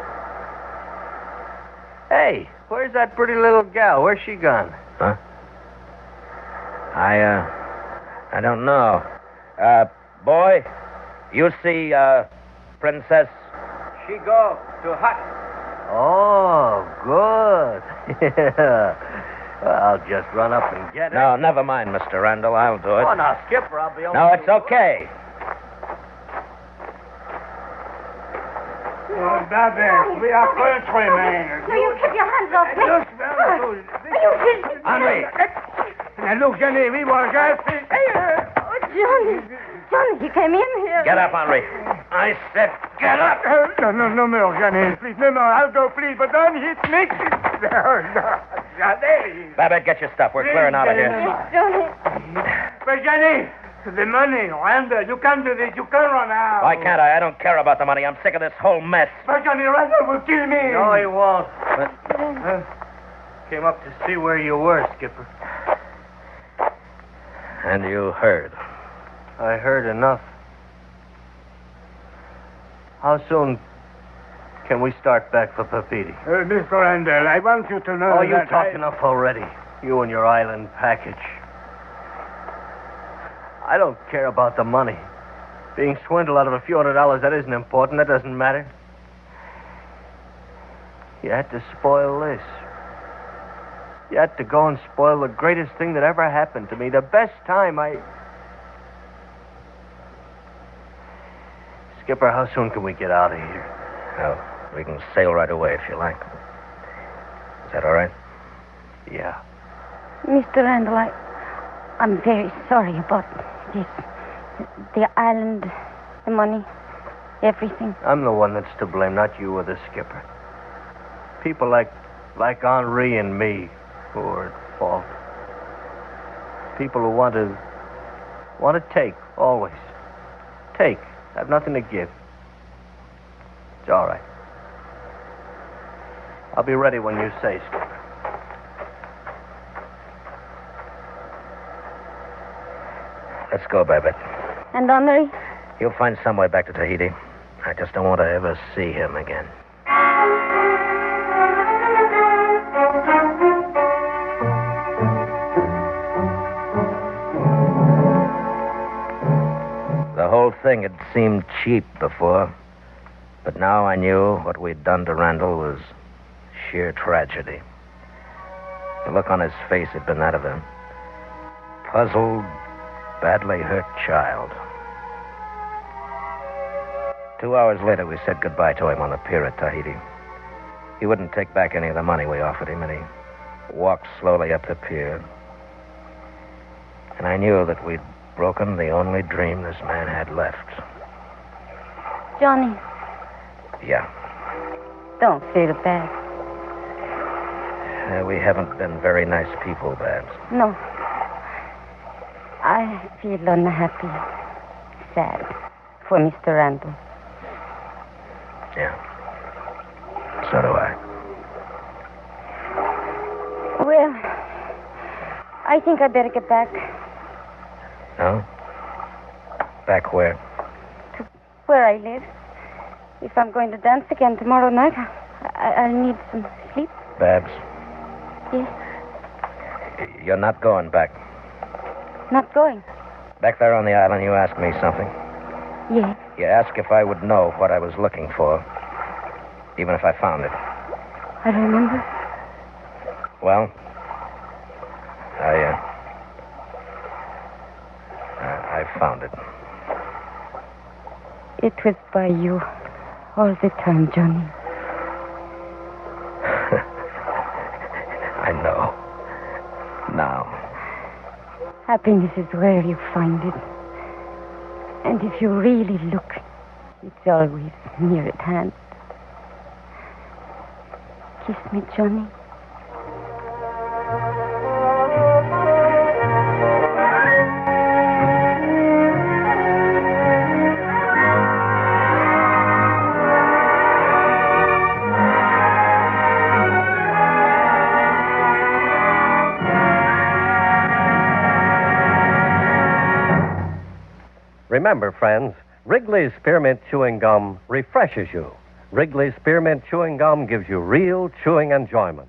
Hey, where's that pretty little gal? Where's she gone? Huh? I don't know. Boy, you see, Princess? She go to hut. Oh, good. Yeah. Well, I'll just run up and get her. No, never mind, Mr. Randall. I'll do it. Oh, now, Skipper, I'll be over. No, it's okay. Babette, we are countrymen. No, you keep your hands off me. Are you kidding? Henri! Now, look, Jenny, we were just... Oh, Johnny, he came in here. Get up, Henri. I said, get up. No more, Jenny. Please, no more. I'll go, please, but don't hit me. Jenny. Babette, get your stuff. We're clearing out of here. Yes, Johnny. But, Jenny, the money, Randall, you can't do this. You can't run out. Why can't I? I don't care about the money. I'm sick of this whole mess. But, Johnny, Randall will kill me. No, he won't. Came up to see where you were, Skipper. And you heard. I heard enough. How soon can we start back for Papiti? Mr. Randall, I want you to know Oh, you that talked enough already. You and your island package. I don't care about the money. Being swindled out of a few $100, that isn't important. That doesn't matter. You had to spoil this. You had to go and spoil the greatest thing that ever happened to me. The best time Skipper, how soon can we get out of here? Well, we can sail right away if you like. Is that all right? Yeah. Mr. Randall, I'm very sorry about this. The island, the money, everything. I'm the one that's to blame, not you or the skipper. People like Henri and me who are at fault. People who want to take, always. Take. Have nothing to give. It's all right. I'll be ready when you say, skipper. Let's go, Babbitt. And Henri? He'll find some way back to Tahiti. I just don't want to ever see him again. The whole thing had seemed cheap before, but now I knew what we'd done to Randall was sheer tragedy. The look on his face had been that of a puzzled, badly hurt child. 2 hours later, we said goodbye to him on the pier at Tahiti. He wouldn't take back any of the money we offered him, and he walked slowly up the pier. And I knew that we'd broken the only dream this man had left. Johnny, Yeah. don't feel bad. We haven't been very nice people, Babs. No. I feel unhappy, sad for Mr. Randall. Yeah. So do I. Well, I think I'd better get back No? Back where? to where I live. If I'm going to dance again tomorrow night, I'll need some sleep. Babs, Yes, you're not going back. not going. Back there on the island, you asked me something. Yes. You asked if I would know what I was looking for, even if I found it. I remember. Well, I found it. It was by you all the time, Johnny. I know. Now. Happiness is where you find it. And if you really look, it's always near at hand. Kiss me, Johnny. Remember, friends, Wrigley's Spearmint Chewing Gum refreshes you. Wrigley's Spearmint Chewing Gum gives you real chewing enjoyment.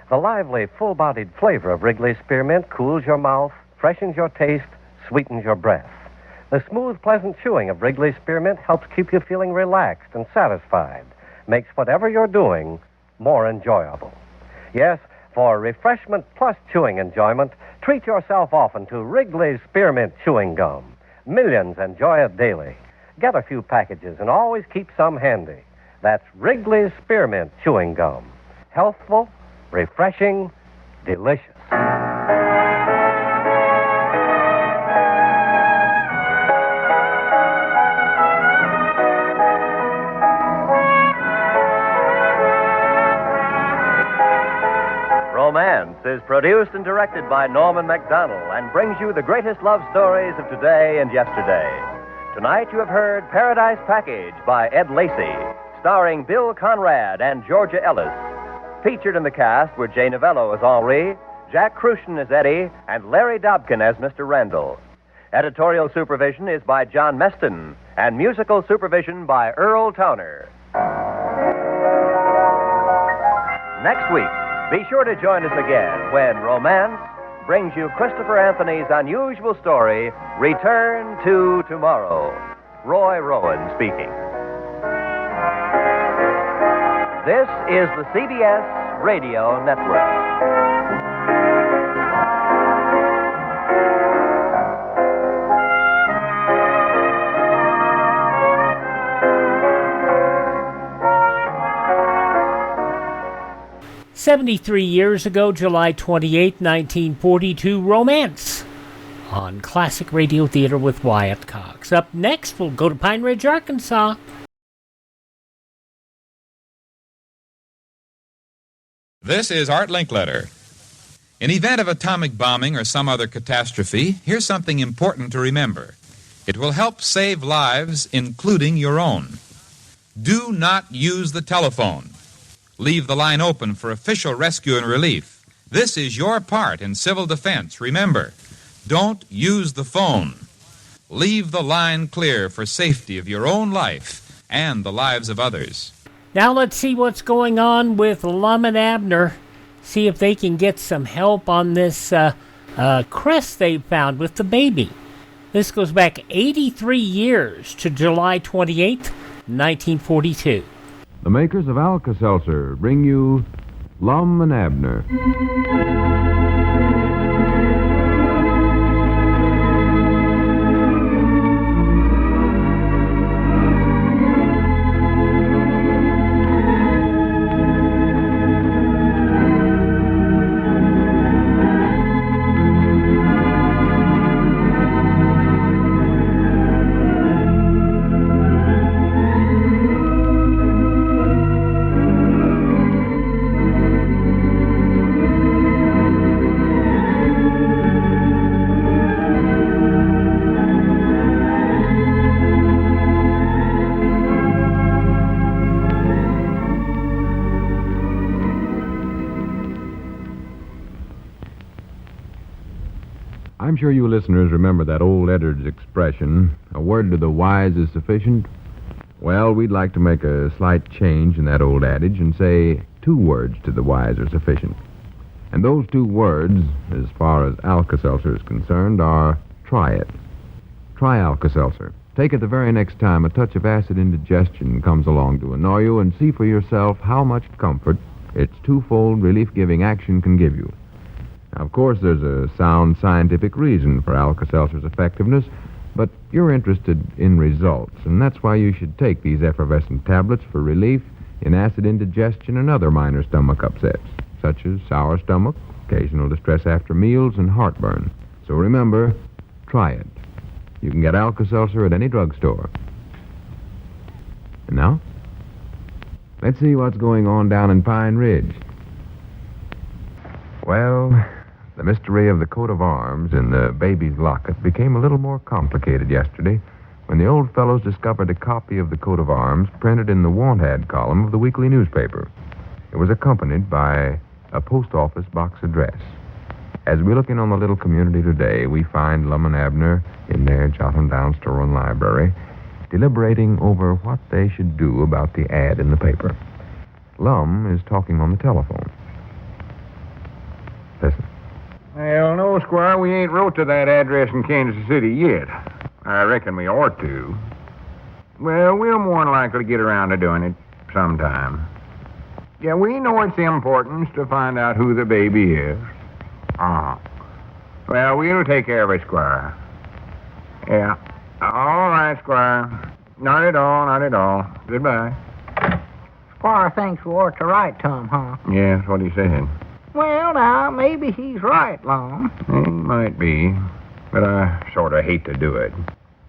The lively, full-bodied flavor of Wrigley's Spearmint cools your mouth, freshens your taste, sweetens your breath. The smooth, pleasant chewing of Wrigley's Spearmint helps keep you feeling relaxed and satisfied, makes whatever you're doing more enjoyable. Yes, for refreshment plus chewing enjoyment, treat yourself often to Wrigley's Spearmint Chewing Gum. Millions enjoy it daily. Get a few packages and always keep some handy. That's Wrigley's Spearmint Chewing Gum. Healthful, refreshing, delicious. Romance is produced and directed by Norman MacDonald and brings you the greatest love stories of today and yesterday. Tonight you have heard Paradise Package by Ed Lacey, starring Bill Conrad and Georgia Ellis. Featured in the cast were Jay Novello as Henri, Jack Crucian as Eddie, and Larry Dobkin as Mr. Randall. Editorial supervision is by John Meston, and musical supervision by Earl Towner. Next week, be sure to join us again when Romance brings you Christopher Anthony's unusual story, Return to Tomorrow. Roy Rowan speaking. This is the CBS Radio Network. 73 years ago, July 28, 1942, Romance on Classic Radio Theater with Wyatt Cox. Up next, we'll go to Pine Ridge, Arkansas. This is Art Linkletter. In event of atomic bombing or some other catastrophe, here's something important to remember. It will help save lives, including your own. Do not use the telephone. Leave the line open for official rescue and relief. This is your part in civil defense. Remember, don't use the phone. Leave the line clear for safety of your own life and the lives of others. Now let's see what's going on with Lum and Abner. See if they can get some help on this crest they found with the baby. This goes back 83 years to July 28th, 1942. The makers of Alka-Seltzer bring you Lum and Abner. I'm sure you listeners remember that old Eddard's expression, a word to the wise is sufficient. Well, we'd like to make a slight change in that old adage and say 2 words to the wise are sufficient. And those 2 words, as far as Alka-Seltzer is concerned, are try it. Try Alka-Seltzer. Take it the very next time a touch of acid indigestion comes along to annoy you and see for yourself how much comfort its twofold relief-giving action can give you. Now, of course, there's a sound scientific reason for Alka-Seltzer's effectiveness, but you're interested in results, and that's why you should take these effervescent tablets for relief in acid indigestion and other minor stomach upsets, such as sour stomach, occasional distress after meals, and heartburn. So remember, try it. You can get Alka-Seltzer at any drugstore. And now, let's see what's going on down in Pine Ridge. Well, the mystery of the coat of arms in the baby's locket became a little more complicated yesterday when the old fellows discovered a copy of the coat of arms printed in the want ad column of the weekly newspaper. It was accompanied by a post office box address. As we look in on the little community today, we find Lum and Abner in their Jotham Down store and library, deliberating over what they should do about the ad in the paper. Lum is talking on the telephone. Listen. Well, no, Squire, we ain't wrote to that address in Kansas City yet. I reckon we ought to. Well, we'll more than likely get around to doing it sometime. Yeah, we know its importance to find out who the baby is. Well, we'll take care of it, Squire. Yeah. All right, Squire. Not at all, not at all. Goodbye. Squire thinks we ought to write to him, huh? Yeah, that's what he said. Well, now, maybe he's right, Lum. He might be, but I sort of hate to do it.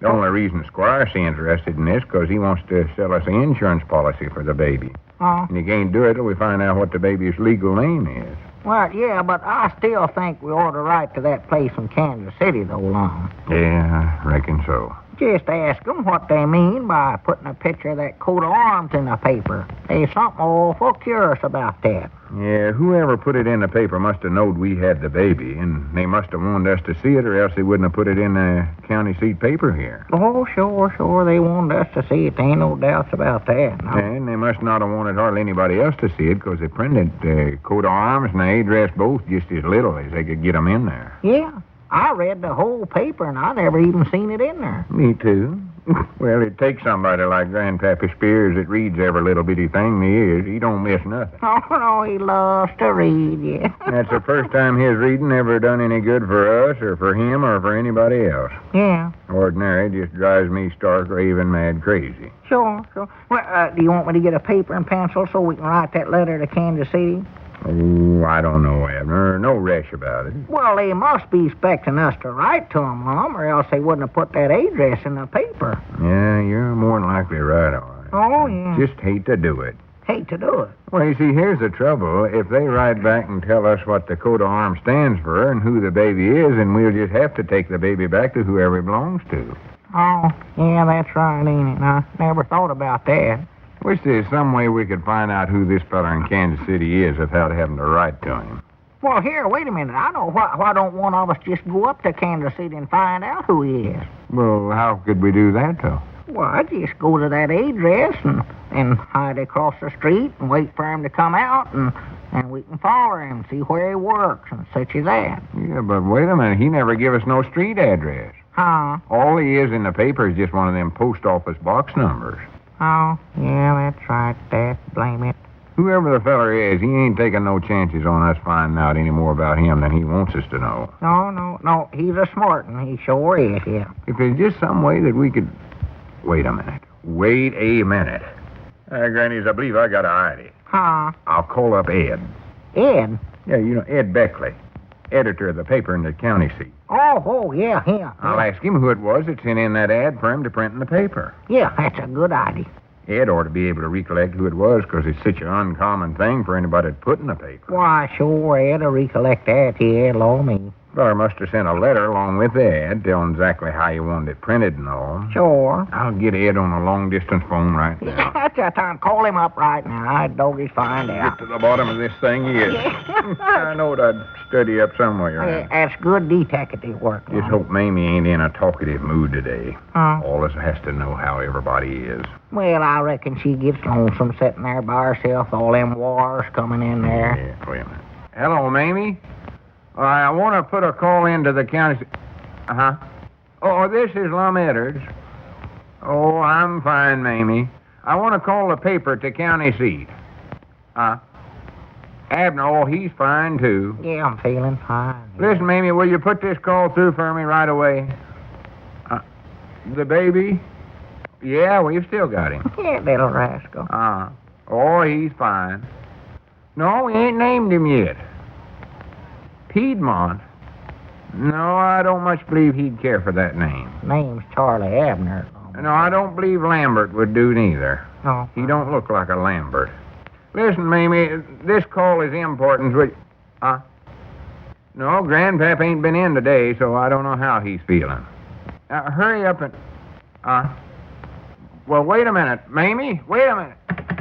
The only reason Squire's interested in this because he wants to sell us an insurance policy for the baby. Oh? And he can't do it till we find out what the baby's legal name is. Well, yeah, but I still think we ought to write to that place in Kansas City, though, Lum. Yeah, I reckon so. Just ask them what they mean by putting a picture of that coat of arms in the paper. There's something awful curious about that. Yeah, whoever put it in the paper must have knowed we had the baby, and they must have wanted us to see it, or else they wouldn't have put it in the county seat paper here. Oh, sure. They wanted us to see it. There ain't no doubts about that. No. And they must not have wanted hardly anybody else to see it, because they printed the coat of arms and the address both just as little as they could get them in there. Yeah, I read the whole paper, and I never even seen it in there. Me too. Well, it takes somebody like Grandpappy Spears that reads every little bitty thing there is. He don't miss nothing. Oh, no, he loves to read, yeah. That's the first time his reading ever done any good for us, or for him, or for anybody else. Yeah. Ordinary, it just drives me stark raving mad crazy. Sure. Well, do you want me to get a paper and pencil so we can write that letter to Kansas City? Oh, I don't know, Abner. No rush about it. Well, they must be expecting us to write to them, Mom, or else they wouldn't have put that address in the paper. Yeah, you're more than likely right, all right. Oh, yeah. Just hate to do it. Hate to do it. Well, you see, here's the trouble. If they write back and tell us what the coat of arms stands for and who the baby is, then we'll just have to take the baby back to whoever it belongs to. Oh, yeah, that's right, ain't it? I never thought about that. Wish there's some way we could find out who this fella in Kansas City is without having to write to him. Well, here, wait a minute. I know. Why don't one of us just go up to Kansas City and find out who he is? Well, how could we do that, though? Well, I'd just go to that address and hide across the street and wait for him to come out, and we can follow him, see where he works, and such as that. Yeah, but wait a minute. He never give us no street address. Huh? All he is in the paper is just one of them post office box numbers. Oh, yeah, that's right, Dad. Blame it. Whoever the feller is, he ain't taking no chances on us finding out any more about him than he wants us to know. No, he's a smart one. He sure is, yeah. If there's just some way that we could... Wait a minute. Grannies, I believe I got an idea. Huh? I'll call up Ed. Ed? Yeah, you know, Ed Beckley, editor of the paper in the county seat. Oh, yeah, him. I'll ask him who it was that sent in that ad for him to print in the paper. Yeah, that's a good idea. Ed ought to be able to recollect who it was, because it's such an uncommon thing for anybody to put in the paper. Why, sure, Ed'll recollect that, yeah, law me. Feller must have sent a letter along with the ad telling exactly how you wanted it printed and all. Sure. I'll get Ed on a long-distance phone right now. Yeah, that's the time. Call him up right now. I'd doggies find out. Get to the bottom of this thing yet. Yeah. I know I'd study up somewhere. That's good detective work. Just hope Mamie ain't in a talkative mood today. Huh? All us has to know how everybody is. Well, I reckon she gets lonesome sitting there by herself, all them wars coming in there. Yeah, wait a minute. Hello, Mamie. I want to put a call into the county... Uh-huh. Oh, this is Lum Edwards. Oh, I'm fine, Mamie. I want to call the paper to county seat. Abner, oh, he's fine, too. Yeah, I'm feeling fine. Listen, Mamie, will you put this call through for me right away? The baby? Yeah, we've still got him. Yeah, little rascal. Oh, he's fine. No, we ain't named him yet. Piedmont? No, I don't much believe he'd care for that name. Name's Charlie Abner. No, I don't believe Lambert would do neither. No. He don't look like a Lambert. Listen, Mamie, this call is important. No, Grandpap ain't been in today, so I don't know how he's feeling. Hurry up and... Well, wait a minute. Mamie, wait a minute.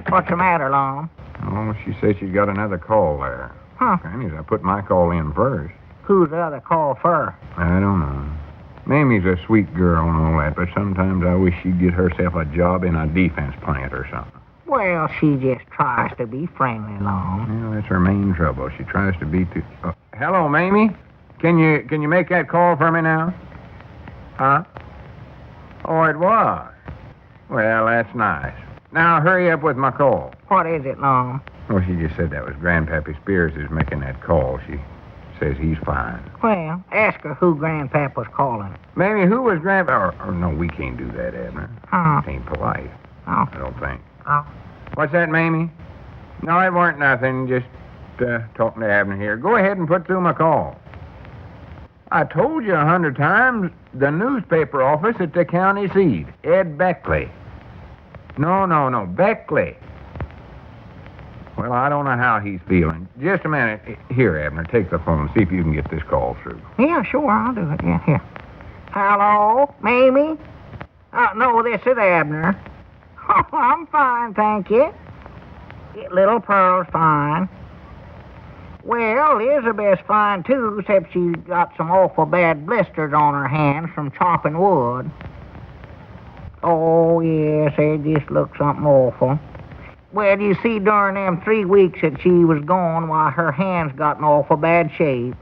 What's the matter, Lum? Oh, she says she's got another call there. Huh. Granny's, I put my call in first. Who's the other call for? I don't know. Mamie's a sweet girl and all that, but sometimes I wish she'd get herself a job in a defense plant or something. Well, she just tries to be friendly, Lum. Well, that's her main trouble. She tries to be too... hello, Mamie? Can you make that call for me now? Huh? Oh, it was. Well, that's nice. Now, hurry up with my call. What is it, Lum? Well, she just said that was Grandpappy Spears is making that call. She says he's fine. Well, ask her who Grandpap was calling. Mamie, who was Grandpa... Or no, we can't do that, Abner. Huh? It ain't polite. Oh. I don't think. Oh. What's that, Mamie? No, it weren't nothing. Just talking to Abner here. Go ahead and put through my call. I told you 100 times. The newspaper office at the county seat. Ed Beckley. No, Beckley. Well, I don't know how he's feeling. Just a minute. Here, Abner, take the phone. See if you can get this call through. Yeah, sure, I'll do it. Yeah, here. Hello, Mamie? No, this is Abner. Oh, I'm fine, thank you. Little Pearl's fine. Well, Elizabeth's fine, too, except she's got some awful bad blisters on her hands from chopping wood. Oh, yes, they just look something awful. Well, you see, during them 3 weeks that she was gone, why, her hands got in awful bad shape.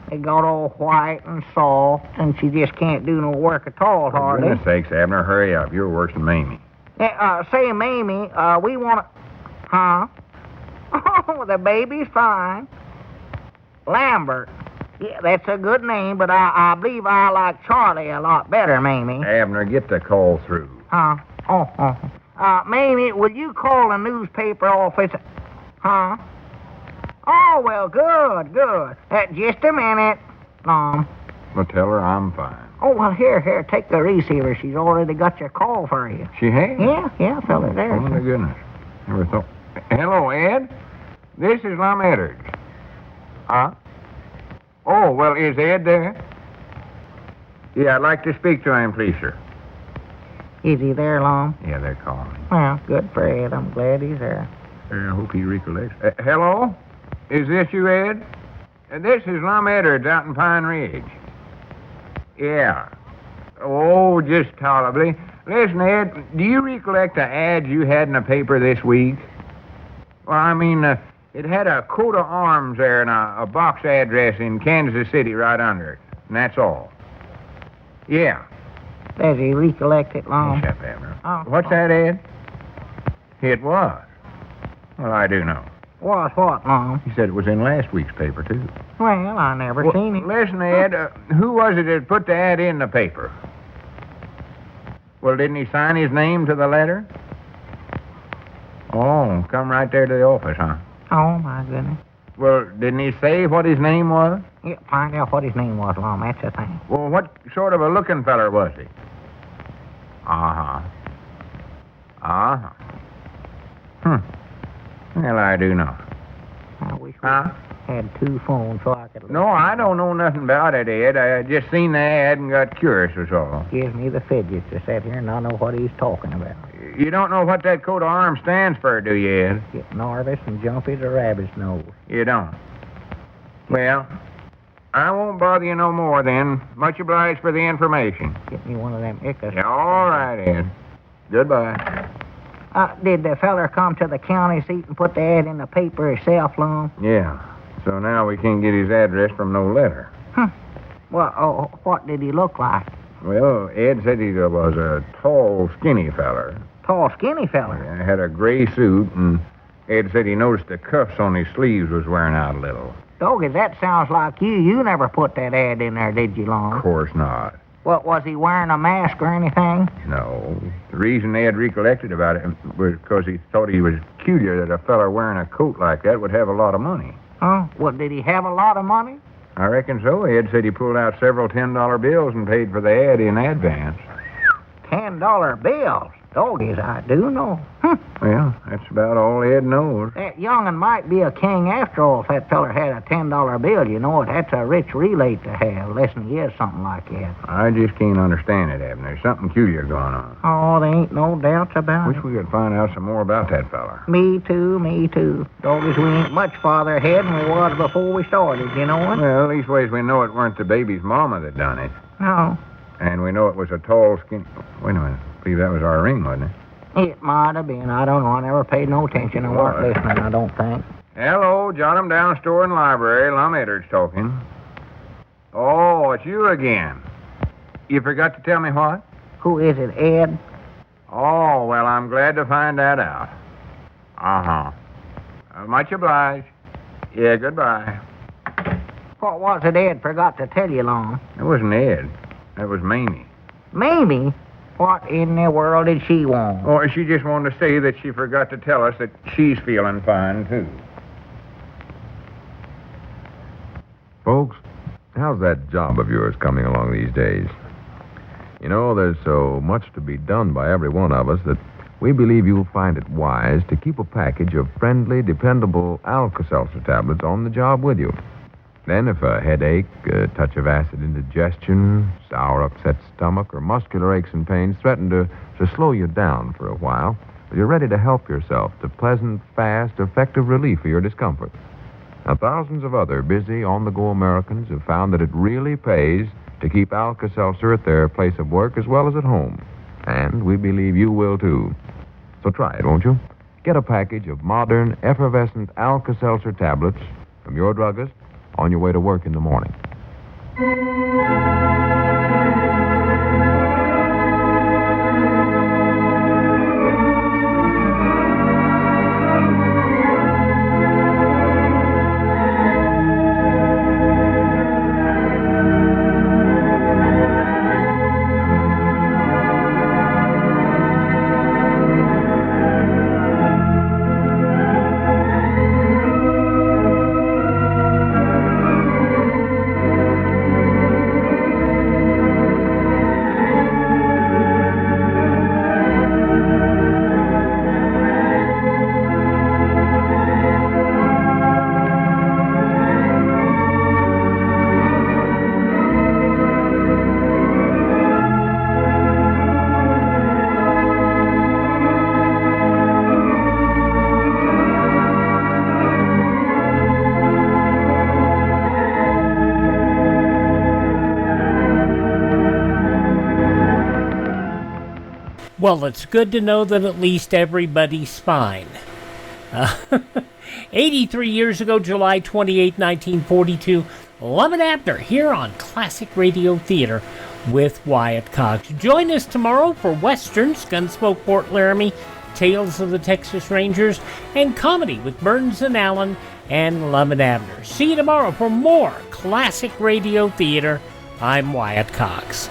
They got all white and soft, and she just can't do no work at all, hardly. For goodness sakes, Abner, hurry up. You're worse than Mamie. Say, Mamie, we want to... Huh? Oh, the baby's fine. Lambert. Yeah, that's a good name, but I believe I like Charlie a lot better, Mamie. Abner, get the call through. Huh? Mamie, will you call the newspaper office? Huh? Oh, well, good. Just a minute, Mom. Well, tell her I'm fine. Oh, well, here, take the receiver. She's already got your call for you. She has? Yeah, fella, there. Oh, my goodness. Never thought. Hello, Ed. This is Lum Eddard. Huh? Oh, well, is Ed there? Yeah, I'd like to speak to him, please, sir. Is he there, Lum? Yeah, they're calling. Well, good for Ed. I'm glad he's there. I hope he recollects. Hello? Is this you, Ed? This is Lum Eddard out in Pine Ridge. Yeah. Oh, just tolerably. Listen, Ed, do you recollect the ad you had in the paper this week? Well, I mean, it had a coat of arms there and a box address in Kansas City right under it. And that's all. Yeah. Does he recollect it, Lum? Shut up, Abner. What's that, Ed? It was. Well, I do know. What, Lum? He said it was in last week's paper, too. Well, I never seen it. Listen, Ed, who was it that put the ad in the paper? Well, didn't he sign his name to the letter? Oh, come right there to the office, huh? Oh, my goodness. Well, didn't he say what his name was? Yeah, find out what his name was, Lum. That's the thing. Well, what sort of a looking feller was he? Uh-huh. Well, I do know. I wish we had 2 phones so I could... No, I don't know nothing about it, Ed. I just seen the ad and got curious, was all. Gives me the fidgets to sit here and not know what he's talking about. You don't know what that coat of arms stands for, do you, Ed? Get nervous and jumpy to rabbit's nose. You don't? Well, I won't bother you no more, then. Much obliged for the information. Get me one of them ichus. Yeah, all right, Ed. Goodbye. Did the feller come to the county seat and put the ad in the paper himself, Lum? Yeah. So now we can't get his address from no letter. Well, what did he look like? Well, Ed said he was a tall, skinny feller. Tall, skinny feller? Yeah, had a gray suit, and Ed said he noticed the cuffs on his sleeves was wearing out a little. Doggy, that sounds like you. You never put that ad in there, did you, Lum? Of course not. What, was he wearing a mask or anything? No. The reason Ed recollected about it was because he thought he was peculiar that a feller wearing a coat like that would have a lot of money. Oh, well, did he have a lot of money? I reckon so. Ed said he pulled out several $10 bills and paid for the ad in advance. $10 bills? Doggies, I do know. Well, that's about all Ed knows. That young'un might be a king after all if that feller had a $10 bill. You know, that's a rich relate to have, less'n he is something like that. I just can't understand it, Abner. There's something peculiar going on. Oh, there ain't no doubts about Wish we could find out some more about that feller. Me too. Doggies, we ain't much farther ahead than we was before we started, you know what? Well, leastways we know it weren't the baby's mama that done it. No. And we know it was a tall, skinny... Wait a minute. I believe that was our ring, wasn't it? It might have been. I don't know. I never paid no attention and weren't listening, I don't think. Hello, jot 'em down, store and library. Lum Eddard's talking. Oh, it's you again. You forgot to tell me what? Who is it, Ed? Oh, well, I'm glad to find that out. Much obliged. Yeah, goodbye. What was it Ed forgot to tell you, Lum? It wasn't Ed. That was Mamie. Mamie? What in the world did she want? Oh, she just wanted to say that she forgot to tell us that she's feeling fine, too. Folks, how's that job of yours coming along these days? You know, there's so much to be done by every one of us that we believe you'll find it wise to keep a package of friendly, dependable Alka-Seltzer tablets on the job with you. Then, if a headache, a touch of acid indigestion, sour upset stomach, or muscular aches and pains threaten to slow you down for a while, you're ready to help yourself to pleasant, fast, effective relief of your discomfort. Now, thousands of other busy, on-the-go Americans have found that it really pays to keep Alka-Seltzer at their place of work as well as at home. And we believe you will, too. So try it, won't you? Get a package of modern, effervescent Alka-Seltzer tablets from your druggist on your way to work in the morning. Well, it's good to know that at least everybody's fine. 83 years ago, July 28, 1942, Lum and Abner here on Classic Radio Theater with Wyatt Cox. Join us tomorrow for Westerns, Gunsmoke, Fort Laramie, Tales of the Texas Rangers, and comedy with Burns and Allen and Lum and Abner. See you tomorrow for more Classic Radio Theater. I'm Wyatt Cox.